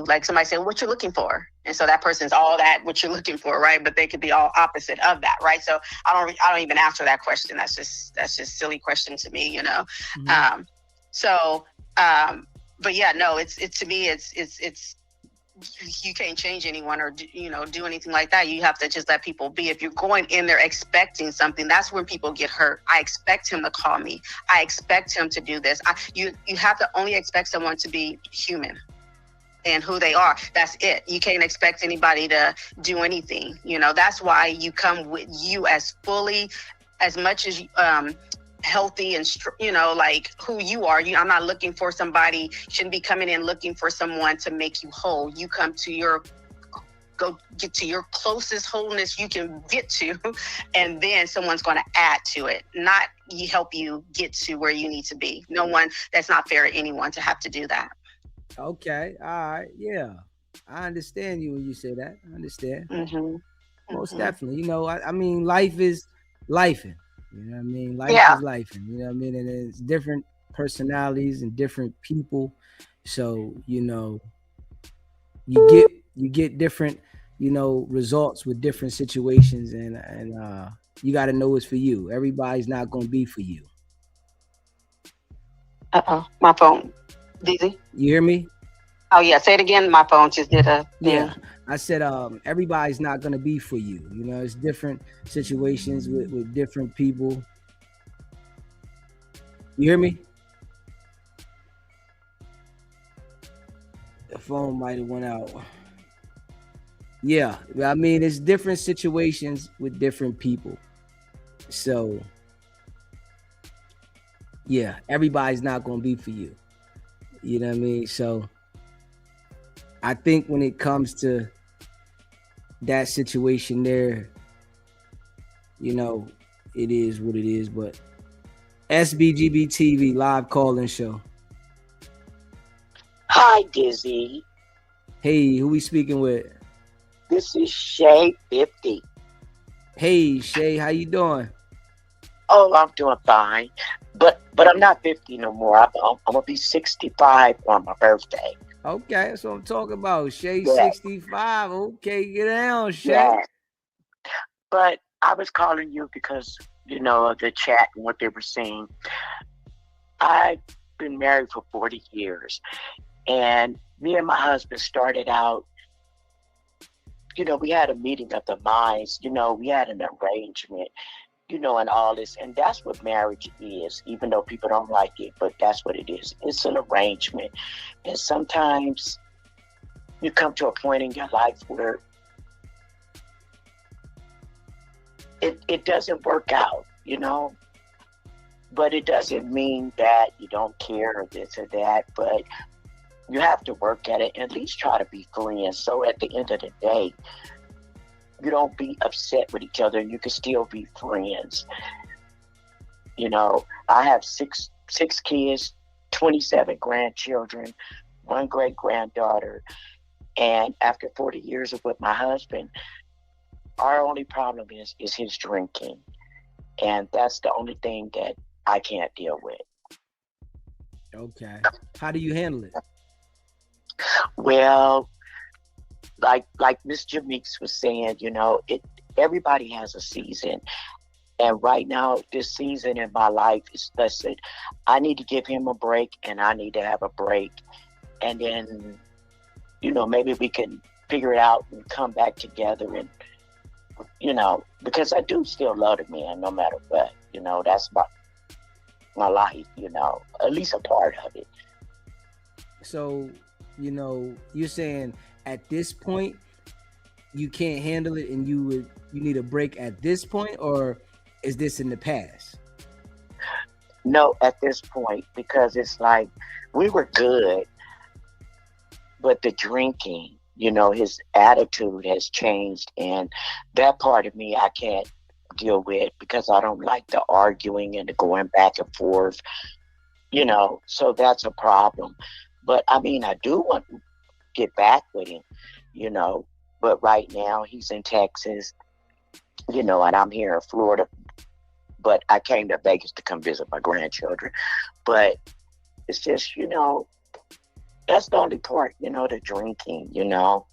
like. Somebody say what you're looking for, and so that person's all that what you're looking for, right? But they could be all opposite of that, right? So I don't even answer that question. That's just silly question to me, you know. Mm-hmm. But yeah, no, it's to me it's you can't change anyone or do anything like that. You have to just let people be. If you're going in there expecting something, that's when people get hurt. I expect him to call me. I expect him to do this. You have to only expect someone to be human and who they are. That's it. You can't expect anybody to do anything. You know, that's why you come with you as much as healthy and like who you are. I'm not looking for somebody. Shouldn't be coming in looking for someone to make you whole. You come to your go get to your closest wholeness you can get to, and then someone's going to add to it, not help you get to where you need to be. That's not fair to anyone to have to do that. Okay, all right, yeah, I understand you when you say that. I understand. Most definitely. You know, I mean, life is lifing. You know what I mean? Life is lifing. You know what I mean? And it's different personalities and different people. So, you know, you get different, you know, results with different situations, and you got to know it's for you. Everybody's not going to be for you. My phone. DZ? You hear me? Oh yeah, say it again. My phone just did a thing. Yeah, I said everybody's not going to be for you. You know, it's different situations with different people. You hear me? The phone might have went out. Yeah, I mean, it's different situations with different people. So, yeah, everybody's not going to be for you. You know what I mean? So, I think when it comes to that situation there, you know, it is what it is. But SBGB TV live call-in show. Hi, Dizzy. Hey, who we speaking with? This is Shay 50. Hey, Shay, how you doing? Oh, I'm doing fine. But I'm not 50 no more. I'm going to be 65 on my birthday. Okay, that's what I'm talking about. Shay, Yeah. 65. Okay, get down, Shay. Yeah. But I was calling you because, you know, of the chat and what they were saying. I've been married for 40 years. And me and my husband started out, you know, we had a meeting of the minds. You know, we had an arrangement, you know, and all this. And that's what marriage is, even though people don't like it, but that's what it is. It's an arrangement. And sometimes you come to a point in your life where it doesn't work out, you know. But it doesn't mean that you don't care or this or that. But you have to work at it and at least try to be friends. So at the end of the day, you don't be upset with each other and you can still be friends. You know, I have six kids, 27 grandchildren, 1 great-granddaughter. And after 40 years of with my husband, our only problem is his drinking. And that's the only thing that I can't deal with. Okay. How do you handle it? Well, like Miss Jameeks was saying, you know, everybody has a season. And right now, this season in my life is, listen, I need to give him a break and I need to have a break. And then, you know, maybe we can figure it out and come back together and, you know, because I do still love the man no matter what. You know, that's my life, you know, at least a part of it. So, you know, you're saying at this point you can't handle it and you need a break at this point, or is this in the past? No, at this point, because it's like we were good, but the drinking, you know, his attitude has changed, and that part of me I can't deal with because I don't like the arguing and the going back and forth, you know, so that's a problem. But I mean, I do want to get back with him, you know, but right now he's in Texas, you know, and I'm here in Florida, but I came to Vegas to come visit my grandchildren. But it's just, you know, that's the only part, you know, the drinking, you know.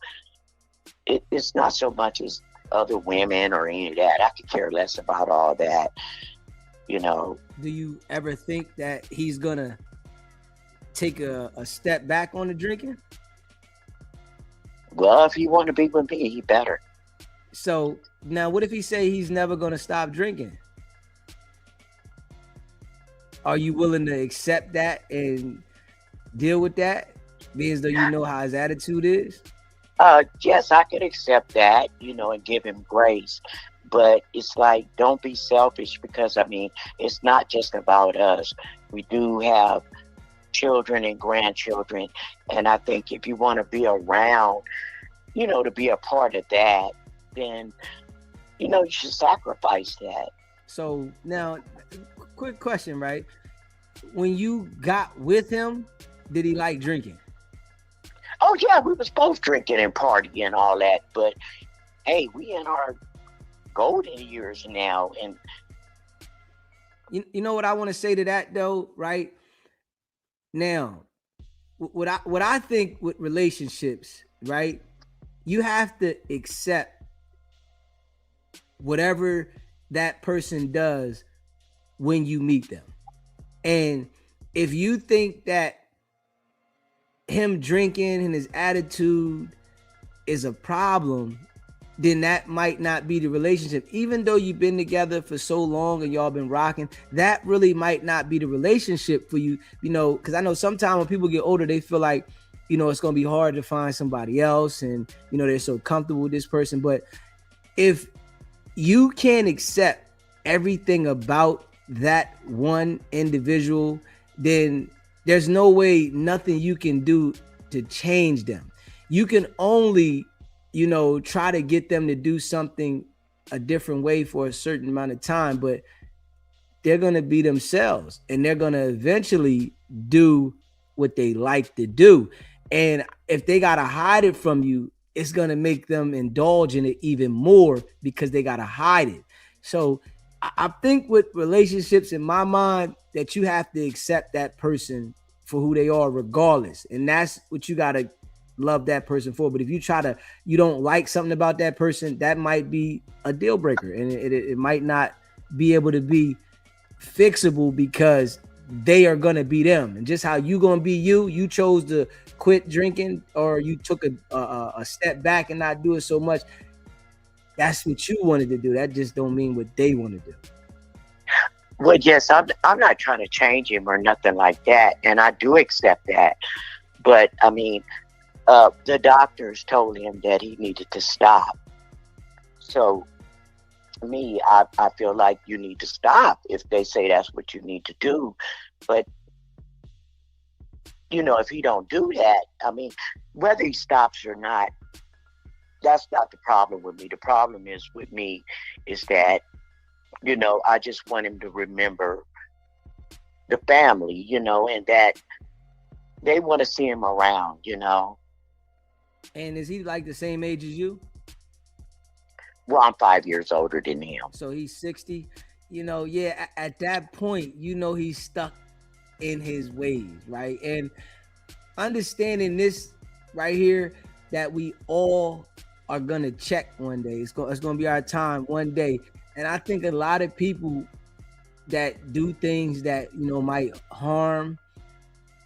It's not so much as other women or any of that. I could care less about all that, you know. Do you ever think that he's gonna take a step back on the drinking? Well, if he want to be with me, he better. So now what if he say he's never gonna stop drinking? Are you willing to accept that and deal with that, being as though you know how his attitude is? Yes, I can accept that, you know, and give him grace. But it's like, don't be selfish, because, I mean, it's not just about us. We do have children and grandchildren. And I think if you want to be around you know, to be a part of that, then, you know, you should sacrifice that. So now, quick question, right? When you got with him, did he like drinking? Oh yeah, we was both drinking and partying and all that, but hey, we in our golden years now, and you know what I want to say to that though, right? Now, what I think with relationships, right? You have to accept whatever that person does when you meet them. And if you think that him drinking and his attitude is a problem, then that might not be the relationship. Even though you've been together for so long and y'all been rocking, that really might not be the relationship for you, you know, because I know sometimes when people get older, they feel like, you know, it's going to be hard to find somebody else and, you know, they're so comfortable with this person. But if you can't accept everything about that one individual, then there's no way nothing you can do to change them. You can only, you know, try to get them to do something a different way for a certain amount of time, but they're going to be themselves and they're going to eventually do what they like to do. And if they got to hide it from you, it's going to make them indulge in it even more because they got to hide it. So I think with relationships, in my mind, that you have to accept that person for who they are regardless. And that's what you got to love that person for. But if you don't like something about that person, that might be a deal breaker. And it might not be able to be fixable because they are going to be them. And just how you going to be you chose to quit drinking or you took a step back and not do it so much. That's what you wanted to do. That just don't mean what they want to do. Well, yes, I'm not trying to change him or nothing like that. And I do accept that. But I mean, the doctors told him that he needed to stop. So me, I feel like you need to stop if they say that's what you need to do. But, you know, if he don't do that, I mean, whether he stops or not, that's not the problem with me. The problem is with me is that, you know, I just want him to remember the family, you know, and that they want to see him around, you know. And is he like the same age as you? Well, I'm 5 years older than him. So he's 60. You know, yeah, at that point, you know, he's stuck in his ways, right? And understanding this right here, that we all are going to check one day. It's going to be our time one day. And I think a lot of people that do things that, you know, might harm,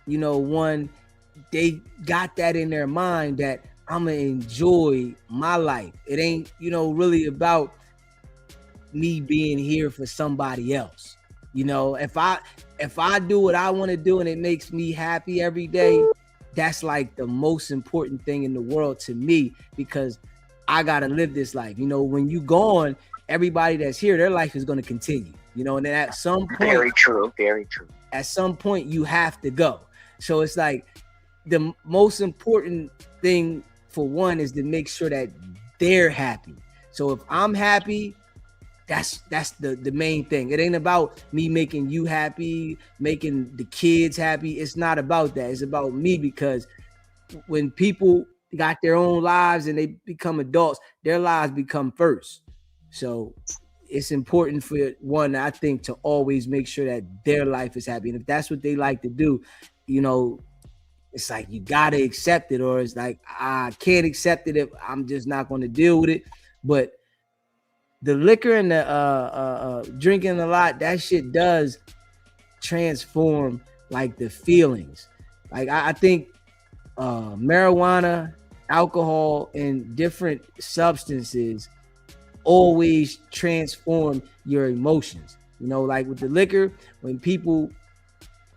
you know, one, they got that in their mind that I'm going to enjoy my life. It ain't, you know, really about me being here for somebody else. You know, if I do what I want to do and it makes me happy every day, that's like the most important thing in the world to me, because I got to live this life. You know, when you gone, everybody that's here, their life is going to continue, you know, and then at some point, very true. At some point you have to go. So it's like the most important thing for one is to make sure that they're happy. So if I'm happy, that's the main thing. It ain't about me making you happy, making the kids happy. It's not about that. It's about me, because when people got their own lives and they become adults, their lives become first. So it's important for one, I think, to always make sure that their life is happy. And if that's what they like to do, you know, it's like you gotta accept it, or it's like I can't accept it if I'm just not going to deal with it. But the liquor and the drinking a lot, that shit does transform like the feelings. Like I think marijuana, alcohol, and different substances always transform your emotions. You know, like with the liquor, when people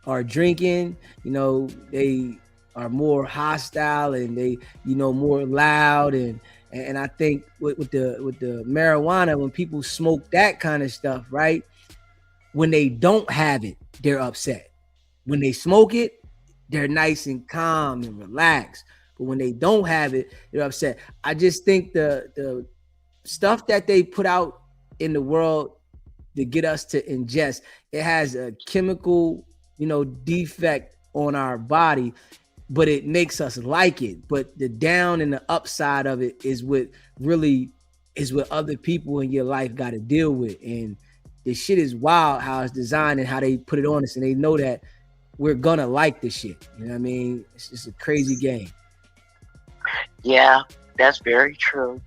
are drinking, you know, they are more hostile and they, you know, more loud, and I think with the marijuana, when people smoke that kind of stuff, right, when they don't have it, they're upset. When they smoke it, they're nice and calm and relaxed. But when they don't have it, they're upset. I just think the stuff that they put out in the world to get us to ingest, it has a chemical, defect on our body, but it makes us like it. But the down and the upside of it is what other people in your life got to deal with. And the shit is wild how it's designed and how they put it on us, and they know that we're gonna like the shit. You know what I mean? It's just a crazy game. Yeah, that's very true.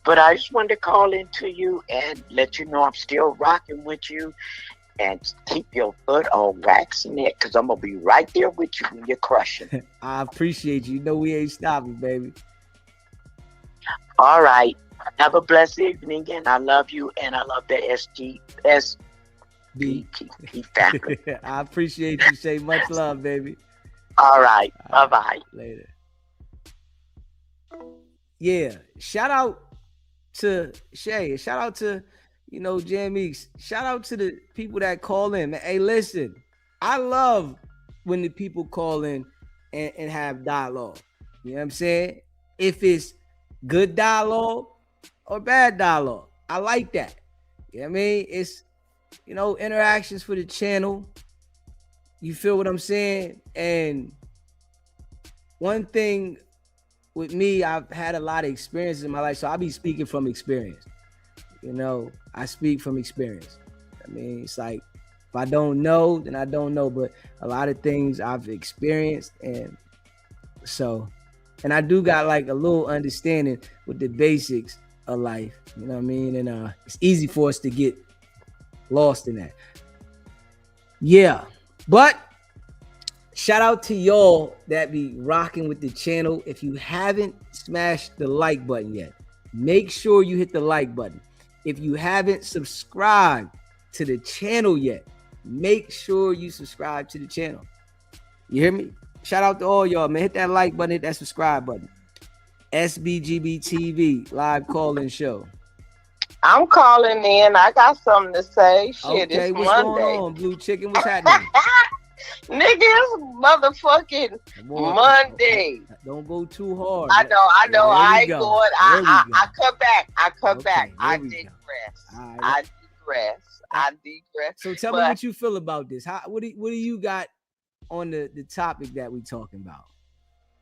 But I just wanted to call into you and let you know I'm still rocking with you, and keep your foot on waxing it, because I'm going to be right there with you when you're crushing. I appreciate you. You know we ain't stopping, baby. All right. Have a blessed evening, and I love you, and I love the SGB family. I appreciate you. Say much love, baby. All right. Bye-bye. Later. Yeah. Shout out to Shay. Shout out to, Jam Eeks. Shout out to the people that call in. Man, hey, listen, I love when the people call in and have dialogue. You know what I'm saying? If it's good dialogue or bad dialogue, I like that. You know what I mean? It's, interactions for the channel. You feel what I'm saying? And one thing with me, I've had a lot of experiences in my life, so I'll be speaking from experience. I speak from experience. I mean, it's like, if I don't know, then I don't know, but a lot of things I've experienced, and I do got like a little understanding with the basics of life, you know what I mean? And it's easy for us to get lost in that. Yeah, but shout out to y'all that be rocking with the channel. If you haven't smashed the like button yet, make sure you hit the like button. If you haven't subscribed to the channel yet, make sure you subscribe to the channel. You hear me? Shout out to all y'all, man. Hit that like button, hit that subscribe button. SBGB TV live call-in show. I'm calling in. I got something to say. Shit, Okay, it's what's Monday. going on, Blue Chicken? What's happening? Nigga, it's motherfucking Monday. Don't go too hard. I know. I ain't going. I come back. Okay, I digress. So tell me what you feel about this. What do you got on the topic that we talking about?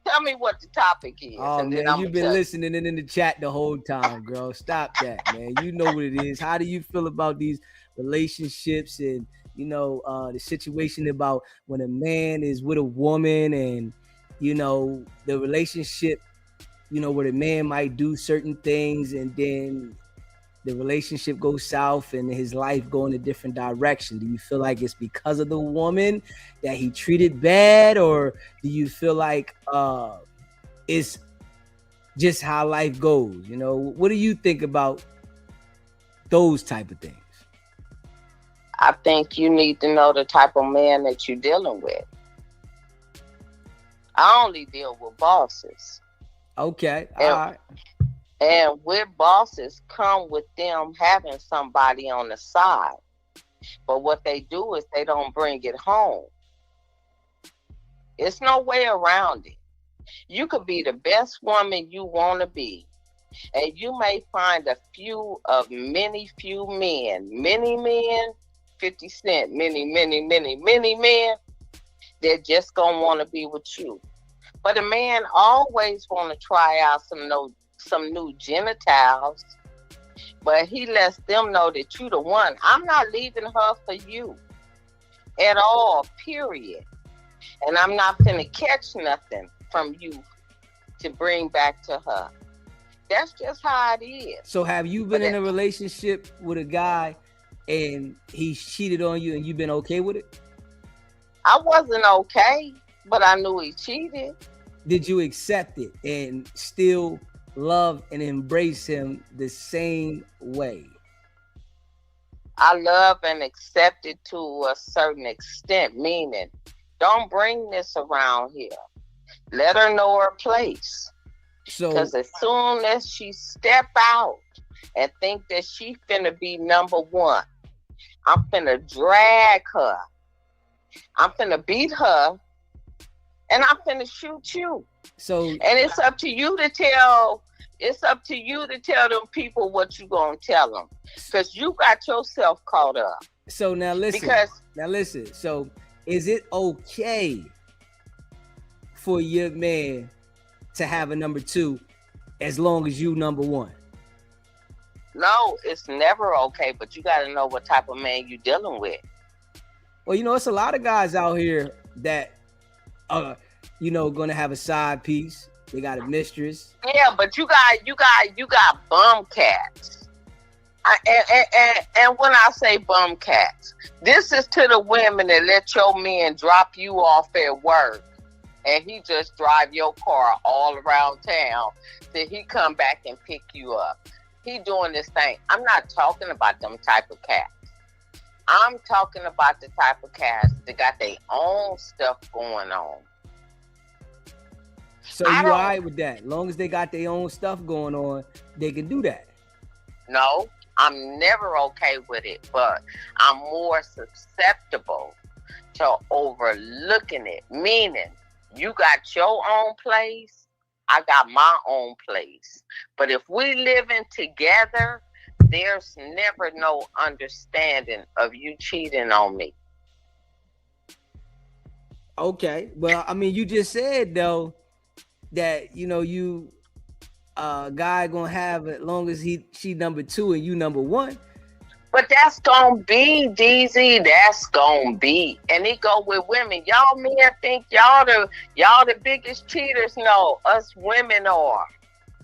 Tell me what the topic is. Oh, man, you've been listening in the chat the whole time, girl. Stop that, man. You know what it is. How do you feel about these relationships and, the situation about when a man is with a woman and, the relationship, where the man might do certain things and then the relationship goes south and his life go in a different direction? Do you feel like it's because of the woman that he treated bad, or do you feel like it's just how life goes? What do you think about those type of things? I think you need to know the type of man that you're dealing with. I only deal with bosses. Okay, all right. And with bosses come with them having somebody on the side. But what they do is they don't bring it home. It's no way around it. You could be the best woman you want to be, and you may find a few of many men, 50 Cent, many men that just gonna want to be with you. But a man always want to try out some new genitals, but he lets them know that you the one. I'm not leaving her for you at all, period. And I'm not finna catch nothing from you to bring back to her. That's just how it is. So have you been in a relationship with a guy and he cheated on you and you've been okay with it? I wasn't okay, but I knew he cheated. Did you accept it and still love and embrace him the same way? I love and accept it to a certain extent, meaning don't bring this around here. Let her know her place. Because as soon as she step out and think that she finna be number one, I'm finna drag her. I'm finna beat her, and I'm finna shoot you. So and it's up to you to tell. It's up to you to tell them people what you gonna tell them, because you got yourself caught up. So now listen. So is it okay for your man to have a number 2 as long as you number 1? No, it's never okay, but you got to know what type of man you dealing with. Well, it's a lot of guys out here that are, gonna have a side piece. They got a mistress. Yeah, but you got bum cats. And when I say bum cats, this is to the women that let your men drop you off at work, and he just drive your car all around town till he come back and pick you up. He doing this thing. I'm not talking about them type of cats. I'm talking about the type of cats that got their own stuff going on. So you all right with that? As long as they got their own stuff going on, they can do that. No, I'm never okay with it, but I'm more susceptible to overlooking it. Meaning, you got your own place, I got my own place. But if we living together, there's never no understanding of you cheating on me. Okay. Well, I mean, you just said though that you guy gonna have as long as she number 2 and you number 1. But that's gonna be DZ. That's gonna be, and it go with women. Y'all men think y'all the biggest cheaters. No, us women are.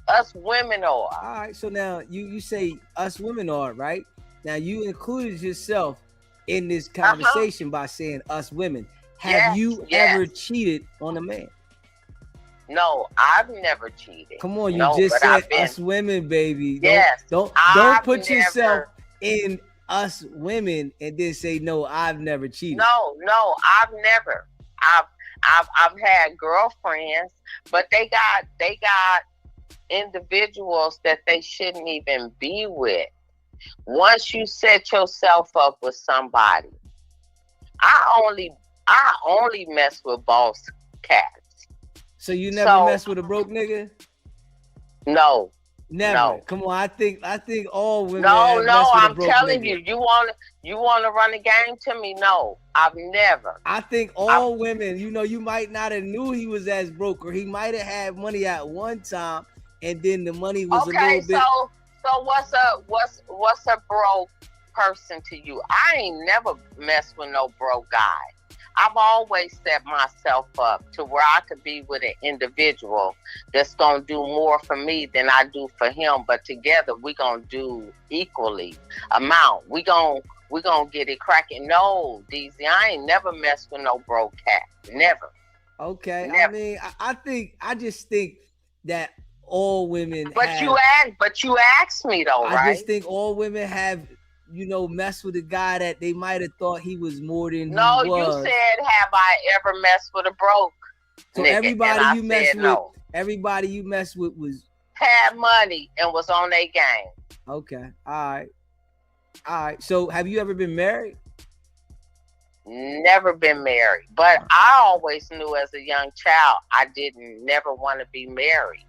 Us women are. All right. So now you say us women are, right? Now you included yourself in this conversation by saying us women. Have you ever cheated on a man? No, I've never cheated. Come on, you just said us women, baby. Don't put yourself in us women and then say no, I've never cheated. No, I've never. I've had girlfriends, but they got individuals that they shouldn't even be with. Once you set yourself up with somebody, I only mess with boss cats. So you never mess with a broke nigga? No. Never. No. Come on, I think all women. No, I'm telling nigga. you want to run a game to me? No, I've never. I think all women, you might not have knew he was as broke, or he might have had money at one time, and then the money was a little bit. So what's a broke person to you? I ain't never messed with no broke guy. I've always set myself up to where I could be with an individual that's going to do more for me than I do for him. But together, we're going to do equally amount. We're going to get it cracking. No, DZ, I ain't never messed with no broke cat. Never. Okay. Never. I mean, I just think that all women But you asked me though, right? I just think all women have mess with a guy that they might have thought he was more than he was. No, you said, have I ever messed with a broke so nigga? Everybody you messed with was had money and was on their game. Okay. All right. So have you ever been married? Never been married. But I always knew as a young child I didn't never want to be married.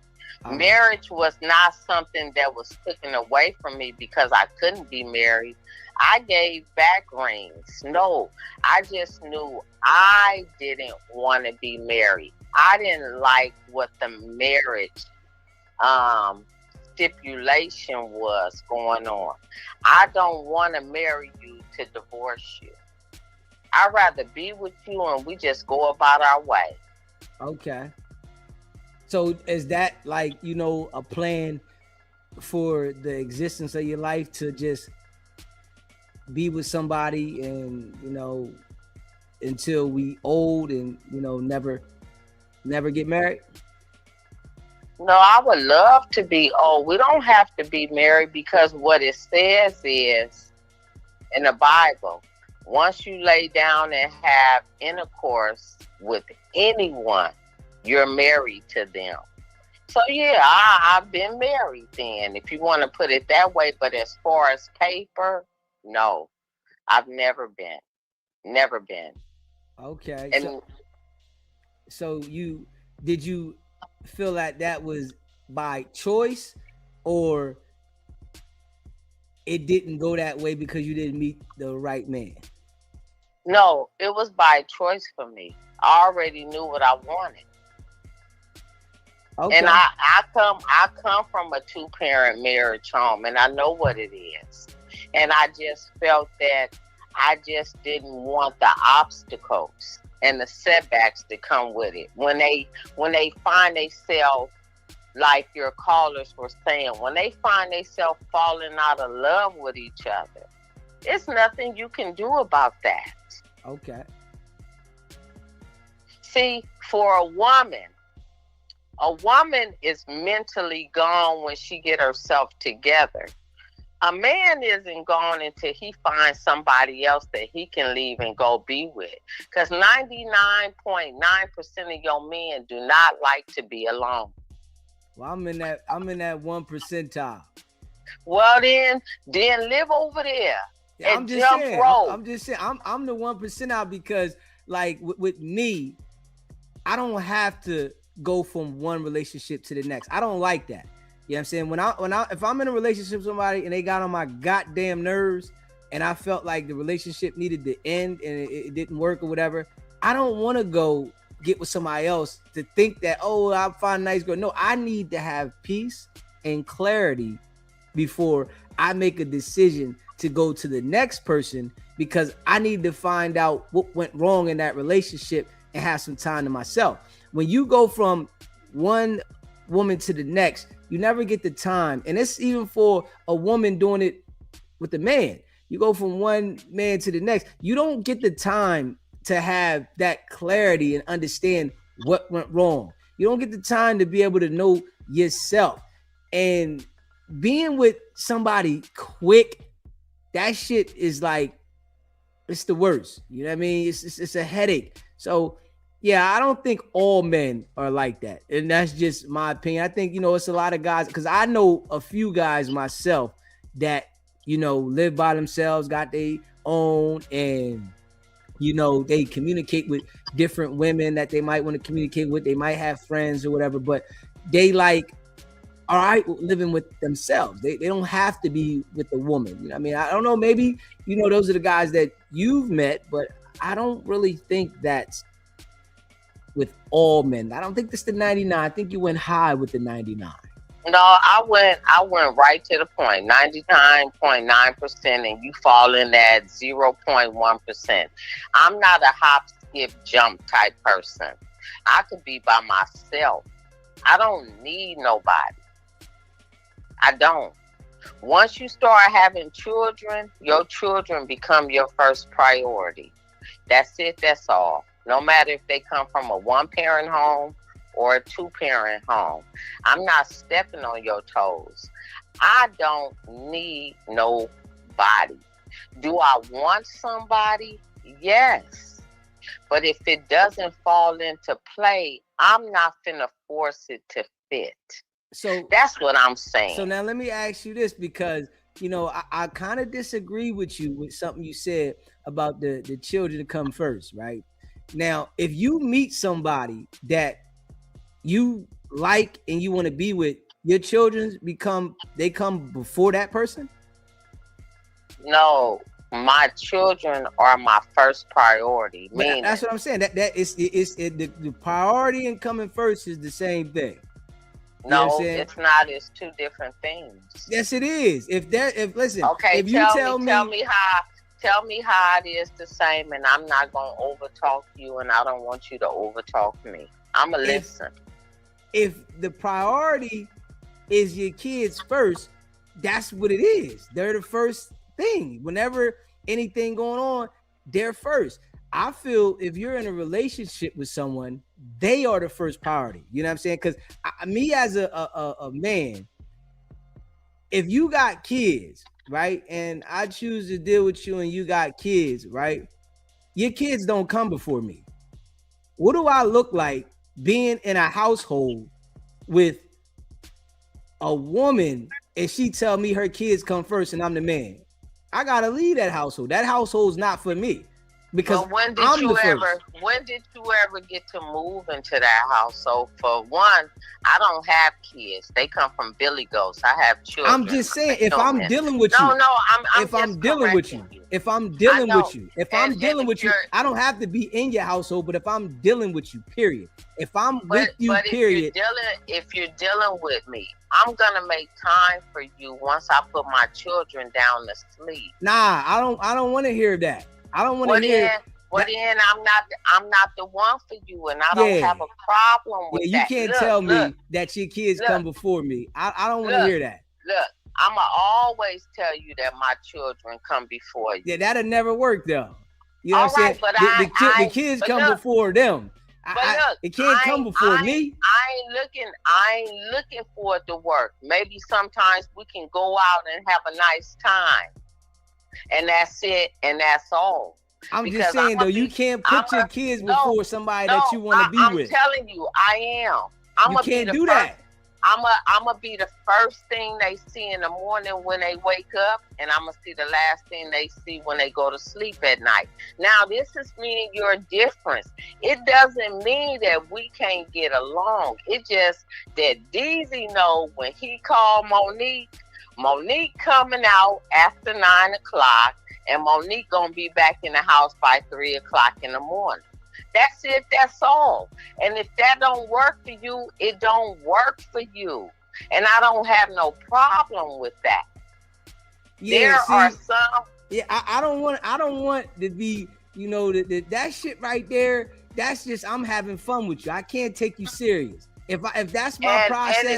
Marriage was not something that was taken away from me because I couldn't be married. I gave back rings. No, I just knew I didn't want to be married. I didn't like what the marriage stipulation was going on. I don't want to marry you to divorce you. I'd rather be with you and we just go about our way. Okay. So is that like, a plan for the existence of your life to just be with somebody and, until we old and, never get married? No, I would love to be old. We don't have to be married because what it says is in the Bible, once you lay down and have intercourse with anyone, you're married to them. So yeah, I've been married then, if you want to put it that way. But as far as paper, no, I've never been. Never been. Okay. And So did you feel that was by choice, or it didn't go that way because you didn't meet the right man? No, it was by choice for me. I already knew what I wanted. Okay. And I come from a 2-parent marriage home, and I know what it is. And I just felt that I just didn't want the obstacles and the setbacks that come with it. When they find themselves, like your callers were saying, when they find themselves falling out of love with each other, it's nothing you can do about that. Okay. See, for a woman is mentally gone when she get herself together. A man isn't gone until he finds somebody else that he can leave and go be with. Because 99.9% of your men do not like to be alone. Well, I'm in that 1 percentile. Well, then live over there. Yeah, and jump rope. I'm just saying. I'm the 1 percentile because, like, with me, I don't have to go from one relationship to the next. I don't like that. You know what I'm saying? If I'm in a relationship with somebody and they got on my goddamn nerves and I felt like the relationship needed to end and it didn't work or whatever, I don't want to go get with somebody else to think that, oh, I'll find a nice girl. No, I need to have peace and clarity before I make a decision to go to the next person, because I need to find out what went wrong in that relationship and have some time to myself. When you go from one woman to the next, you never get the time. And it's even for a woman doing it with a man. You go from one man to the next. You don't get the time to have that clarity and understand what went wrong. You don't get the time to be able to know yourself. And being with somebody quick, that shit is like, it's the worst. You know what I mean? It's a headache. So yeah, I don't think all men are like that. And that's just my opinion. I think, it's a lot of guys, because I know a few guys myself that, live by themselves, got their own, and, they communicate with different women that they might want to communicate with. They might have friends or whatever, but they like, all right, living with themselves. They don't have to be with a woman. You know what I mean? I don't know. Maybe, those are the guys that you've met, but I don't really think that's with all men. I don't think this is the 99. I think you went high with the 99. No, I went right to the point. 99.9%, and you fall in that 0.1%. I'm not a hop, skip, jump type person. I could be by myself. I don't need nobody. I don't. Once you start having children, your children become your first priority. That's it. That's all. No matter if they come from a 1-parent home or a 2-parent home. I'm not stepping on your toes. I don't need nobody. Do I want somebody? Yes. But if it doesn't fall into play, I'm not finna force it to fit. So that's what I'm saying. So now let me ask you this, because I kind of disagree with you with something you said about the children to come first, right? Now, if you meet somebody that you like and you want to be with, your children come before that person? No, my children are my first priority. But that's what I'm saying. The priority and coming first is the same thing. No, it's not. It's two different things. Yes, it is. Listen, okay, if you tell me how it is the same, and I'm not gonna overtalk you, and I don't want you to overtalk me. I'ma listen. If the priority is your kids first, that's what it is. They're the first thing. Whenever anything going on, they're first. I feel if you're in a relationship with someone, they are the first priority. You know what I'm saying? Because me as a man, if you got kids, right, and I choose to deal with you and you got kids, right, your kids don't come before me. What do I look like being in a household with a woman and she tell me her kids come first and I'm the man? I gotta leave that household. That household's not for me. because Well, when did I'm you the first. when did you ever get to move into that house? So for one, I don't have kids. They come from Billy Ghost. I have children. I'm just saying, if I'm dealing with you, if I'm dealing with you, if I'm dealing with you, I don't have to be in your household, but if I'm dealing with you, period. If I'm with you, period. If you're dealing with me, I'm gonna make time for you once I put my children down to sleep. Nah, I don't want to hear that. I don't want to hear. Then I'm not the one for you, and I don't have a problem with you that. can't tell me that your kids come before me. I don't want to hear that. Look, I'ma always tell you that my children come before you. Yeah, that'll never work though. You know what I'm saying? But the kids come before them. It can't come before me. I ain't looking for it to work. Maybe sometimes we can go out and have a nice time, and that's it, and that's all. I'm just saying though, you can't put your kids before somebody that you want to be with. I'm telling you, I am. You can't do that. I'm gonna be the first thing they see in the morning when they wake up, and I'm gonna see the last thing they see when they go to sleep at night. Now, this is me and your difference. It doesn't mean that we can't get along. It just that DZ know when he called Monique coming out after 9 o'clock, and Monique gonna be back in the house by 3 o'clock in the morning. That's it. That's all. And if that don't work for you, it don't work for you. And I don't have no problem with that. Yeah, there are some. Yeah, I don't want to be, that shit right there. That's just, I'm having fun with you. I can't take you serious. If that's my process. And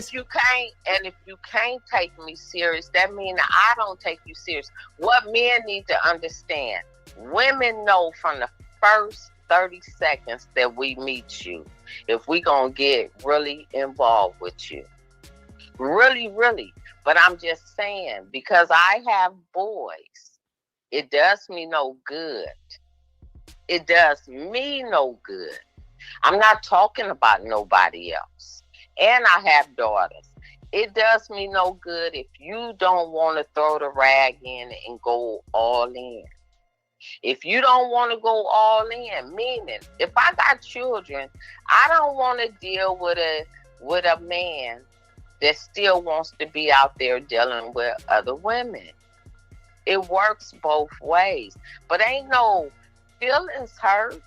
if you can't take me serious, that means I don't take you serious. What men need to understand, women know from the first 30 seconds that we meet you if we gonna get really involved with you. Really, really. But I'm just saying, because I have boys, it does me no good. It does me no good. I'm not talking about nobody else. And I have daughters. It does me no good if you don't want to throw the rag in and go all in. If you don't want to go all in, meaning if I got children, I don't want to deal with a man that still wants to be out there dealing with other women. It works both ways. But ain't no feelings hurt.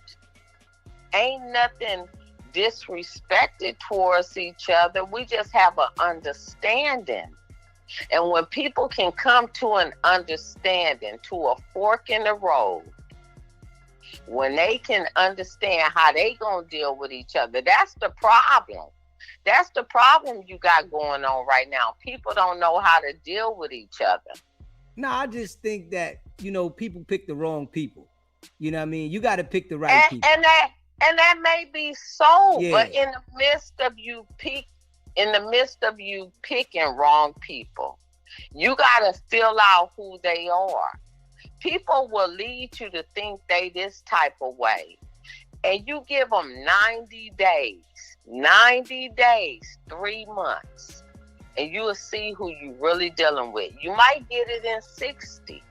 Ain't nothing disrespected towards each other. We just have an understanding. And when people can come to an understanding, to a fork in the road, when they can understand how they gonna deal with each other, that's the problem. That's the problem you got going on right now. People don't know how to deal with each other. No, I just think that, people pick the wrong people. You know what I mean? You got to pick the right people. And that may be so, Yeah. But in the midst of you picking wrong people, you got to fill out who they are. People will lead you to think they this type of way. And you give them 90 days, 3 months, and you will see who you really dealing with. You might get it in 60,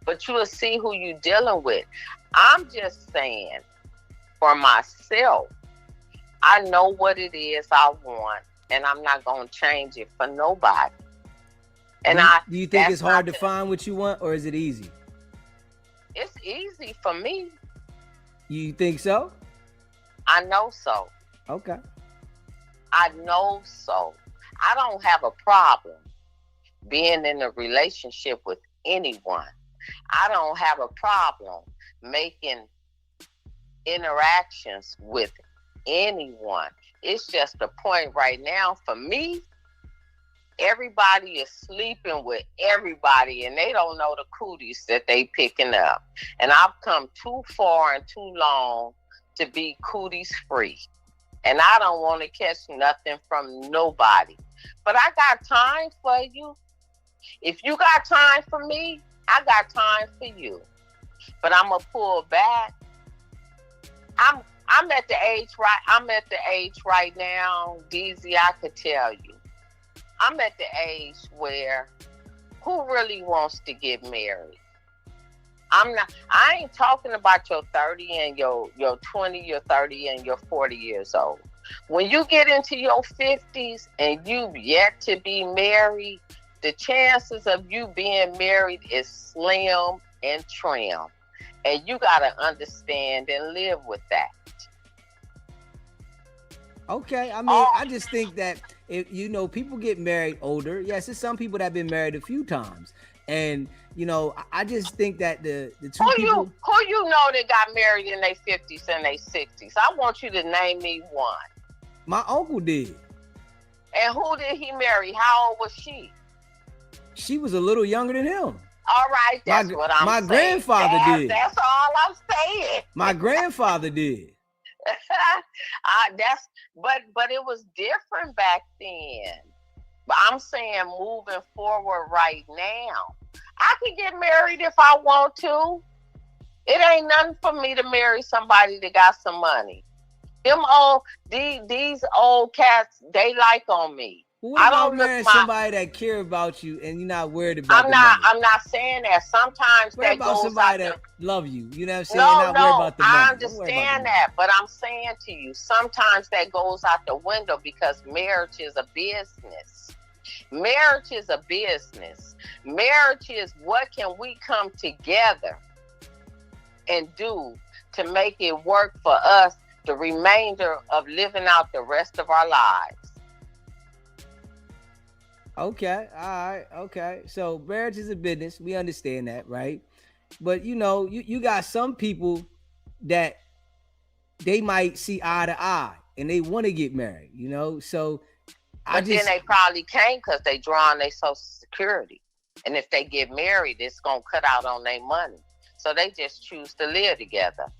but you will see who you dealing with. I'm just saying, for myself, I know what it is I want, and I'm not going to change it for nobody. And do you think it's hard to find what you want, or is it easy? It's easy for me. You think so? I know so. Okay. I know so. I don't have a problem being in a relationship with anyone. I don't have a problem making interactions with anyone. It's just the point right now for me. Everybody is sleeping with everybody, and they don't know the cooties that they picking up. And I've come too far and too long to be cooties free. And I don't want to catch nothing from nobody. But I got time for you. If you got time for me, I got time for you. But I'm gonna pull back. I'm at the age right now, DZ, I could tell you. I'm at the age where who really wants to get married? I ain't talking about your 30 and your 20, your 30 and your 40 years old. When you get into your 50s and you've yet to be married, the chances of you being married is slim and trim. And you got to understand and live with that. Okay, I mean, I just think that if people get married older. Yes, there's some people that have been married a few times, and I just think that the two people who you know that got married in their 50s and their 60s. I want you to name me one. My uncle did. And who did he marry? How old was she? She was a little younger than him. All right, that's what I'm saying. My grandfather did. That's all I'm saying. My grandfather did. But it was different back then. But I'm saying moving forward right now, I can get married if I want to. It ain't nothing for me to marry somebody that got some money. These old cats, they like on me. What about marrying somebody that care about you and you're not worried about the money? I'm not saying that. Sometimes worry that about goes somebody out that love you. You know what I'm saying? No, not worry about the money. I understand that, but I'm saying to you, sometimes that goes out the window because marriage is a business. Marriage is a business. Marriage is what can we come together and do to make it work for us the remainder of living out the rest of our lives. Okay, all right, okay. So marriage is a business. We understand that, right? But you got some people that they might see eye to eye and they want to get married, So then they probably can't because they draw on their Social Security. And if they get married, it's going to cut out on their money. So they just choose to live together.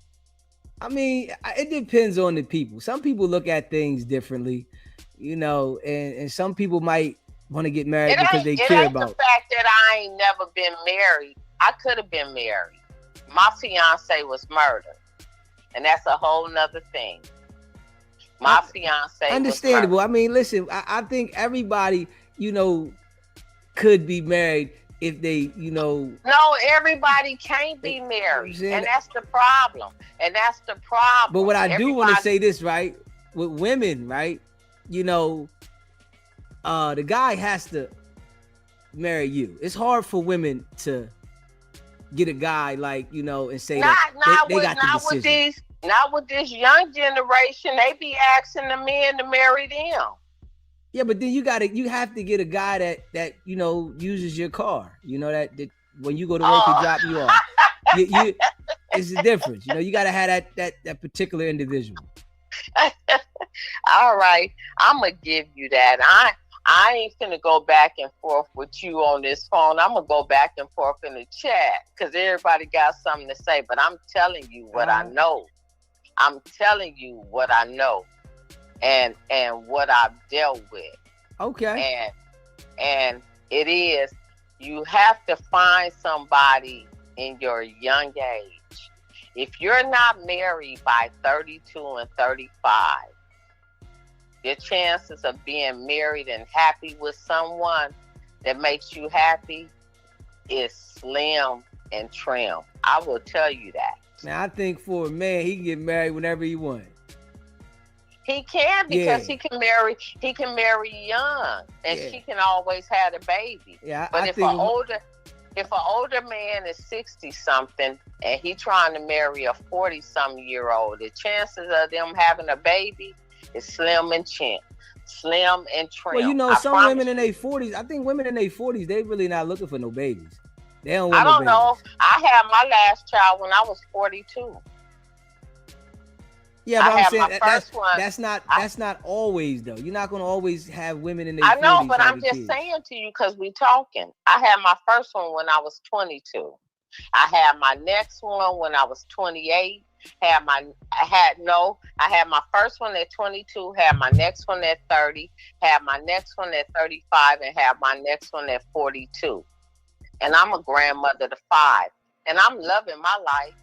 I mean, it depends on the people. Some people look at things differently, and some people might want to get married because they care about. The fact that I ain't never been married. I could have been married. My fiance was murdered. And that's a whole nother thing. My fiance understandable. was I mean, listen, I think everybody, could be married if they, No, everybody can't be married. And that's the problem. But what I do want to say this, right? With women, right? The guy has to marry you. It's hard for women to get a guy and say that they got the decision. Not with this young generation. They be asking the men to marry them. Yeah, but then you have to get a guy that uses your car. That when you go to work and drop you off. It's a difference. You got to have that particular individual. All right, I'm gonna give you that. I ain't finna go back and forth with you on this phone. I'm gonna go back and forth in the chat because everybody got something to say. But I'm telling you what I know. I'm telling you what I know, and what I've dealt with. Okay. And it is, you have to find somebody in your young age. If you're not married by 32 and 35, your chances of being married and happy with someone that makes you happy is slim and trim. I will tell you that. Now, I think for a man, he can get married whenever he wants. He can because he can marry young, and she can always have a baby. Yeah, but if an older man is 60 something and he trying to marry a 40-something year old, the chances of them having a baby is slim and trim. Well, some women in their 40s, I think women in their 40s, they really not looking for no babies. They don't want I don't know. I had my last child when I was 42. Yeah, but I'm saying that's not always though. You're not gonna always have women in their 40s. I know, but I'm just saying to you because we talking. I had my first one when I was 22. I had my next one when I was 28. I had my first one at 22. Had my next one at 30. Had my next one at 35, and had my next one at 42. And I'm a grandmother to 5, and I'm loving my life.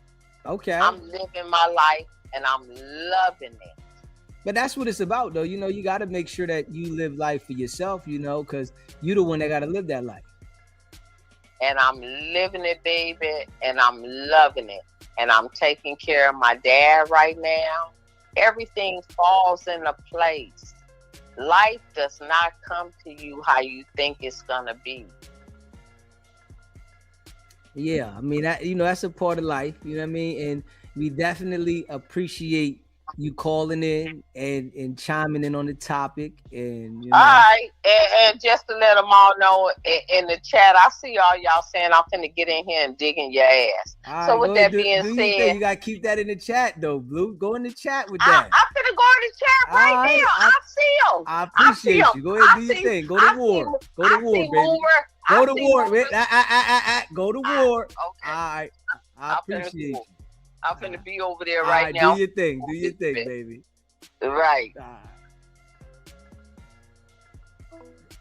Okay. I'm living my life. And I'm loving it. But that's what it's about, though. You got to make sure that you live life for yourself, because you're the one that got to live that life. and I'm living it, baby, and I'm loving it. And I'm taking care of my dad right now. Everything falls into place. Life does not come to you how you think it's gonna be. Yeah, I mean, that's a part of life, you know what I mean? And we definitely appreciate you calling in and chiming in on the topic. And, All right, and just to let them all know, in the chat, I see all y'all saying I'm finna get in here and dig in your ass. So with that being said, you gotta keep that in the chat though, Blue. Go in the chat with that. I'm finna go in the chat right now. I see them. I appreciate you. Go ahead, do your thing. Go to war. Go to war, baby. Go to war. Go to war. Okay. All right. I appreciate you. I'm finna be over there right now. Do your thing. Do your thing, baby. Right.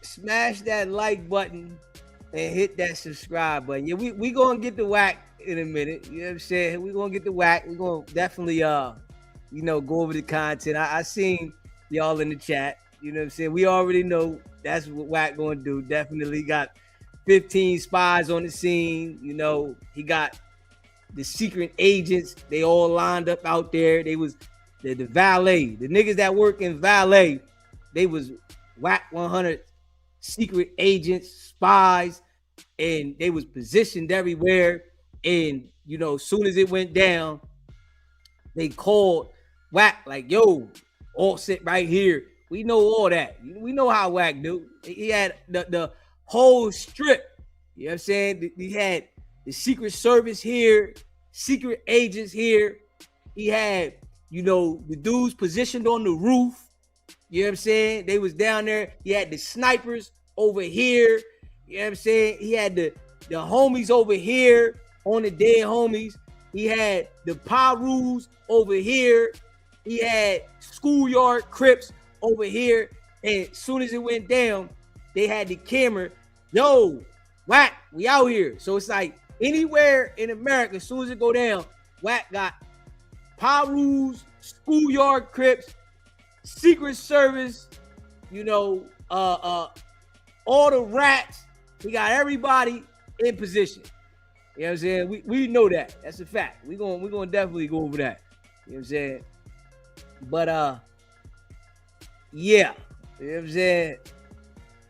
Smash that like button and hit that subscribe button. Yeah, we gonna get the whack in a minute. You know what I'm saying? We gonna get the whack. We gonna definitely go over the content. I seen y'all in the chat. You know what I'm saying? We already know that's what whack gonna do. Definitely got 15 spies on the scene. You know, he got the secret agents. They all lined up out there. They was the valet, the niggas that work in valet. They was whack 100 secret agents, spies, and they was positioned everywhere. And as soon as it went down, they called whack like, yo, all sit right here. We know all that. We know how whack do. He had the whole strip. You know what I'm saying? He had the Secret Service here, secret agents here. He had, the dudes positioned on the roof. You know what I'm saying? They was down there. He had the snipers over here. You know what I'm saying? He had the homies over here on the dead homies. He had the Pyrus over here. He had schoolyard Crips over here. And as soon as it went down, they had the camera. Yo, whack, we out here. So it's like anywhere in America, as soon as it go down, whack got Pyrus, schoolyard Crips, Secret Service, all the rats. We got everybody in position. You know what I'm saying? We know that. That's a fact. We're gonna definitely go over that. You know what I'm saying? But yeah. You know what I'm saying?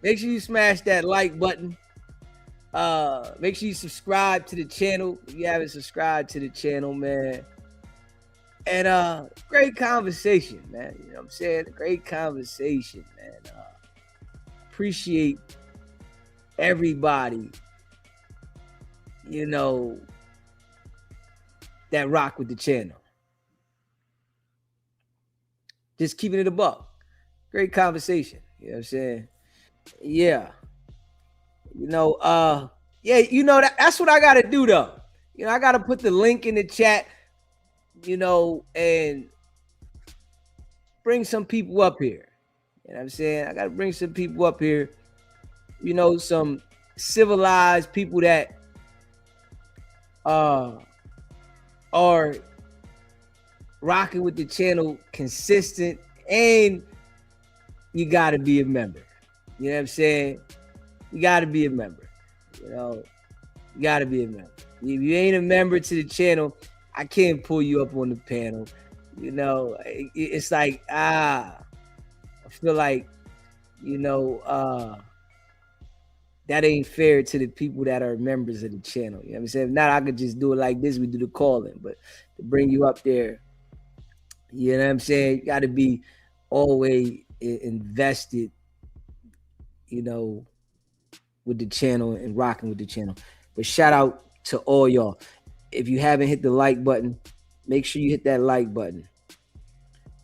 Make sure you smash that like button. Make sure you subscribe to the channel if you haven't subscribed to the channel, man. And great conversation, man. You know what I'm saying? Great conversation, man. Appreciate everybody, that rock with the channel. Just keeping it a buck. Great conversation. You know what I'm saying? Yeah. That's what I gotta do though. I gotta put the link in the chat, and bring some people up here. You know what I'm saying? I gotta bring some people up here, some civilized people that are rocking with the channel consistent, and you gotta be a member. You know what I'm saying? You gotta be a member. You gotta be a member. If you ain't a member to the channel, I can't pull you up on the panel. It's like, I feel like, that ain't fair to the people that are members of the channel. You know what I'm saying? If not, I could just do it like this. We do the calling, but to bring you up there, you know what I'm saying? You got to be always invested, with the channel and rocking with the channel. But shout out to all y'all. If you haven't hit the like button, make sure you hit that like button.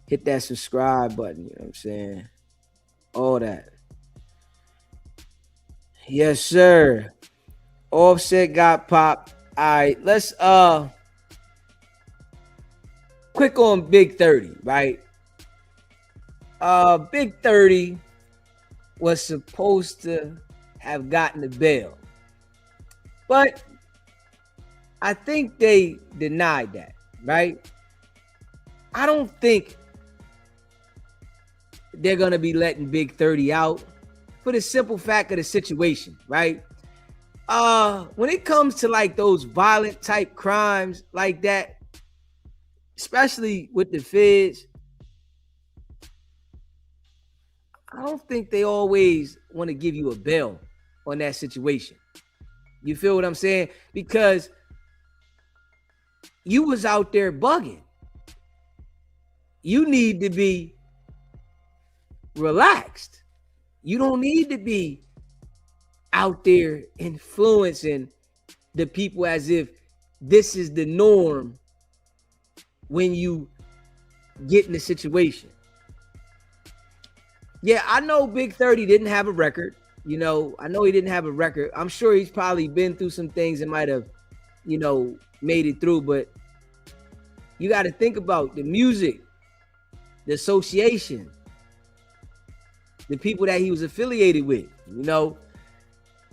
Hit that subscribe button. You know what I'm saying? All that. Yes, sir. Offset got popped. All right, let's quick on Big 30, right? Big 30 was supposed to have gotten the bail, but I think they denied that, right? I don't think they're gonna be letting Big 30 out for the simple fact of the situation, right? When it comes to like those violent type crimes like that, especially with the feds, I don't think they always want to give you a bail on that situation. You feel what I'm saying? Because you was out there bugging. You need to be relaxed. You don't need to be out there influencing the people as if this is the norm when you get in the situation. Yeah, I know Big 30 didn't have a record. You know, I know he didn't have a record. I'm sure he's probably been through some things and might have, you know, made it through. But you got to think about the music, the association, the people that he was affiliated with. You know,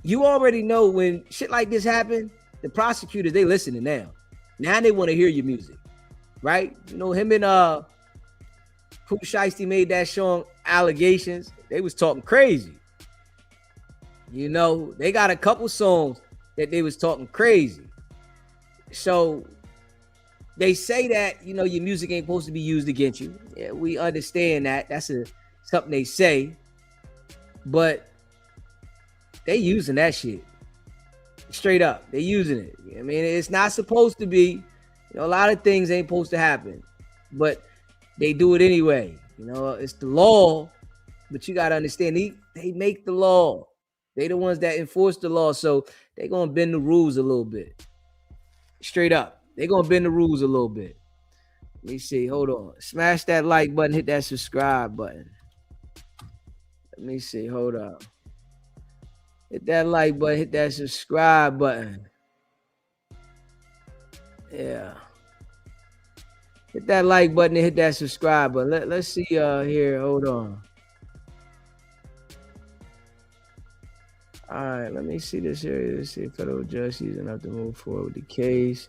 you already know when shit like this happened, the prosecutors, they listening now. Now they want to hear your music, right? You know, him and Pooh Shiesty made that song Allegations. They was talking crazy. You know, they got a couple songs that they was talking crazy. So they say that, you know, your music ain't supposed to be used against you. Yeah, we understand that. That's something they say. But they using that shit. Straight up. They using it. I mean, it's not supposed to be. You know, a lot of things ain't supposed to happen. But they do it anyway. You know, it's the law. But you got to understand, they make the law. They the ones that enforce the law. So they going to bend the rules a little bit. Straight up. They going to bend the rules a little bit. Let me see. Hold on. Smash that like button. Hit that subscribe button. Let me see. Hold up. Hit that like button. Hit that subscribe button. Yeah. Hit that like button and hit that subscribe button. Let's see here. Hold on. All right, let me see this here. Let's see if federal judge sees enough to move forward with the case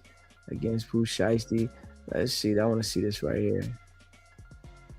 against Pooh Shiesty. Let's see. I want to see this right here.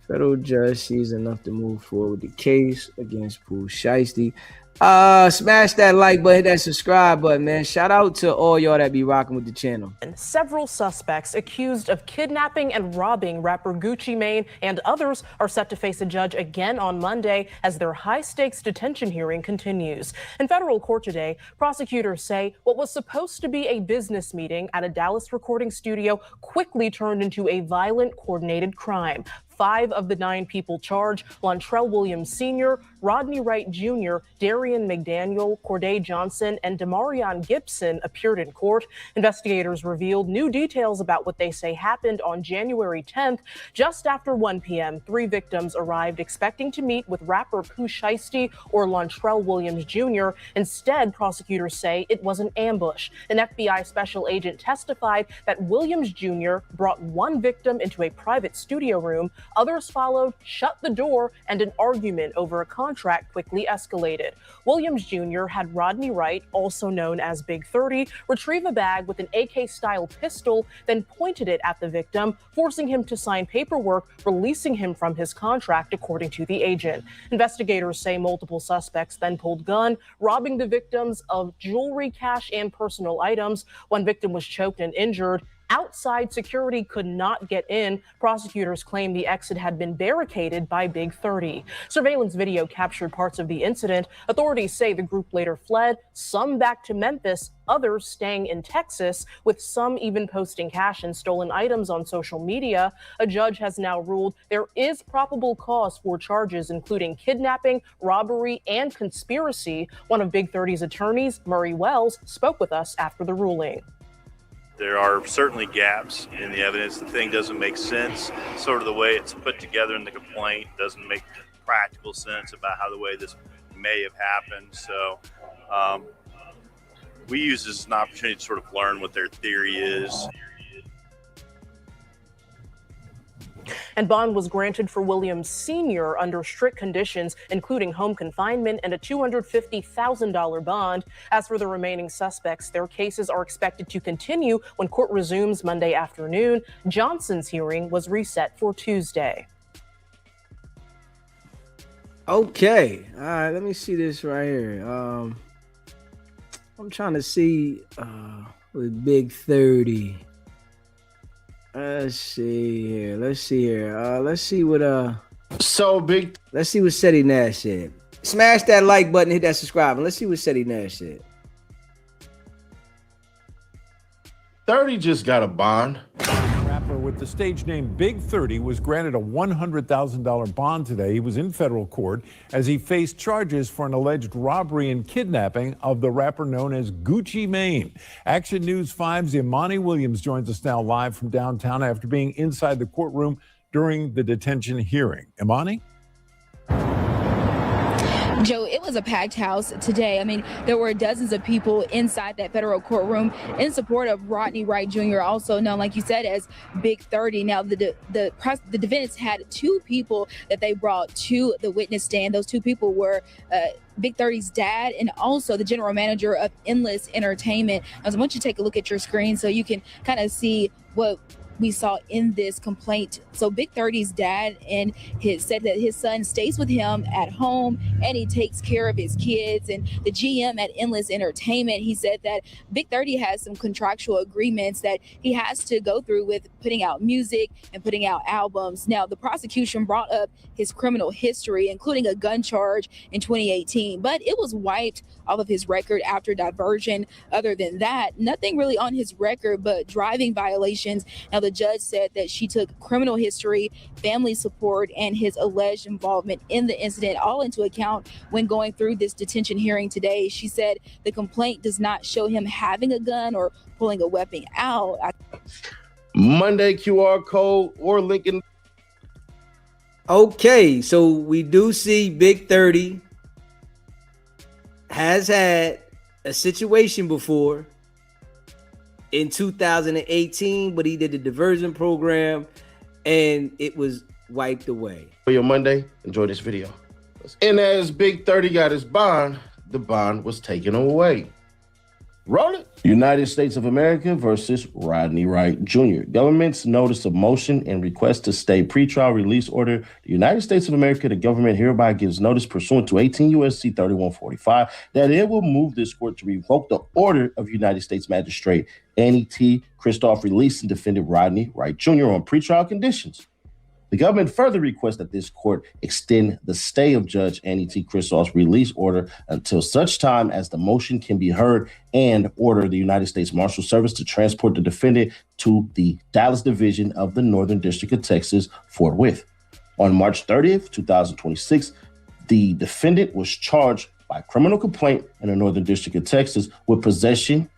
Federal judge sees enough to move forward with the case against Pooh Shiesty. Smash that like button, hit that subscribe button, man. Shout out to all y'all that be rocking with the channel. And several suspects accused of kidnapping and robbing rapper Gucci Mane and others are set to face a judge again on Monday as their high-stakes detention hearing continues. In federal court today, prosecutors say what was supposed to be a business meeting at a Dallas recording studio quickly turned into a violent, coordinated crime. 5 of the 9 people charged, Lontrell Williams Sr., Rodney Wright Jr., Darian McDaniel, Corday Johnson, and Demarion Gibson appeared in court. Investigators revealed new details about what they say happened on January 10th. Just after 1 p.m., 3 victims arrived expecting to meet with rapper Pooh Shiesty or Lontrell Williams Jr. Instead, prosecutors say it was an ambush. An FBI special agent testified that Williams Jr. brought 1 victim into a private studio room. Others followed, shut the door, and an argument over a contract quickly escalated. Williams Jr. had Rodney Wright, also known as Big 30, retrieve a bag with an AK-style pistol, then pointed it at the victim, forcing him to sign paperwork releasing him from his contract, according to the agent. Investigators say multiple suspects then pulled gun, robbing the victims of jewelry, cash, and personal items. 1 victim was choked and injured. Outside security could not get in. Prosecutors claim the exit had been barricaded by Big 30. Surveillance video captured parts of the incident. Authorities say the group later fled, some back to Memphis, others staying in Texas, with some even posting cash and stolen items on social media. A judge has now ruled there is probable cause for charges including kidnapping, robbery, and conspiracy. One of Big 30's attorneys, Murray Wells, spoke with us after the ruling. There are certainly gaps in the evidence. The thing doesn't make sense. Sort of the way it's put together in the complaint doesn't make practical sense about how the way this may have happened. So we use this as an opportunity to sort of learn what their theory is. And bond was granted for Williams Sr. under strict conditions, including home confinement and a $250,000 bond. As for the remaining suspects, their cases are expected to continue when court resumes Monday afternoon. Johnson's hearing was reset for Tuesday. Okay. All right. Let me see this right here. I'm trying to see with Big 30. Let's see here. Let's see what So big. Let's see what Seti Nash said. Smash that like button, hit that subscribe, and let's see what Seti Nash said. 30 just got a bond. Rapper with the stage name Big 30 was granted a $100,000 bond today. He was in federal court as he faced charges for an alleged robbery and kidnapping of the rapper known as Gucci Mane. Action News 5's Imani Williams joins us now live from downtown after being inside the courtroom during the detention hearing. Imani? Joe, it was a packed house today. I mean, there were dozens of people inside that federal courtroom in support of Rodney Wright Jr., also known, like you said, as Big 30. Now, the defendants had two people that they brought to the witness stand. Those two people were Big 30's dad and also the general manager of Endless Entertainment. I want you to take a look at your screen so you can kind of see what we saw in this complaint. So Big 30's dad and said that his son stays with him at home and he takes care of his kids. And the GM at Endless Entertainment, he said that Big 30 has some contractual agreements that he has to go through with putting out music and putting out albums. Now, the prosecution brought up his criminal history, including a gun charge in 2018, but it was wiped off of his record after diversion. Other than that, nothing really on his record but driving violations. Now, the judge said that she took criminal history, family support, and his alleged involvement in the incident all into account when going through this detention hearing today. She said the complaint does not show him having a gun or pulling a weapon out. Monday QR code or link in. Okay, so we do see Big 30 has had a situation before in 2018, but he did the diversion program and it was wiped away. For your Monday, enjoy this video. And as Big 30 got his bond, the bond was taken away. Roll it. United States of America versus Rodney Wright Jr. Government's notice of motion and request to stay pretrial release order. The United States of America, the government hereby gives notice pursuant to 18 U.S.C. 3145 that it will move this court to revoke the order of United States Magistrate Annie T. Christoph releasing defendant Rodney Wright Jr. on pretrial conditions. The government further requests that this court extend the stay of Judge Annie T. Christoph's release order until such time as the motion can be heard and order the United States Marshal Service to transport the defendant to the Dallas Division of the Northern District of Texas forthwith. On March 30th, 2026, the defendant was charged by criminal complaint in the Northern District of Texas with possession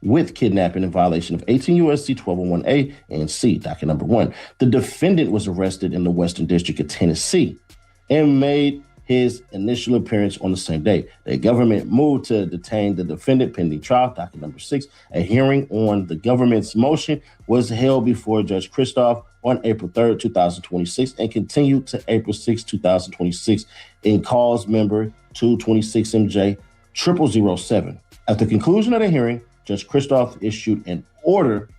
with kidnapping in violation of 18 U.S.C. 1201A and C, docket number 1. The defendant was arrested in the Western District of Tennessee and made his initial appearance on the same day. The government moved to detain the defendant pending trial, docket number 6. A hearing on the government's motion was held before Judge Christoph on April 3rd, 2026 and continued to April 6, 2026 in cause member 226MJ 0007. At the conclusion of the hearing, Judge Christoph issued an order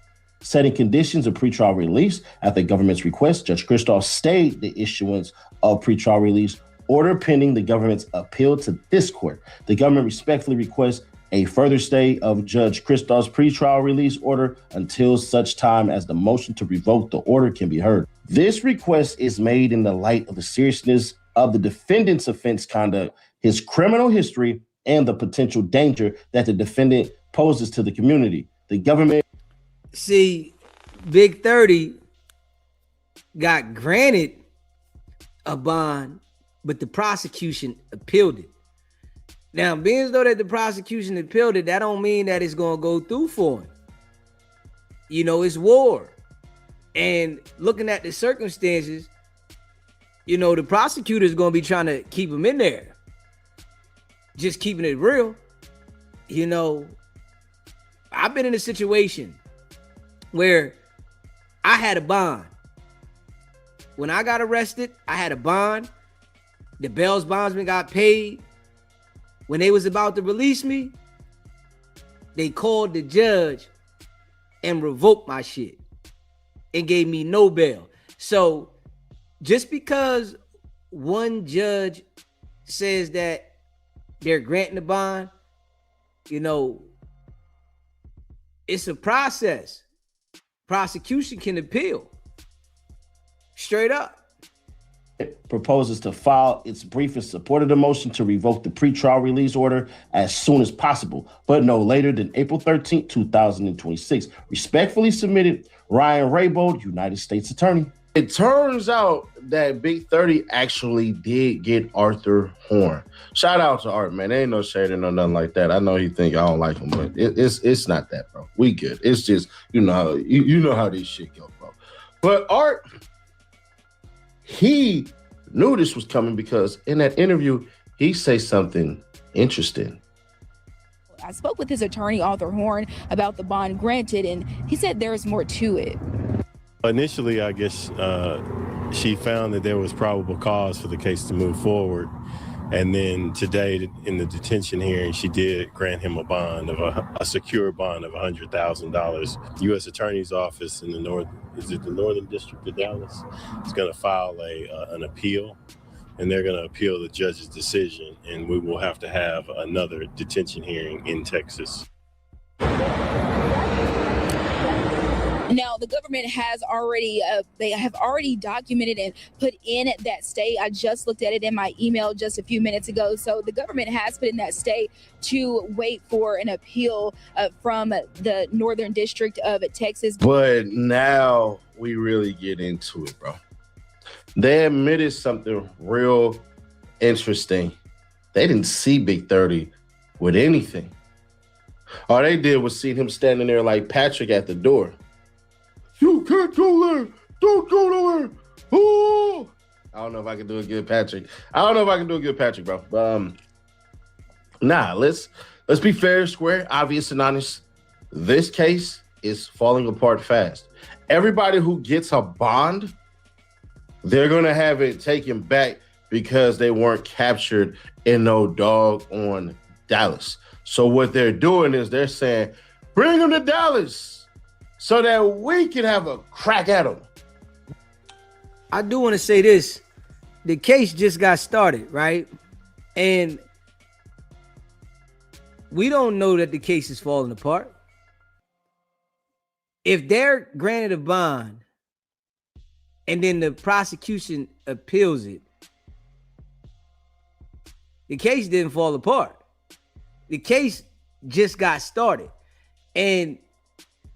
setting conditions of pretrial release. At the government's request, Judge Christoph stayed the issuance of pretrial release order pending the government's appeal to this court. The government respectfully requests a further stay of Judge Christoph's pretrial release order until such time as the motion to revoke the order can be heard. This request is made in the light of the seriousness of the defendant's offense conduct, his criminal history, and the potential danger that the defendant poses to the community. The government. See, Big 30 got granted a bond, but the prosecution appealed it. Now, being as though that the prosecution appealed it, that don't mean that it's going to go through for him. You know, it's war. And looking at the circumstances, you know, the prosecutor is going to be trying to keep him in there. Just keeping it real. You know, I've been in a situation where I had a bond. When I got arrested, I had a bond. The bail's bondsman got paid. When they was about to release me, they called the judge and revoked my shit and gave me no bail. So just because one judge says that they're granting a bond, you know, it's a process. Prosecution can appeal. Straight up. It proposes to file its brief in support of the motion to revoke the pretrial release order as soon as possible, but no later than April 13, 2026. Respectfully submitted, Ryan Raybould, United States Attorney. It turns out that Big 30 actually did get Arthur Horn. Shout out to Art, man. There ain't no shading or nothing like that. I know he think I don't like him, but it's not that, bro. We good. It's just, you know how this shit go, bro. But Art, he knew this was coming because in that interview, he says something interesting. I spoke with his attorney, Arthur Horn, about the bond granted, and he said there's more to it. Initially, I guess she found that there was probable cause for the case to move forward. And then today in the detention hearing, she did grant him a bond of a secure bond of $100,000. U.S. Attorney's Office in the Northern District of Dallas is going to file an appeal, and they're going to appeal the judge's decision, and we will have to have another detention hearing in Texas. Now, the government has already, they have already documented and put in that stay. I just looked at it in my email just a few minutes ago. So the government has put in that stay to wait for an appeal from the Northern District of Texas. But now we really get into it, bro. They admitted something real interesting. They didn't see Big 30 with anything. All they did was see him standing there like Patrick at the door. You can't go there. Don't go nowhere. Oh! I don't know if I can do a good Patrick. Bro. But, let's be fair, square, obvious, and honest. This case is falling apart fast. Everybody who gets a bond, they're going to have it taken back because they weren't captured in no doggone Dallas. So what they're doing is they're saying, bring them to Dallas, so that we can have a crack at them. I do want to say this. The case just got started, right? And we don't know that the case is falling apart. If they're granted a bond and then the prosecution appeals it, the case didn't fall apart. The case just got started. And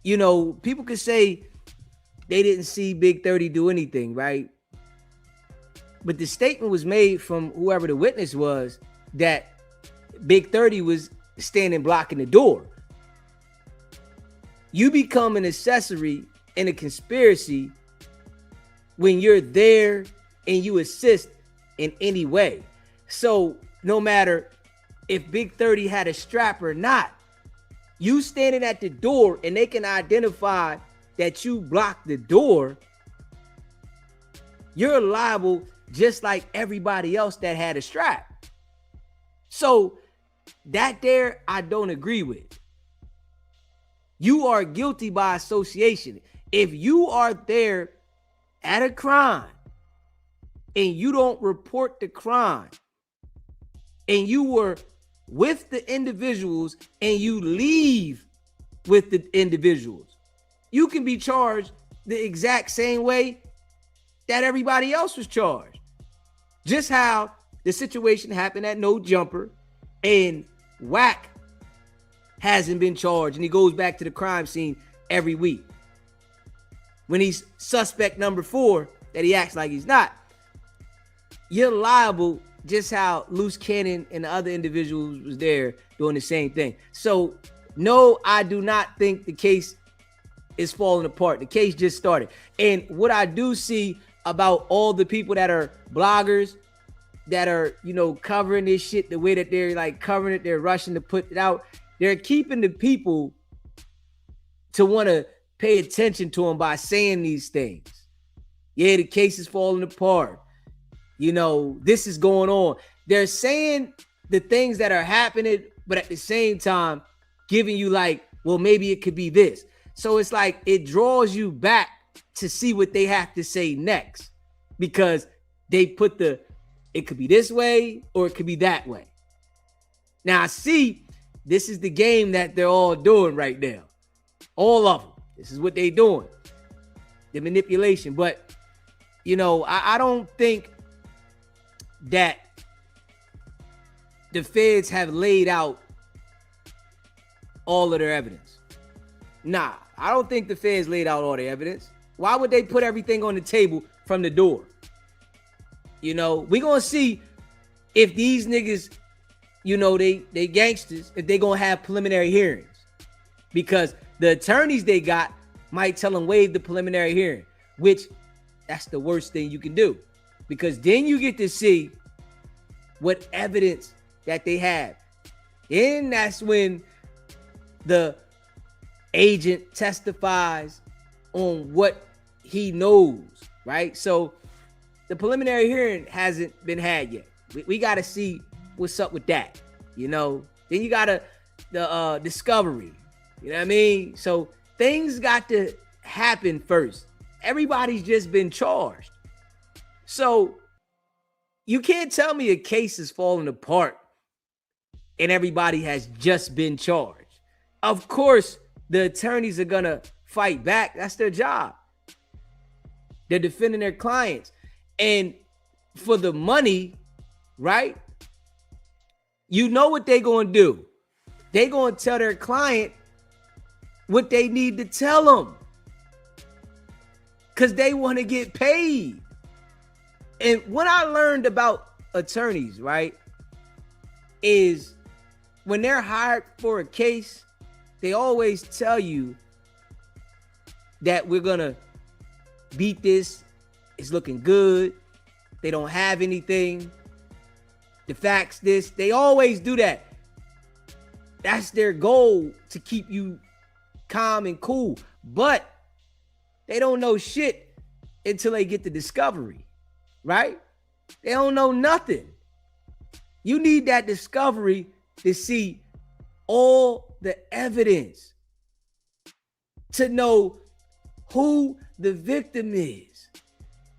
you know, people could say they didn't see Big 30 do anything, right? But the statement was made from whoever the witness was that Big 30 was standing blocking the door. You become an accessory in a conspiracy when you're there and you assist in any way. So no matter if Big 30 had a strap or not, you standing at the door and they can identify that you blocked the door, you're liable just like everybody else that had a strap. So that there, I don't agree with. You are guilty by association. If you are there at a crime and you don't report the crime and you were with the individuals and you leave with the individuals, you can be charged the exact same way that everybody else was charged. Just how the situation happened at No Jumper and Whack hasn't been charged and he goes back to the crime scene every week. When he's suspect number 4 that he acts like he's not, you're liable just how Loose Cannon and the other individuals was there doing the same thing. So no, I do not think the case is falling apart. The case just started. And what I do see about all the people that are bloggers that are, you know, covering this shit the way that they're like covering it, they're rushing to put it out. They're keeping the people to want to pay attention to them by saying these things. Yeah, the case is falling apart. You know, this is going on. They're saying the things that are happening, but at the same time, giving you like, well, maybe it could be this. So it's like it draws you back to see what they have to say next because they put it could be this way or it could be that way. Now I see this is the game that they're all doing right now. All of them. This is what they're doing. The manipulation. But, you know, I don't think that the feds have laid out all of their evidence. Nah, I don't think the feds laid out all their evidence. Why would they put everything on the table from the door? You know, we gonna see if these niggas, you know, they gangsters, if they gonna have preliminary hearings. Because the attorneys they got might tell them waive the preliminary hearing, which that's the worst thing you can do. Because then you get to see what evidence that they have. And that's when the agent testifies on what he knows, right? So the preliminary hearing hasn't been had yet. We got to see what's up with that, you know. Then you got the discovery, you know what I mean? So things got to happen first. Everybody's just been charged. So you can't tell me a case is falling apart and everybody has just been charged. Of course, the attorneys are going to fight back. That's their job. They're defending their clients. And for the money, right? You know what they're going to do. They're going to tell their client what they need to tell them. Because they want to get paid. And what I learned about attorneys, right, is when they're hired for a case, they always tell you that we're going to beat this. It's looking good. They don't have anything. The facts, this. They always do that. That's their goal, to keep you calm and cool. But they don't know shit until they get the discovery, right? They don't know nothing. You need that discovery to see all the evidence, to know who the victim is,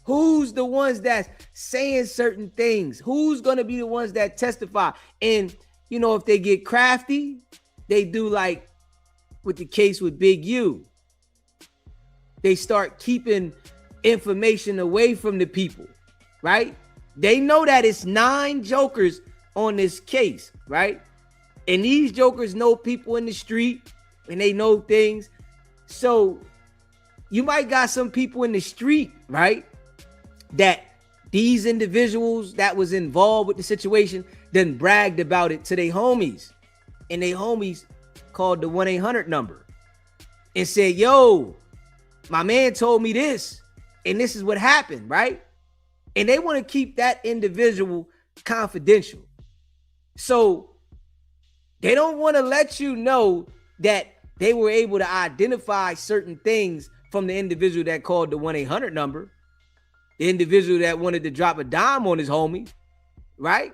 who's the ones that's saying certain things, who's going to be the ones that testify. And, you know, if they get crafty, they do like with the case with Big U. They start keeping information away from the people, right? They know that it's 9 jokers on this case, right? And these jokers know people in the street and they know things. So you might got some people in the street, right, that these individuals that was involved with the situation then bragged about it to their homies. And their homies called the 1-800 number and said, yo, my man told me this, and this is what happened, right? And they want to keep that individual confidential. So they don't want to let you know that they were able to identify certain things from the individual that called the 1-800 number, the individual that wanted to drop a dime on his homie, right?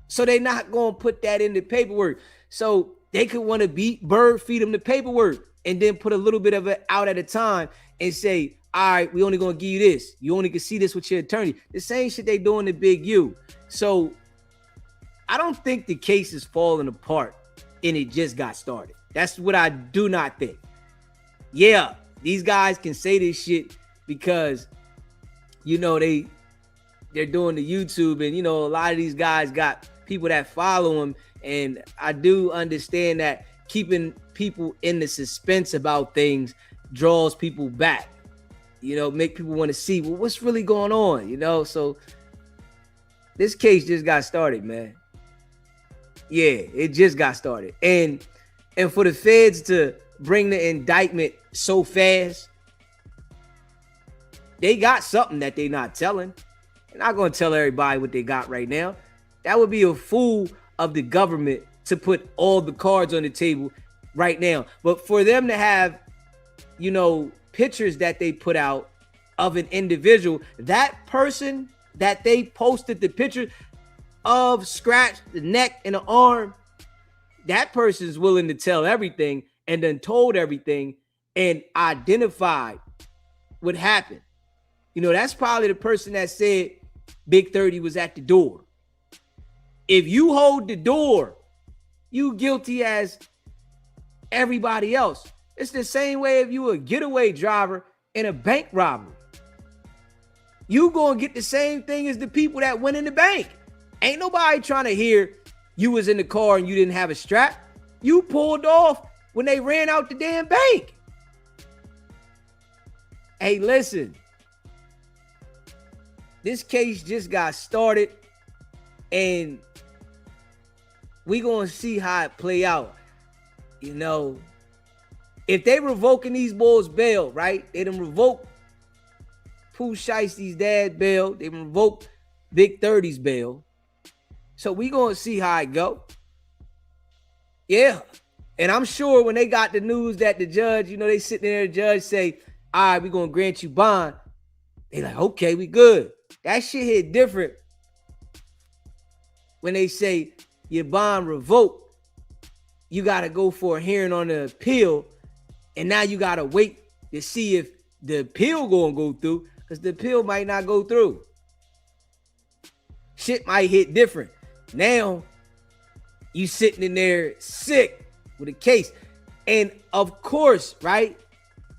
So they're not going to put that in the paperwork. So they could want to bird feed them the paperwork and then put a little bit of it out at a time and say, all right, we only going to give you this. You only can see this with your attorney. The same shit they doing to Big U. So I don't think the case is falling apart and it just got started. That's what I do not think. Yeah, these guys can say this shit because, you know, they're doing the YouTube, and, you know, a lot of these guys got people that follow them. And I do understand that keeping people in the suspense about things draws people back, you know, make people want to see, well, what's really going on, you know? So this case just got started, man. Yeah, it just got started. And for the feds to bring the indictment so fast, they got something that they're not telling. They're not going to tell everybody what they got right now. That would be a fool of the government to put all the cards on the table right now. But for them to have, you know, pictures that they put out of an individual, that person that they posted the picture of, scratched the neck and the arm, that person's willing to tell everything and then told everything and identified what happened. You know, that's probably the person that said Big 30 was at the door. If you hold the door You guilty as everybody else. It's the same way if you a getaway driver in a bank robbery. You gonna get the same thing as the people that went in the bank. Ain't nobody trying to hear you was in the car and you didn't have a strap. You pulled off when they ran out the damn bank. Hey, listen. This case just got started and we gonna see how it play out. You know, if they revoking these boys' bail, right? They done revoke Pooh Shiesty's dad bail. They revoke Big 30's bail. So we gonna see how it go. Yeah. And I'm sure when they got the news that the judge, you know, they sitting there, the judge say, all right, we're gonna grant you bond. They like, okay, we good. That shit hit different when they say your bond revoked. You gotta go for a hearing on the appeal, and now you gotta wait to see if the appeal gonna go through, because the appeal might not go through. Shit might hit different. Now you sitting in there sick with a case. And of course, right,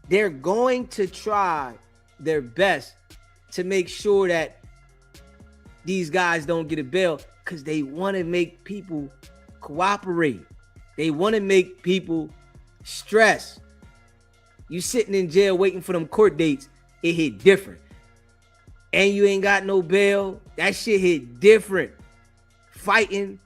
they're going to try their best to make sure that these guys don't get a bail, because they want to make people cooperate. They want to make people stress. You sitting in jail waiting for them court dates, it hit different. And you ain't got no bail, that shit hit different. Fighting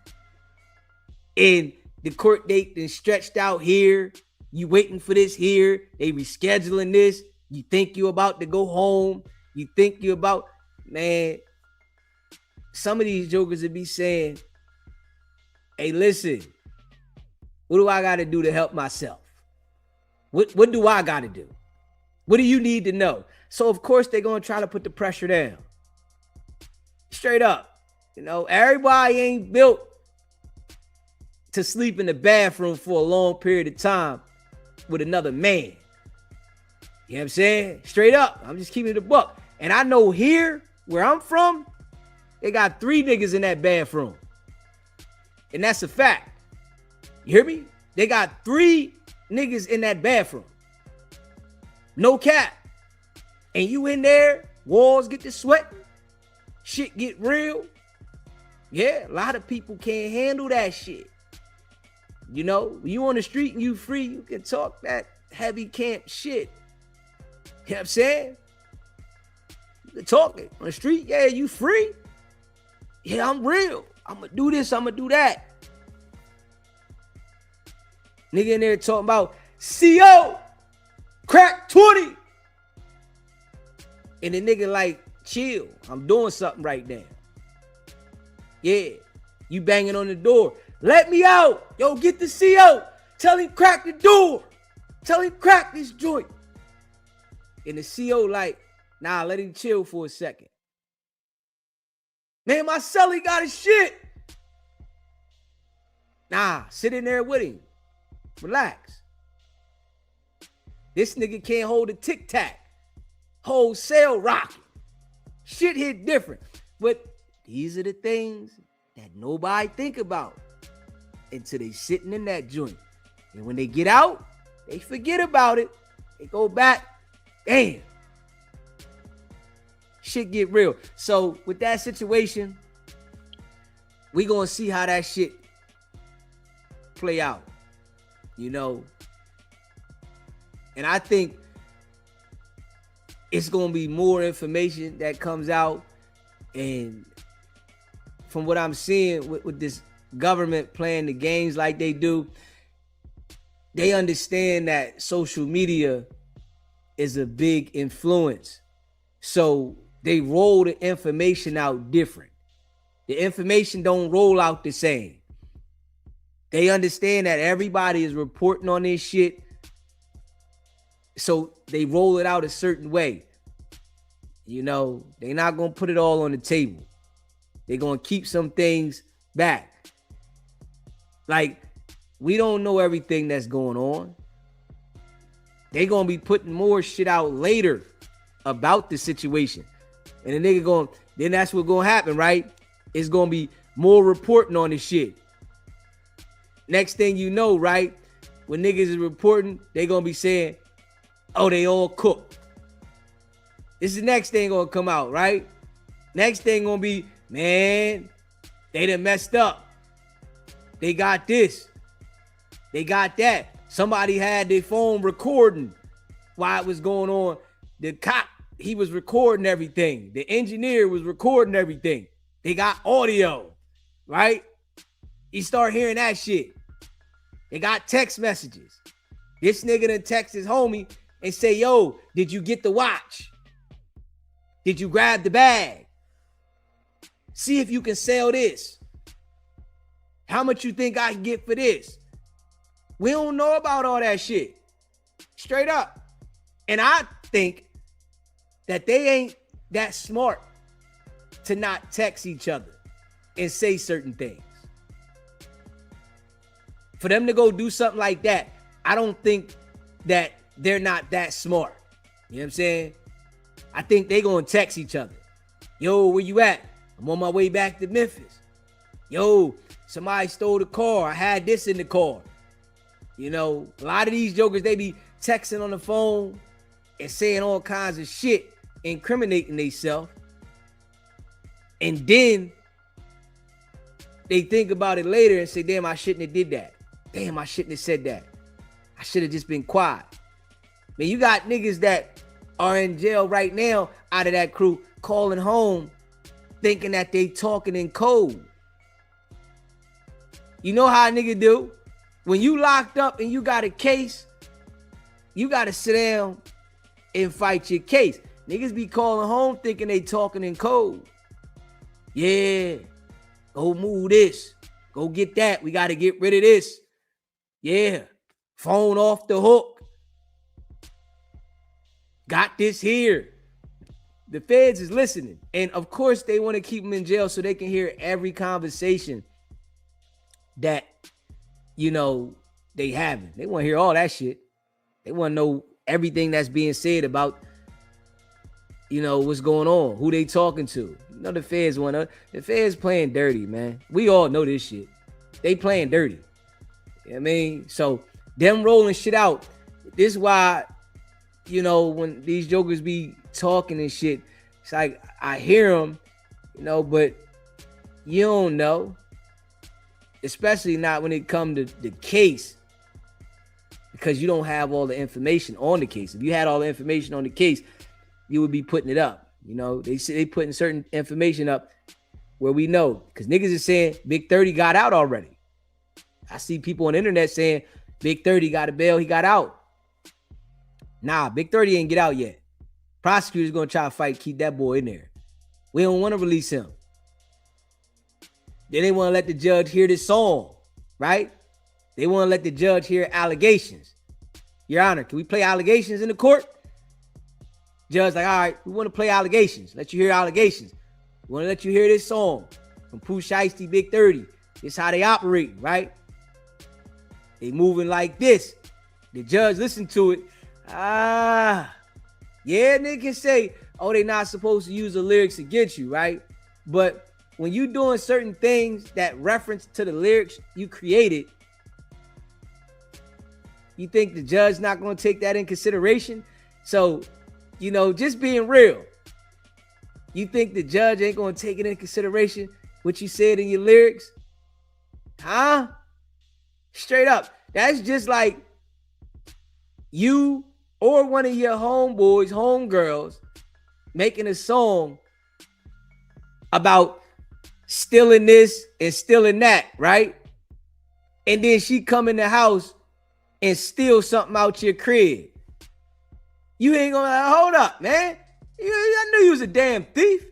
and the court date then stretched out here. You waiting for this here. They rescheduling this. You think you about to go home. You think you about, man, some of these jokers would be saying, hey, listen, what do I got to do to help myself? What do I got to do? What do you need to know? So, of course, they're going to try to put the pressure down. Straight up. You know, everybody ain't built to sleep in the bathroom for a long period of time with another man. You know what I'm saying? Straight up. I'm just keeping it a buck. And I know here, where I'm from, they got 3 niggas in that bathroom. And that's a fact. You hear me? They got 3 niggas in that bathroom. No cap. And you in there, walls get to sweating, shit get real. Yeah, a lot of people can't handle that shit. You know, you on the street and you free, you can talk that heavy camp shit. You know what I'm saying? You can talk it on the street. Yeah, you free. Yeah, I'm real. I'm going to do this, I'm going to do that. Nigga in there talking about CO, crack 20. And the nigga like, chill, I'm doing something right now. Yeah, you banging on the door. Let me out. Yo, get the CO. Tell him crack the door. Tell him crack this joint. And the CO like, nah, let him chill for a second. Man, my celly got his shit. Nah, sit in there with him. Relax. This nigga can't hold a tic-tac. Wholesale rocking. Shit hit different. But these are the things that nobody think about until they sitting in that joint. And when they get out, they forget about it. They go back. Damn. Shit get real. So with that situation, we gonna see how that shit play out. You know. And I think it's gonna be more information that comes out. And from what I'm seeing with this government playing the games like they do, they understand that social media is a big influence. So they roll the information out different. The information don't roll out the same. They understand that everybody is reporting on this shit. So they roll it out a certain way. You know, they're not going to put it all on the table. They're going to keep some things back. Like, we don't know everything that's going on. They're going to be putting more shit out later about the situation. And the nigga going, then that's what's going to happen, right? It's going to be more reporting on this shit. Next thing you know, right, when niggas is reporting, they gonna be saying, oh, they all cooked. This is the next thing gonna come out, right? Next thing gonna be, man, they done messed up. They got this. They got that. Somebody had their phone recording while it was going on. The cop, he was recording everything. The engineer was recording everything. They got audio, right? You start hearing that shit. They got text messages. This nigga done text his homie and say, yo, did you get the watch? Did you grab the bag? See if you can sell this. How much you think I can get for this? We don't know about all that shit. Straight up. And I think that they ain't that smart to not text each other and say certain things. For them to go do something like that, I don't think that they're not that smart. You know what I'm saying? I think they gonna text each other. Yo, where you at? I'm on my way back to Memphis. Yo, somebody stole the car. I had this in the car. You know, a lot of these jokers, they be texting on the phone and saying all kinds of shit, incriminating themselves. And then they think about it later and say, damn, I shouldn't have did that. Damn, I shouldn't have said that. I should have just been quiet. Man, you got niggas that are in jail right now out of that crew calling home thinking that they talking in code. You know how a nigga do? When you locked up and you got a case, you got to sit down and fight your case. Niggas be calling home thinking they talking in code. Yeah, go move this. Go get that. We got to get rid of this. Yeah, phone off the hook. Got this here. The feds is listening. And of course, they want to keep them in jail so they can hear every conversation that, you know, they having. They want to hear all that shit. They want to know everything that's being said about, you know, what's going on, who they talking to. You know, the feds playing dirty, man. We all know this shit. They playing dirty. You know what I mean? So them rolling shit out. This is why, you know, when these jokers be talking and shit, it's like I hear them, you know, but you don't know. Especially not when it comes to the case, because you don't have all the information on the case. If you had all the information on the case, you would be putting it up. You know, they say they putting certain information up where we know, because niggas is saying Big 30 got out already. I see people on the internet saying Big 30 got a bail, he got out. Nah, Big 30 ain't get out yet. Prosecutors gonna try to fight, keep that boy in there. We don't want to release him. Then they want to let the judge hear this song, right? They want to let the judge hear allegations. Your Honor, can we play allegations in the court? Judge like, all right, we want to play allegations. Let you hear allegations. We want to let you hear this song from Pooh Shiesty, Big 30. This is how they operate, right? They moving like this. The judge listen to it. Yeah, nigga can say, oh, they not supposed to use the lyrics against you, right? But when you doing certain things that reference to the lyrics you created, you think the judge not going to take that in consideration? So, you know, just being real, you think the judge ain't going to take it in consideration, what you said in your lyrics? Huh? Straight up. That's just like you or one of your homeboys, homegirls, making a song about stealing this and stealing that, right? And then she come in the house and steal something out your crib. You ain't gonna hold up, man. I knew you was a damn thief.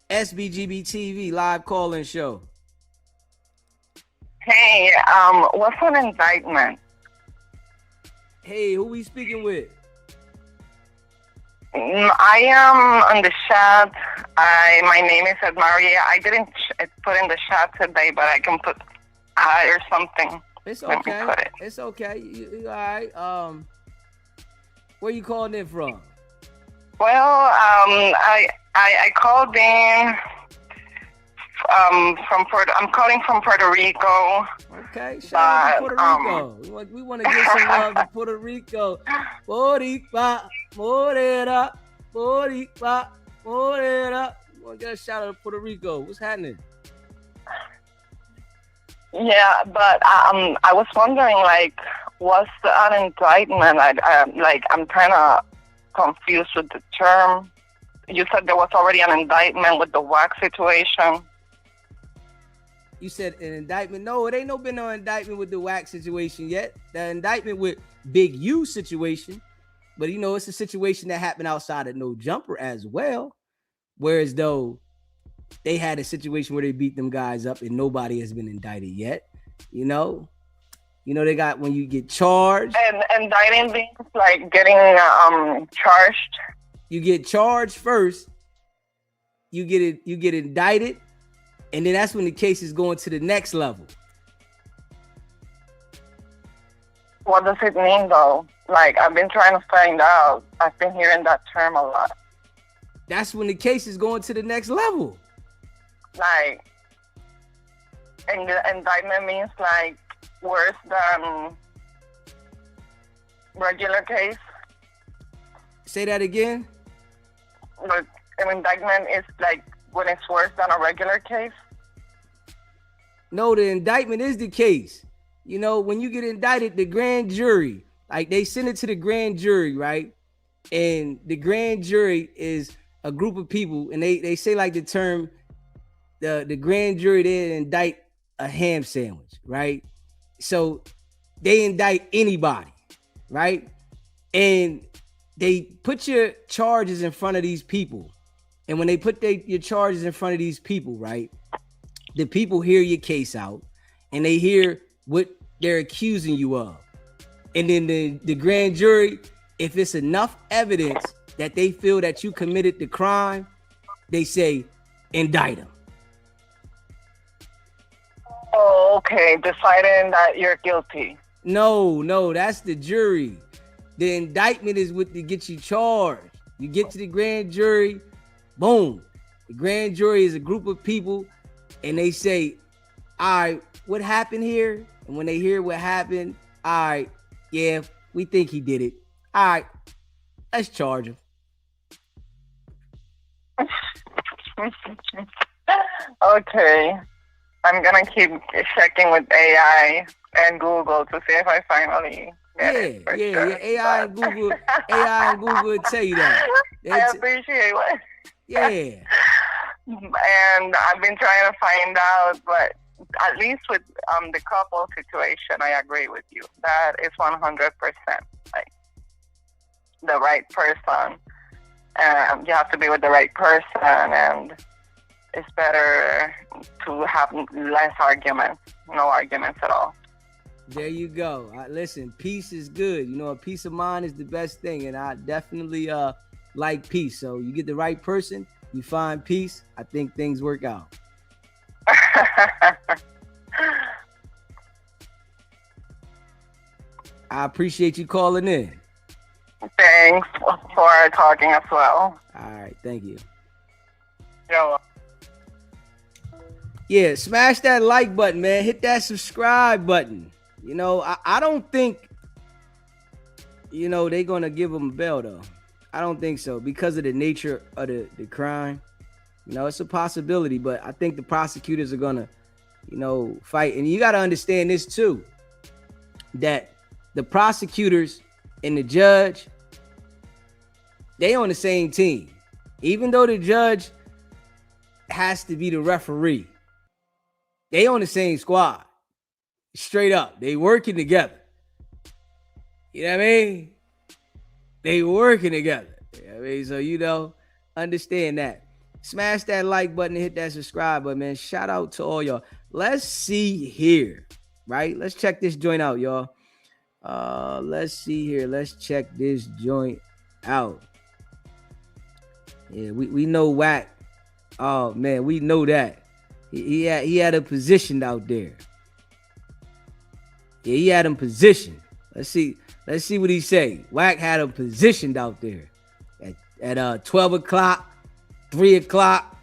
SBGB TV live call-in show. Hey, what's an indictment? Hey, who we speaking with? I am on the chat. My name is Maria. I didn't put in the chat today, but I can put or something. It's okay. It's okay. You all right? Where you calling in from? Well, I called in I'm calling from Puerto Rico. Okay, shout out to Puerto Rico. We want to give some love to Puerto Rico. Boricua, morena, Boricua, morena. We want to get a shout out to Puerto Rico. What's happening? Yeah, but I was wondering, like, what's an indictment? I'm kind of confused with the term. You said there was already an indictment with the wax situation. You said an indictment? No, it ain't been no indictment with the wax situation yet. The indictment with Big U situation, but it's a situation that happened outside of No Jumper as well. Whereas though they had a situation where they beat them guys up and nobody has been indicted yet. They got when you get charged. And indicting means like getting charged. You get charged first. You get indicted. And then that's when the case is going to the next level. What does it mean, though? Like, I've been trying to find out. I've been hearing that term a lot. That's when the case is going to the next level. Like, and the indictment means, like, worse than regular case. Say that again? Like, an indictment is, like, when it's worse than a regular case? No, the indictment is the case. When you get indicted, the grand jury, like they send it to the grand jury, right? And the grand jury is a group of people, and they say like the term, the grand jury, they indict a ham sandwich, right? So they indict anybody, right? And they put your charges in front of these people. And when they put your charges in front of these people, right, the people hear your case out and they hear what they're accusing you of. And then the grand jury, if it's enough evidence that they feel that you committed the crime, they say, indict them. Oh, okay. Deciding that you're guilty. No, that's the jury. The indictment is what to get you charged. You get to the grand jury. Boom. The grand jury is a group of people and they say, all right, what happened here? And when they hear what happened, all right, yeah, we think he did it. All right, let's charge him. Okay. I'm going to keep checking with AI and Google to see if I finally get it. Yeah. AI and Google will tell you that. I appreciate it. Yeah. And I've been trying to find out, but at least with the couple situation, I agree with you. That is 100% like the right person. You have to be with the right person, and it's better to have less arguments, no arguments at all. There you go. Listen, peace is good. A peace of mind is the best thing, and I definitely like peace. So you get the right person, you find peace, I think things work out. I appreciate you calling in. Thanks for talking as well. All right, thank you. Yo. Yeah, smash that like button, man. Hit that subscribe button. I don't think, they're going to give him a bail, though. I don't think so because of the nature of the crime. It's a possibility, but I think the prosecutors are going to, fight. And you got to understand this, too, that the prosecutors and the judge, they on the same team. Even though the judge has to be the referee, they on the same squad. Straight up. They working together. You know what I mean? They working together. You know what I mean? So, understand that. Smash that like button and hit that subscribe button, man. Shout out to all y'all. Let's see here, right? Let's check this joint out, y'all. Let's see here. Let's check this joint out. Yeah, we know Wack. Oh, man, we know that. He had a position out there. Yeah, he had him positioned. Let's see what he say. Wack had him positioned out there at 12 o'clock, 3 o'clock.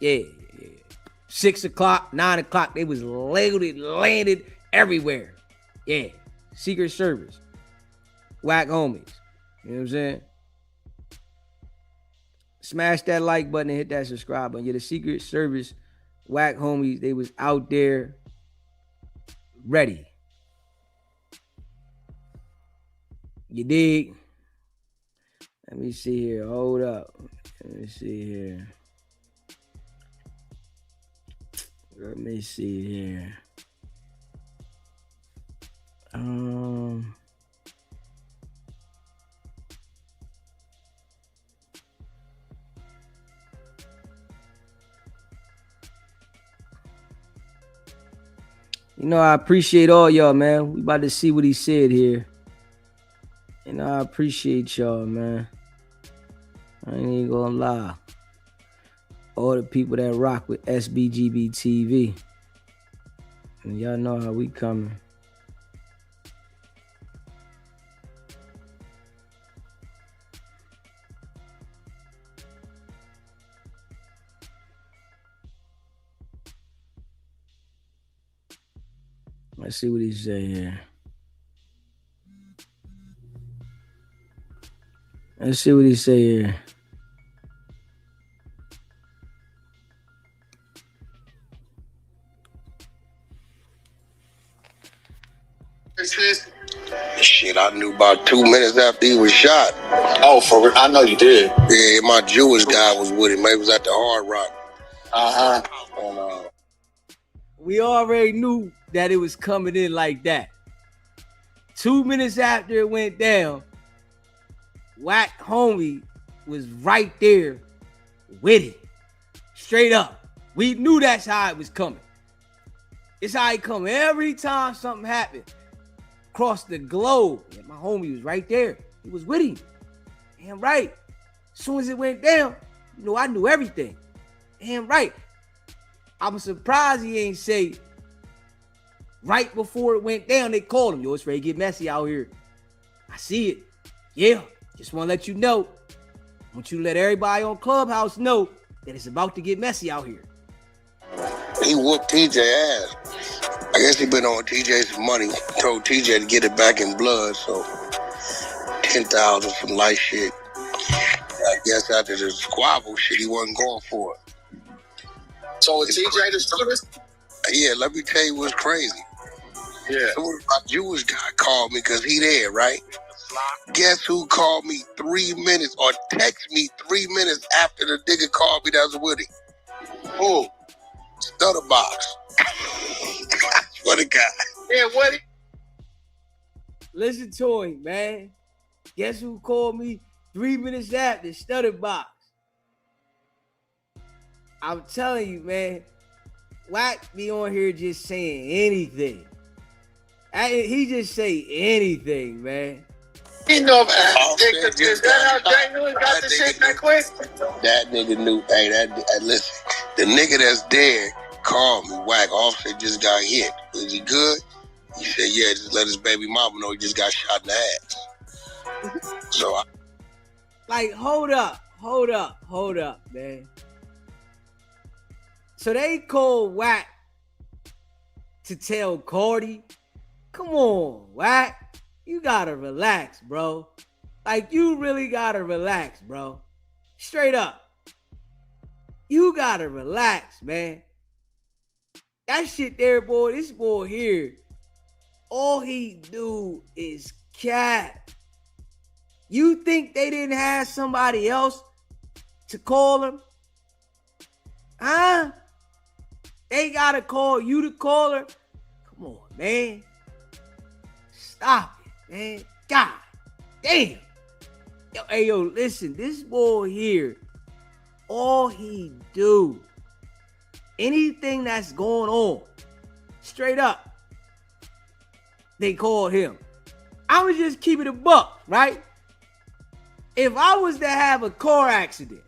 Yeah. 6 o'clock, 9 o'clock, they was landed everywhere. Yeah, Secret Service. Whack homies. You know what I'm saying? Smash that like button and hit that subscribe button. Yeah, the Secret Service whack homies, they was out there ready. You dig? Let me see here. Hold up. Let me see here. Let me see here. You know, I appreciate all y'all, man. We about to see what he said here. You know, I appreciate y'all, man. I ain't even gonna lie. All the people that rock with SBGB TV. And y'all know how we coming. Let's see what he say here. Let's see what he say here. Shit, I knew about 2 minutes after he was shot. Oh, for real? I know you did. Yeah, my Jewish guy was with him. He was at the Hard Rock. Uh-huh. We already knew that it was coming in like that. 2 minutes after it went down, Whack homie was right there with it. Straight up. We knew that's how it was coming. It's how it come every time something happened across the globe. And my homie was right there. He was with him. Damn right. As soon as it went down, you know, I knew everything. Damn right. I was surprised he ain't say right before it went down, they called him. Yo, it's ready to get messy out here. I see it. Yeah. Just want to let you know. I want you to let everybody on Clubhouse know that it's about to get messy out here. He whooped TJ ass. I guess he been on TJ some money. Told TJ to get it back in blood, so 10,000 some light shit. I guess after the squabble shit, he wasn't going for it. So was TJ the shooter? Yeah, let me tell you what's crazy. Yeah. So my Jewish guy called me because he there, right? Guess who called me 3 minutes or text me 3 minutes after the nigga called me that was with him? Who? Stutterbox. What a guy. Yeah, what? Listen to him, man. Guess who called me 3 minutes after? Stutterbox. I'm telling you, man. Whack be on here just saying anything. He just say anything, man. You know, is that how Jay Lewis got the shit that quick? That nigga knew. Hey, listen. The nigga that's there called me. Whack. Offset just got hit. Is he good? He said, yeah, just let his baby mama know he just got shot in the ass. So like, hold up, man. So they called Whack to tell Cardi, come on, Whack. You gotta relax, bro. Like, you really gotta relax, bro. Straight up. You gotta relax, man. That shit there, boy, this boy here, all he do is cap. You think they didn't have somebody else to call him? Huh? They gotta call you to call her? Come on, man. Stop it, man. God damn. Yo, listen, this boy here, all he do, anything that's going on, straight up, they call him. I was just keeping it a buck, right? If I was to have a car accident,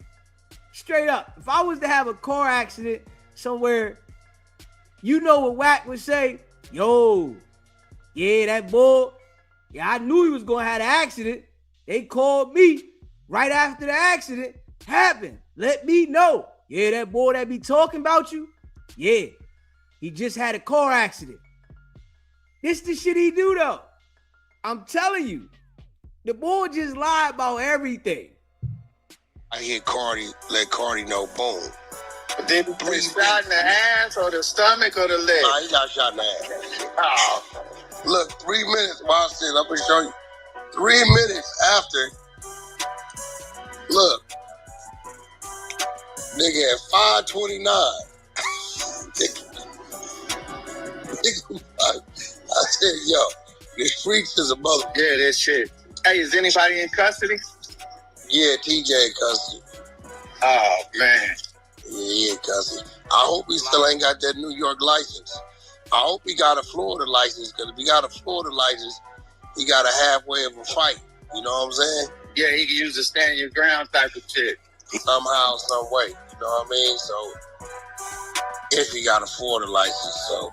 straight up, if I was to have a car accident somewhere, you know what Whack would say? Yo, yeah, that boy, yeah, I knew he was going to have an accident. They called me right after the accident happened. Let me know. Yeah, that boy that be talking about you, Yeah, he just had a car accident. This the shit he do though. I'm telling you, the boy just lied about everything. I hear Cardi, let Cardi know, boom. But then he shot in the ass or the stomach or the leg? Nah, he got shot in the ass. Oh. Look, 3 minutes, Bob said, I'm gonna show you. 3 minutes after, look, nigga at 5:29. I said, yo, the streets is a mother. Yeah, that shit. Hey, is anybody in custody? Yeah, TJ in custody. Oh, man. Yeah, he in custody. I hope he still ain't got that New York license. I hope he got a Florida license, because if he got a Florida license, he got a halfway of a fight. You know what I'm saying? Yeah, he can use the stand your ground type of shit. Somehow, some way. You know what I mean? So, if he got a Florida license, so.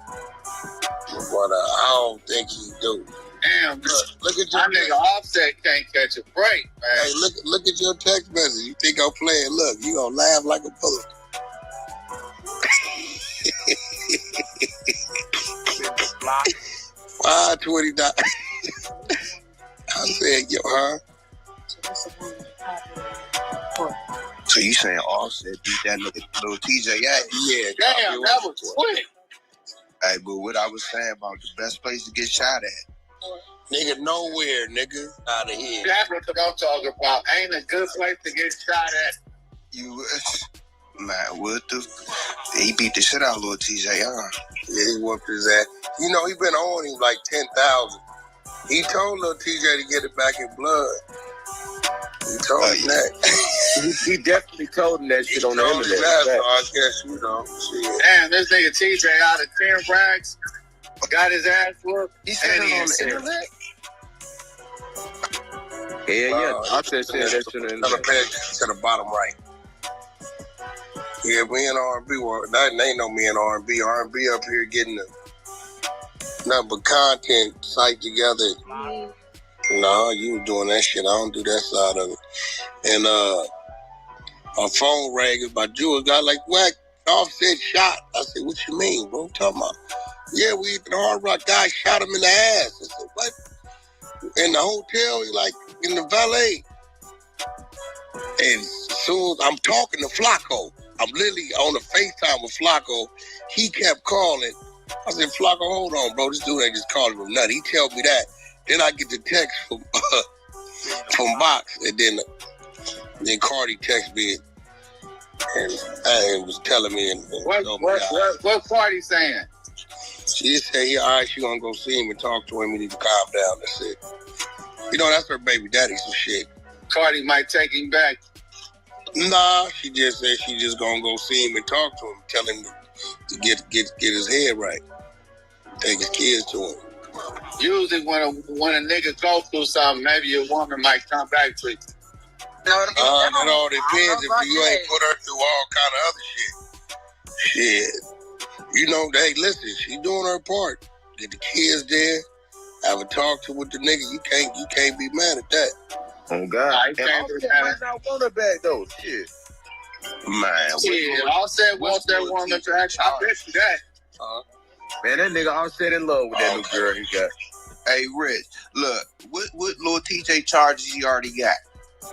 But I don't think he do. Damn, look at your nigga Offset can't catch a break, man. Hey, look at your text message. You think I'm playing? Look, you gonna laugh like a bullet. 5:29. I said, yo, huh? So you saying Offset beat that nigga Lil Tjay? Yeah. Damn, that was quick. Hey, but what I was saying about the best place to get shot at? Nigga, nowhere, nigga. Out of here. That's what I'm talking about. Ain't a good place to get shot at. You, man, what the? He beat the shit out of Lil Tjay, huh? Yeah, he whooped his ass. You know, he been on him like 10,000. He told Lil Tjay to get it back in blood. He told him that. He definitely told him that shit on the internet. That, so I guess, you know, shit. Damn, this nigga TJ out of 10 racks, got his ass whooped. He said it on the internet? Yeah. I said that shit on the internet. Pay attention to the bottom right. Yeah, me and R&B, that ain't no me and R&B. R&B up here getting nothing but content site together. No, you were doing that shit. I don't do that side of it. And my phone rang. My Jewish guy like, whack, Offset shot. I said, what you mean, bro? What you talking about? Yeah, the Hard Rock guy shot him in the ass. I said, what? In the hotel, he like, in the valet. And soon I'm talking to Flacco. I'm literally on the FaceTime with Flacco. He kept calling. I said, Flacco, hold on, bro. This dude ain't just calling him nothing. He tell me that. Then I get the text from Box, and then Cardi text me and was telling me. What Cardi saying? She just said, all right, she gonna go see him and talk to him. We need to calm down. That's it. You know, that's her baby daddy, some shit. Cardi might take him back. Nah, she just said she just gonna go see him and talk to him, tell him to get his head right, take his kids to him. Usually when a nigga go through something, maybe a woman might come back to you. It all depends if you ain't put her through all kind of other shit. Shit. You know, hey, listen, she doing her part. Get the kids there, have a talk to with the nigga. You can't be mad at that. Oh God. Offset might not want her back though. Shit. Man. Yeah, Offset wants that woman back. I bet you that. Man, that nigga Offset in love with that new girl he got. Hey, Rich, look, what Lil Tjay charges he already got?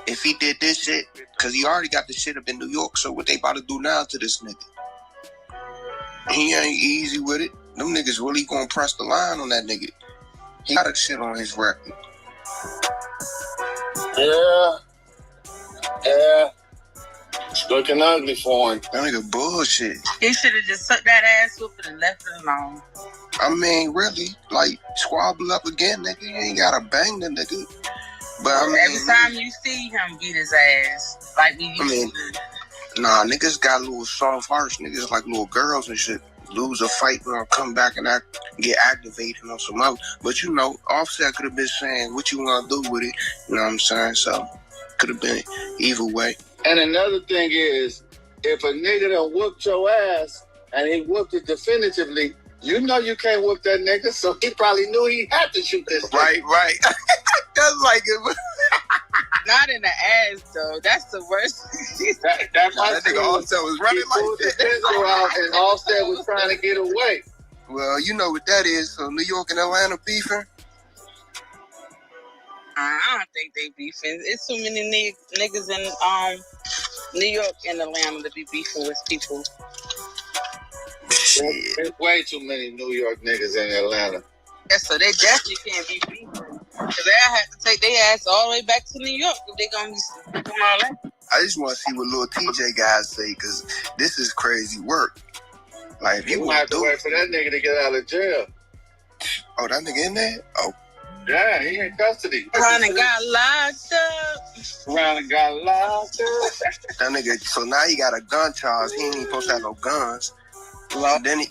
If he did this shit, because he already got the shit up in New York, so what they about to do now to this nigga? He ain't easy with it. Them niggas really gonna press the line on that nigga. He got a shit on his record. Yeah. It's looking ugly for him. That nigga bullshit. He should have just took that ass whooping and left it alone. I mean, really, like, squabble up again, nigga. You ain't gotta bang the nigga. But I mean, every time you see him beat his ass, like we used to. Nah, niggas got little soft hearts. Niggas like little girls and shit. Lose a fight and come back and get activated on some other. But you know, Offset could have been saying what you want to do with it. You know what I'm saying? So, could have been either way. And another thing is, if a nigga done whooped your ass and he whooped it definitively, you know you can't whoop that nigga, so he probably knew he had to shoot this nigga. Right. That's like it. Not in the ass though. That's the worst. that nigga Offset was running like that. Pistol out and Offset was trying to get away. Well, you know what that is. So New York and Atlanta beefing. I don't think they beefing. It's too many niggas in New York and Atlanta to be beefing with people. There's way too many New York niggas in Atlanta. Yeah, so they definitely can't be beefing. Cause they have to take their ass all the way back to New York if they gonna be doing all that. I just want to see what Lil Tjay guys say, because this is crazy work. Like, if you gonna have to wait for that nigga to get out of jail. Oh, that nigga in there? Oh. Yeah, he in custody. Ron got locked up. Ron got locked up. That nigga, so now he got a gun charge. He ain't even supposed to have no guns. Well, then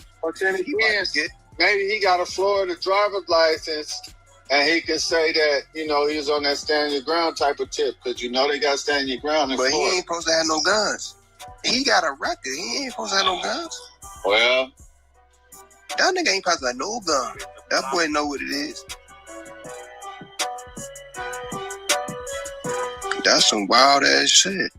maybe he got a Florida driver's license and he can say that, you know, he was on that stand your ground type of tip, because you know they got stand your ground in But Florida. He ain't supposed to have no guns. He got a record. He ain't supposed to have no guns. Well, that nigga ain't supposed to have no gun. That boy know what it is. That's some wild ass shit.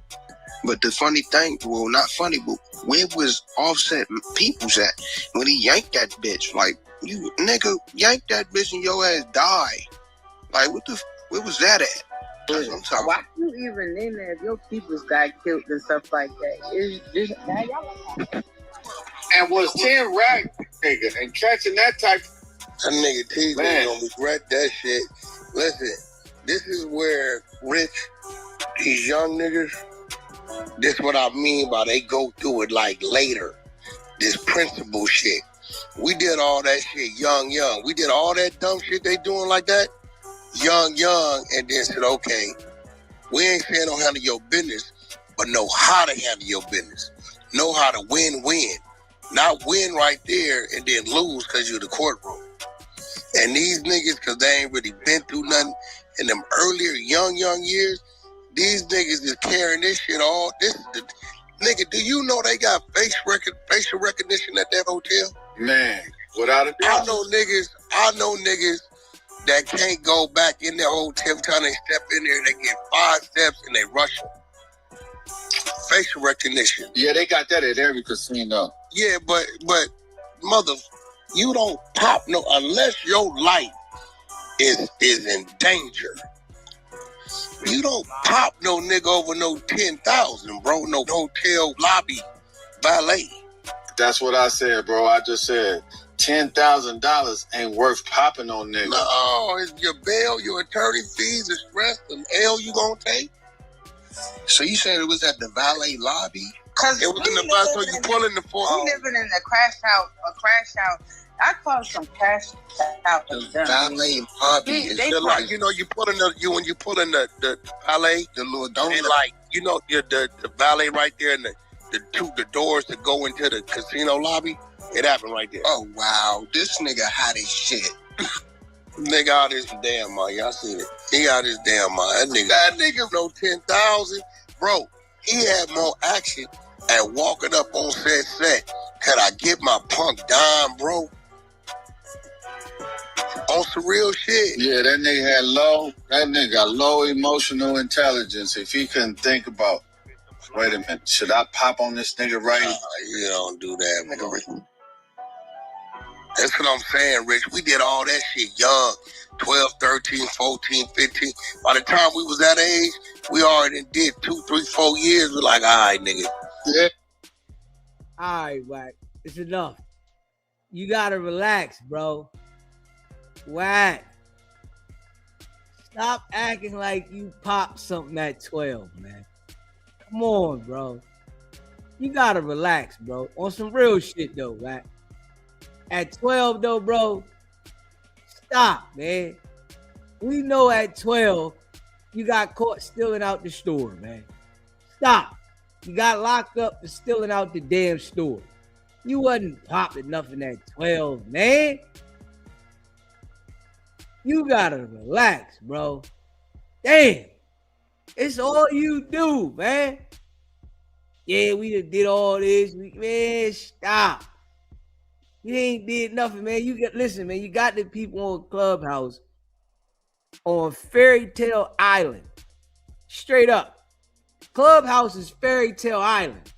But the funny thing, well, not funny, but where was Offset peoples at when he yanked that bitch? Like, you nigga yanked that bitch and your ass died. Like, where was that at? That's what I'm talking Why you even in there if your peoples got killed and stuff like that? It's just, now y'all. And was 10 rack nigga and catching that type. That nigga T gonna regret that shit. Listen, this is where Rich, these young niggas, this is what I mean by they go through it like later. This principle shit. We did all that shit young. We did all that dumb shit they doing like that young, and then said, okay, we ain't saying don't handle your business, but know how to handle your business. Know how to win. Not win right there and then lose because you're the courtroom. And these niggas, because they ain't really been through nothing in them earlier young years, these niggas is carrying this shit all. Nigga, do you know they got facial recognition at that hotel? Man, without a doubt. I know niggas that can't go back in their hotel time they step in there, they get 5 steps and they rush them. Facial recognition. Yeah, they got that at every casino. Yeah, but mother, you don't pop no unless your life is in danger. You don't pop no nigga over no 10,000, bro. No hotel lobby valet. That's what I said, bro. I just said $10,000 ain't worth popping on niggas. No, it's your bail, your attorney fees, the stress, the L you gonna take. So you said it was at the valet lobby? Cause it was in the bus, so you pulling the phone. We living in a crash out. I call some crash out. The valet lobby is just like, you know, you when you pull in the valet, the little don't like, you know, the valet right there and the doors that go into the casino lobby. It happened right there. Oh wow, this nigga hot as shit. Nigga out his damn mind. Y'all seen it. He got his damn mind. That nigga no 10,000. Bro, he had more action at walking up on set. Could I get my punk dime, bro? On some real shit. Yeah, that nigga got low emotional intelligence. If he couldn't think about, wait a minute, should I pop on this nigga right? You don't do that, bro. That's what I'm saying, Rich. We did all that shit young. 12, 13, 14, 15. By the time we was that age, we already did 2, 3, 4 years. We're like, all right, nigga. Yeah. All right, Wack. It's enough. You gotta relax, bro. Wack. Stop acting like you popped something at 12, man. Come on, bro. You gotta relax, bro. On some real shit, though, Wack. At 12, though, bro, stop, man. We know at 12, you got caught stealing out the store, man. Stop. You got locked up for stealing out the damn store. You wasn't popping nothing at 12, man. You gotta relax, bro. Damn. It's all you do, man. Yeah, we did all this. Man, stop. You ain't did nothing, man. Listen, man, you got the people on Clubhouse on Fairy Tale Island Straight up. Clubhouse is Fairy Tale Island.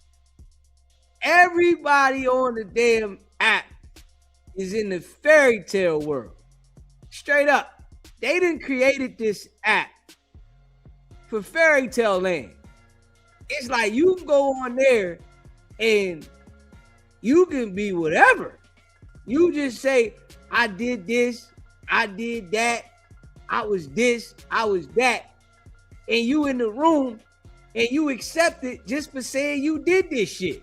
Everybody on the damn app is in the fairy tale world. Straight up. They done created this app for fairy tale land. It's like you can go on there and you can be whatever. You just say, I did this, I did that, I was this, I was that. And you in the room and you accept it just for saying you did this shit.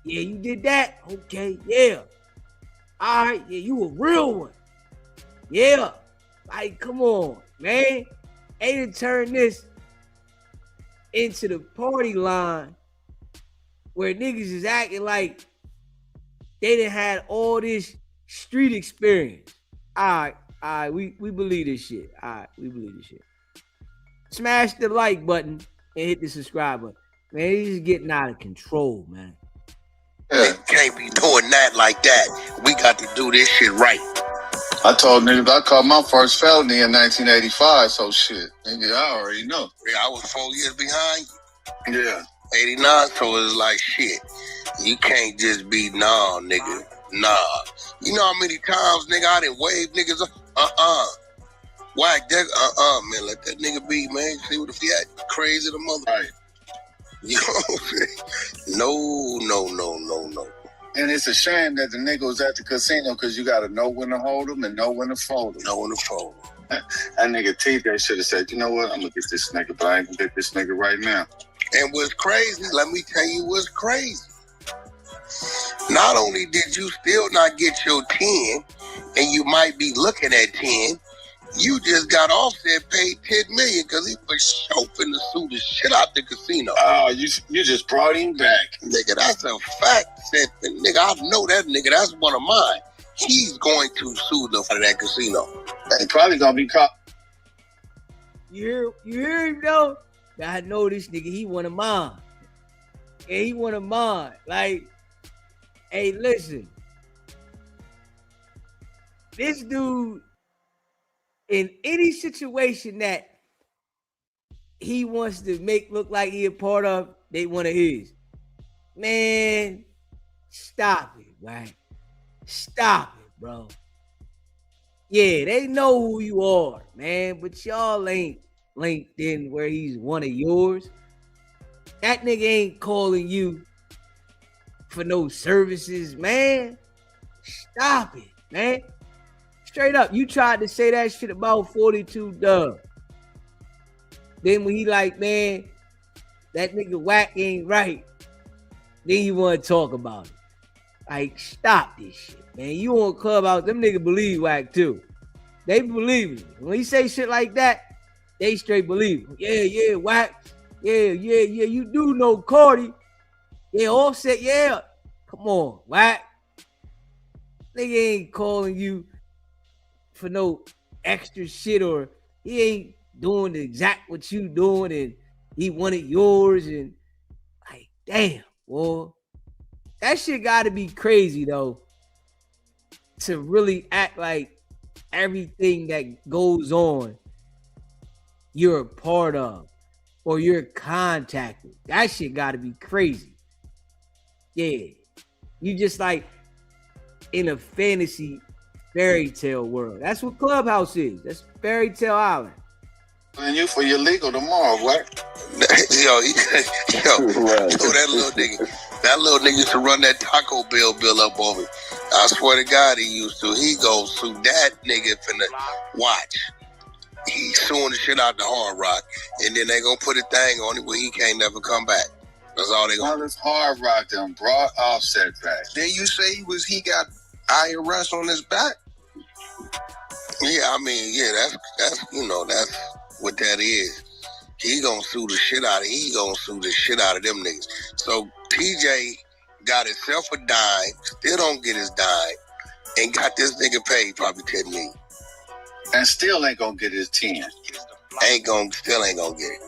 Yeah, you did that. Okay, yeah. All right, yeah, you a real one. Yeah. Like, come on, man. They done turn this into the party line where niggas is acting like they done had all this street experience. All right, we believe this shit. All right, we believe this shit. Smash the like button and hit the subscribe button. Man, he's getting out of control, man. They can't be doing that like that. We got to do this shit right. I told niggas I caught my first felony in 1985, so shit. Nigga, I already know. Yeah, I was 4 years behind you. Yeah. 89, so it's like shit. You can't just be nigga. Nah. You know how many times, nigga, I done wave niggas whack that, man, let that nigga be, man. See what if he act crazy the mother. Right. You know what I'm saying? No. And it's a shame that the nigga was at the casino because you got to know when to hold him and know when to fold him. Know when to fold him. That nigga TJ should have said, you know what? I'm going to get this nigga, but I ain't going to get this nigga right now. And what's crazy, let me tell you what's crazy. Not only did you still not get your 10, and you might be looking at 10, you just got Offset paid $10 million because he was chauffing to sue the shit out the casino. Oh, you just brought him back. Nigga, that's a fact. Nigga, I know that nigga. That's one of mine. He's going to sue the for that casino. He probably gonna be caught. You hear him though? I know this nigga, he one of mine. Yeah, he one of mine. Like, hey, listen. This dude, in any situation that he wants to make look like he a part of, they one of his. Man, stop it, right? Stop it, bro. Yeah, they know who you are, man, but y'all ain't linked in where he's one of yours. That nigga ain't calling you for no services, man. Stop it, man. Straight up, you tried to say that shit about 42 Dub. Then when he like, man, that nigga whack ain't right, then you want to talk about it. Like, stop this shit, man. You on Clubhouse, them niggas believe whack too. They believe it. When he say shit like that, they straight believe it. Yeah, whack. Yeah, you do know Cardi. Yeah, Offset, yeah. Come on, whack. Nigga ain't calling you for no extra shit, or he ain't doing the exact what you doing and he wanted yours, and like, damn, boy. That shit gotta be crazy though, to really act like everything that goes on you're a part of or you're contacted. That shit gotta be crazy. Yeah. You just like in a fantasy fairy tale world. That's what Clubhouse is. That's Fairy Tale Island. And you for your legal tomorrow, what? Yo, that little nigga used to run that Taco Bell bill up on me. I swear to God, he used to. He goes sue that nigga finna watch. He's suing the shit out the Hard Rock, and then they gonna put a thing on it where he can't never come back. That's all they gonna do. This Hard Rock done brought Offset back. Then you say he got IRS on his back? Yeah, I mean, yeah, that's that's what that is. He gonna sue the shit out of them niggas. So TJ got himself a dime, still don't get his dime, and got this nigga paid probably $10 million. And still ain't gonna get his 10. Still ain't gonna get it.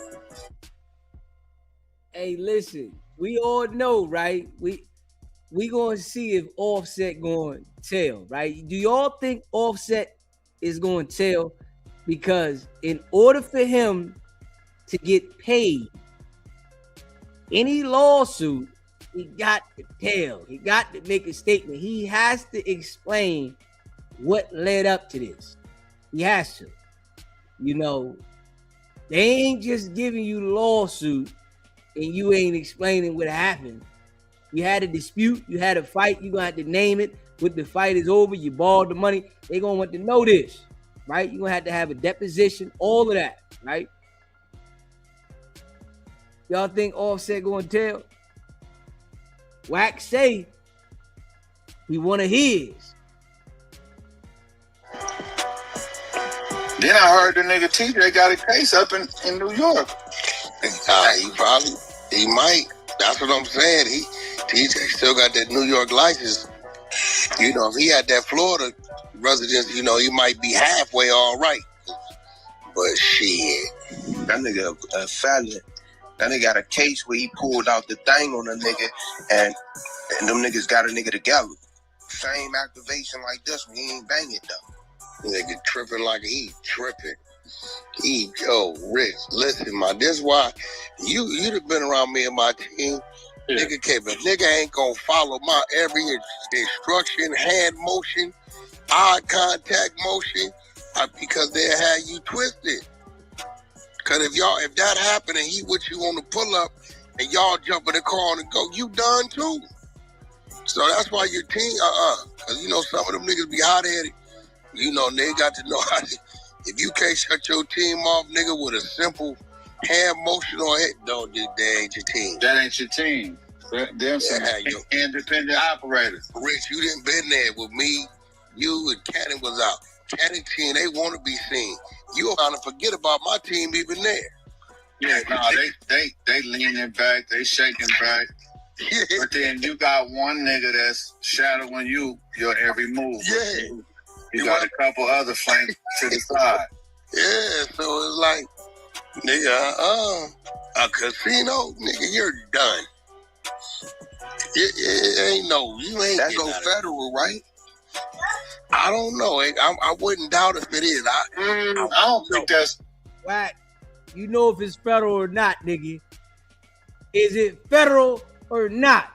Hey, listen, we all know, right? We gonna see if Offset gonna tell, right? Do y'all think Offset is gonna tell? Because in order for him to get paid. Any lawsuit, he got to tell. He got to make a statement. He has to explain what led up to this. He has to. You know, they ain't just giving you lawsuit and you ain't explaining what happened. You had a dispute, you had a fight, you're gonna have to name it. When the fight is over, you borrowed the money, they're gonna want to know this, right? You're gonna have a deposition, all of that, right? Y'all think Offset gonna tell? Wack say he one of his. Then I heard the nigga TJ got a case up in New York. He might. That's what I'm saying. TJ still got that New York license. You know, if he had that Florida residence, you know, he might be halfway all right. But shit, that nigga a felon. That nigga got a case where he pulled out the thing on a nigga, and them niggas got a nigga together. Same activation like this one. He ain't bang it though. Nigga tripping like he tripping. Rich, listen, man. This why you'd have been around me and my team. Yeah. Nigga ain't gonna follow my every instruction, hand motion, eye contact motion, because they'll have you twisted. Cause if that happened and he with you on the pull up and y'all jump in the car and go, you done too. So that's why your team, cause you know some of them niggas be hot headed. You know they got to know how to. If you can't shut your team off, nigga, with a simple hand motion or hit, that ain't your team. That ain't your team. Them some independent operators. Rich, you didn't been there with me. You and Cannon was out. Cannon team, they want to be seen. You kind of forget about my team even there. Yeah, no, they leaning back, they shaking back. Yeah. But then you got one nigga that's shadowing you your every move. Yeah. You got a couple other flanks to the side. Yeah, so it's like, nigga, a casino, nigga, you're done. It ain't no, you ain't. That go federal, right? I don't know. I wouldn't doubt if it is. I don't think that's. Wack, you know if it's federal or not, nigga. Is it federal or not?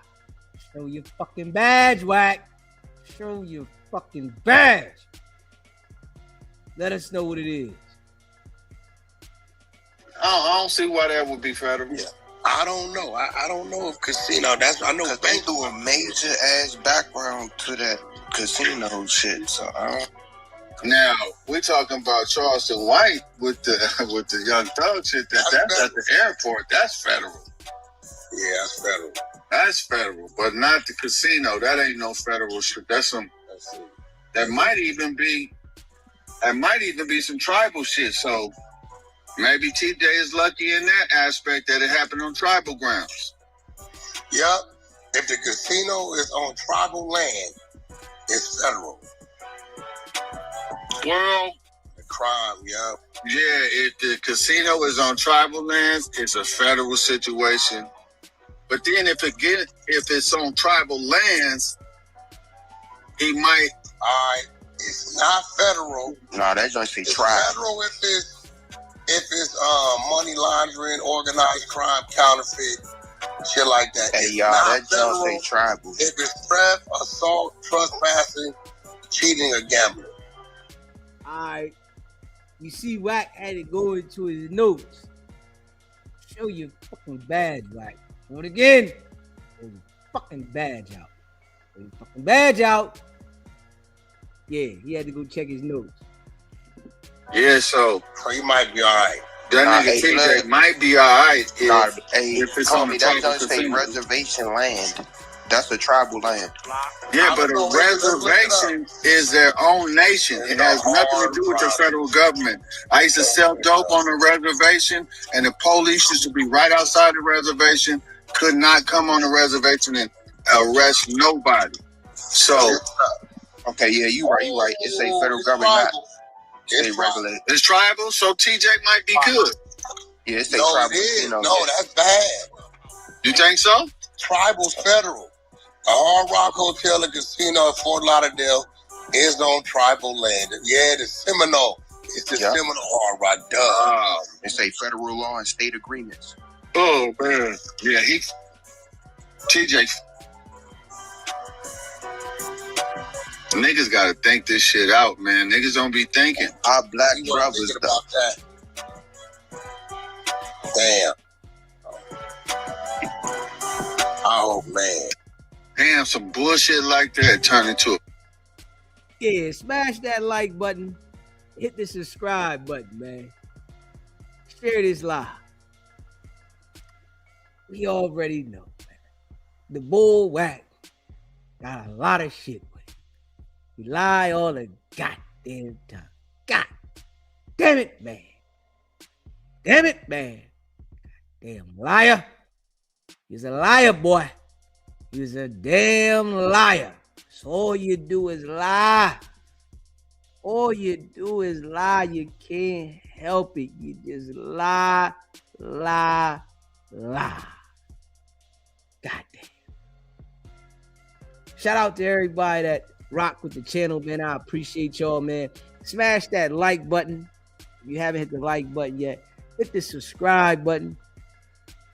Show your fucking badge, Wack. Show your fucking badge. Let us know what it is. I don't see why that would be federal. Yeah. I don't know. I don't know if casino. I know they do a major ass background to that casino shit. So now we're talking about Charleston White with the Young Thug shit. That's at the airport. That's federal. Yeah, that's federal. That's federal, but not the casino. That ain't no federal shit. That's some. That might even be some tribal shit. So maybe TJ is lucky in that aspect that it happened on tribal grounds. Yep. If the casino is on tribal land, it's federal. Well, the crime, yep. Yeah, if the casino is on tribal lands, it's a federal situation. But then if it's on tribal lands, he might. It's not federal. No, that's just say tribal. Federal if it's money laundering, organized crime, counterfeit, shit like that. Hey, y'all, that just say tribal. If it's theft, assault, trespassing, cheating, or gambling. Alright. You see Wack had to go into his notes. Show your fucking badge, Wack. Do it again. Show your fucking badge out. Show your fucking badge out. Yeah, he had to go check his notes. Yeah, so he might be all right. That nigga TJ might be all right if it's on the that doesn't say reservation land. That's a tribal land. Yeah, but a reservation is their own nation. It has nothing to do with the federal government. I used to sell dope on a reservation, and the police used to be right outside the reservation, could not come on the reservation and arrest nobody. So, okay, yeah, you right. It say federal government, not say regular. It's tribal, so TJ might be good. Yeah, it say tribal. No, that's bad. You think so? Tribal's federal. A Hard Rock Hotel and Casino in Fort Lauderdale is on tribal land. Yeah, the Seminole It's the seminal hard rock dub. It say federal law and state agreements. Oh man, yeah, TJ. Niggas gotta think this shit out, man. Niggas don't be thinking. Our black brothers, about that. Damn. Oh man. Damn, some bullshit like that turn into. Yeah, smash that like button. Hit the subscribe button, man. Share this live. We already know, man. The bull whack got a lot of shit with it. He lie all the goddamn time. God damn it, man. Damn it, man. Damn liar. He's a liar, boy. He's a damn liar. So all you do is lie. All you do is lie. You can't help it. You just lie, lie, lie. God damn. Shout out to everybody that rock with the channel, man. I appreciate y'all, man. Smash that like button. If you haven't hit the like button yet, hit the subscribe button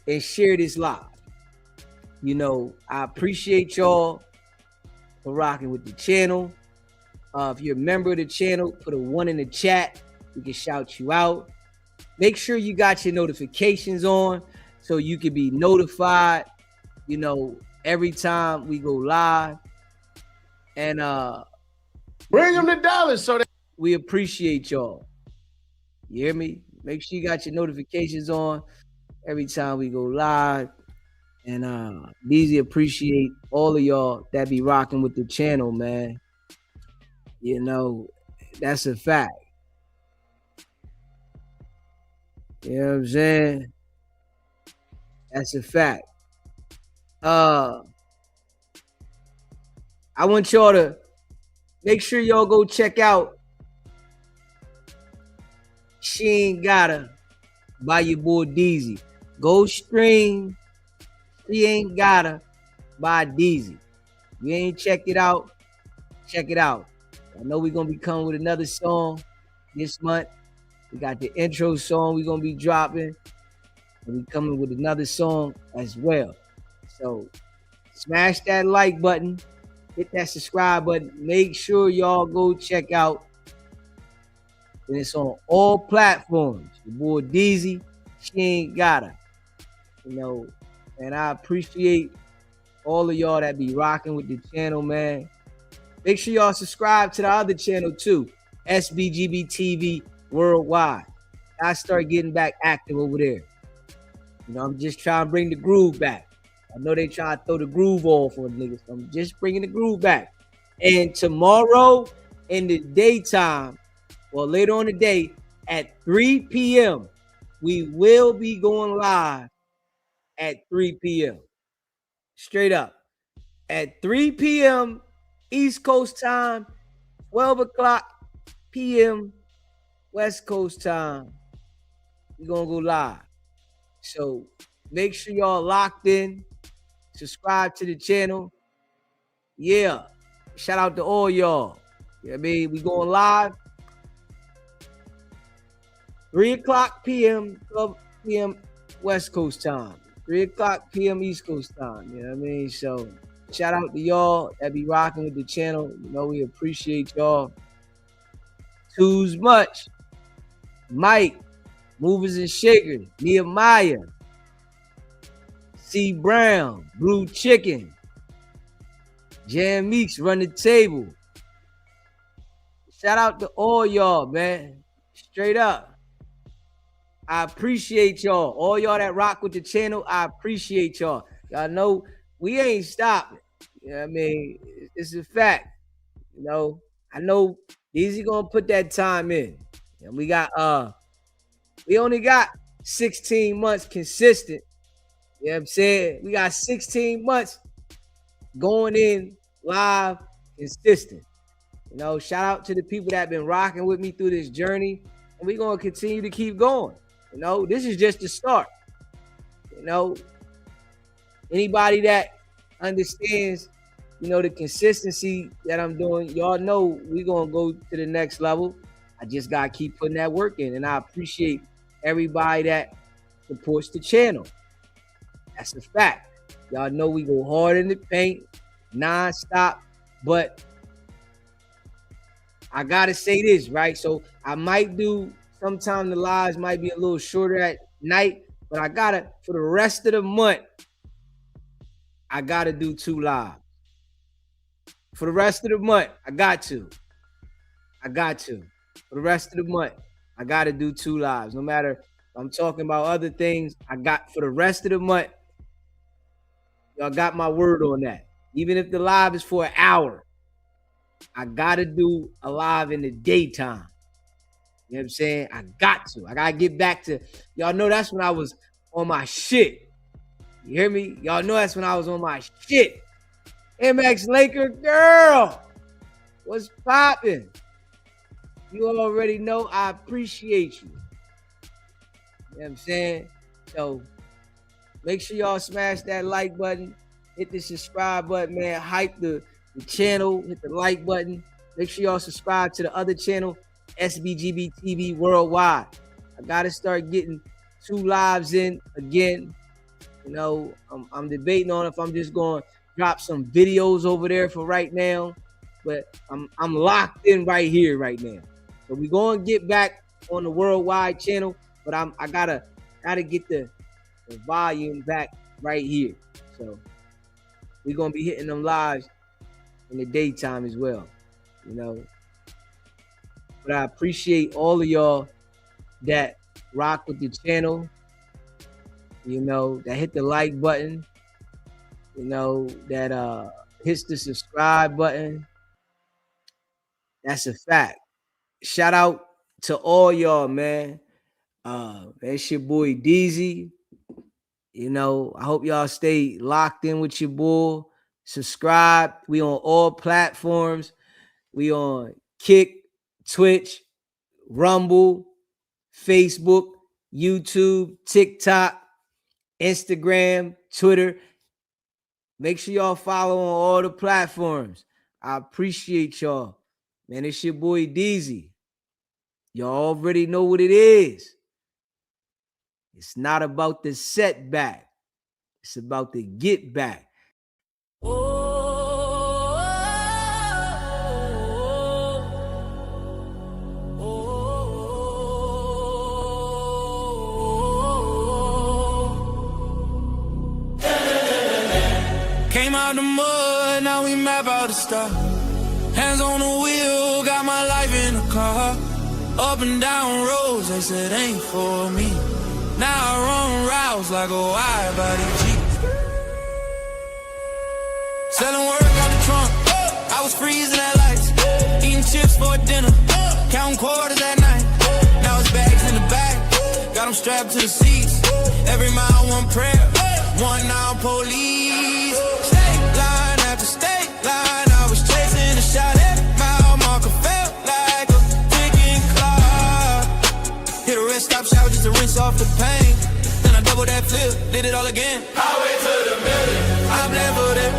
and share this live. You know, I appreciate y'all for rocking with the channel. If you're a member of the channel, put a 1 in the chat. We can shout you out. Make sure you got your notifications on so you can be notified, you know, every time we go live. And bring them the dollars so that we appreciate y'all. You hear me? Make sure you got your notifications on every time we go live. And Deezy appreciate all of y'all that be rocking with the channel, man. You know, that's a fact. You know what I'm saying? That's a fact. I want y'all to make sure y'all go check out She Ain't Gotta by your boy Deezy. Go stream She Ain't Gotta by Deezy. You ain't checked it out, check it out. I know we're gonna be coming with another song this month. We got the intro song we're gonna be dropping, and we coming with another song as well. So smash that like button, hit that subscribe button. Make sure y'all go check out. And it's on all platforms. The boy Deezy, She Ain't Gotta. You know, and I appreciate all of y'all that be rocking with the channel, man. Make sure y'all subscribe to the other channel too, SBGB TV Worldwide. I start getting back active over there. You know, I'm just trying to bring the groove back. I know they try to throw the groove off on niggas. So I'm just bringing the groove back. And tomorrow in the daytime, well, later on the day at 3 p.m., we will be going live at 3 p.m. Straight up. At 3 p.m. East Coast time, 12 o'clock p.m. West Coast time, we're going to go live. So make sure y'all locked in. Subscribe to the channel. Yeah. Shout out to all y'all. You know what I mean? We going live. 3 o'clock p.m., 12 p.m. West Coast time. 3 o'clock p.m. East Coast time. You know what I mean? So shout out to y'all that be rocking with the channel. You know, we appreciate y'all. Too's Much. Mike. Movers and Shakers. Nehemiah. C. Brown. Blue Chicken. Jam Meeks run the table. Shout out to all y'all, man. Straight up. I appreciate y'all. All y'all that rock with the channel, I appreciate y'all. Y'all know we ain't stopping. You know what I mean? It's a fact. You know, I know Deezy gonna put that time in. And we got we only got 16 months consistent. You know what I'm saying? We got 16 months going in live consistent. You know, shout out to the people that have been rocking with me through this journey. And we're gonna continue to keep going. You know, this is just the start. You know, anybody that understands, you know, the consistency that I'm doing, y'all know we're going to go to the next level. I just gotta keep putting that work in, and I appreciate everybody that supports the channel. That's a fact. Y'all know we go hard in the paint, non-stop, but I gotta say this, right? So I might do, sometime the lives might be a little shorter at night, but I gotta, for the rest of the month, I gotta do 2 lives. For the rest of the month, I got to. For the rest of the month, I gotta do 2 lives. No matter if I'm talking about other things, I got, for the rest of the month, y'all got my word on that. Even if the live is for an hour, I gotta do a live in the daytime. You know what I'm saying? I gotta get back to, y'all know that's when I was on my shit. You hear me? Y'all know that's when I was on my shit. MX Laker girl, what's popping? You already know I appreciate you. You know what I'm saying? So make sure y'all smash that like button, hit the subscribe button, man. Hype the channel, hit the like button. Make sure y'all subscribe to the other channel, SBGB TV Worldwide. I gotta start getting 2 lives in again. You know, I'm debating on if I'm just going to drop some videos over there for right now, but I'm locked in right here right now. So we're going to get back on the Worldwide channel, but I gotta get the volume back right here. So we're gonna be hitting them lives in the daytime as well, you know. But I appreciate all of y'all that rock with the channel, you know, that hit the like button, you know, that hits the subscribe button. That's a fact. Shout out to all y'all, man. That's your boy DZ. You know, I hope y'all stay locked in with your boy. Subscribe. We on all platforms. We on Kick, Twitch, Rumble, Facebook, YouTube, TikTok, Instagram, Twitter. Make sure y'all follow on all the platforms. I appreciate y'all. Man, it's your boy DZ. Y'all already know what it is. It's not about the setback. It's about the get back. Came out the mud, now we map out the stuff. Hands on the wheel, got my life in the car. Up and down roads, they said ain't for me. Now I run routes like a wide body Jeep. Selling work out the trunk, I was freezing at lights. Eating chips for dinner, counting quarters at night. Now it's bags in the back, got them strapped to the seats. Every mile one prayer, one now police. State line after state line, I was chasing a shot. Every mile marker felt like a ticking clock. Hit a rest stop shower just to rinse off the pain. Then I double that flip, did it all again. Highway to the million, I'm leveled it.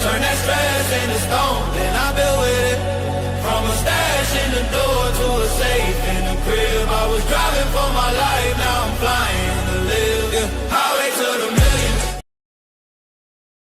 Turn that stress into stone, then I build with it. From a stash in the door to a safe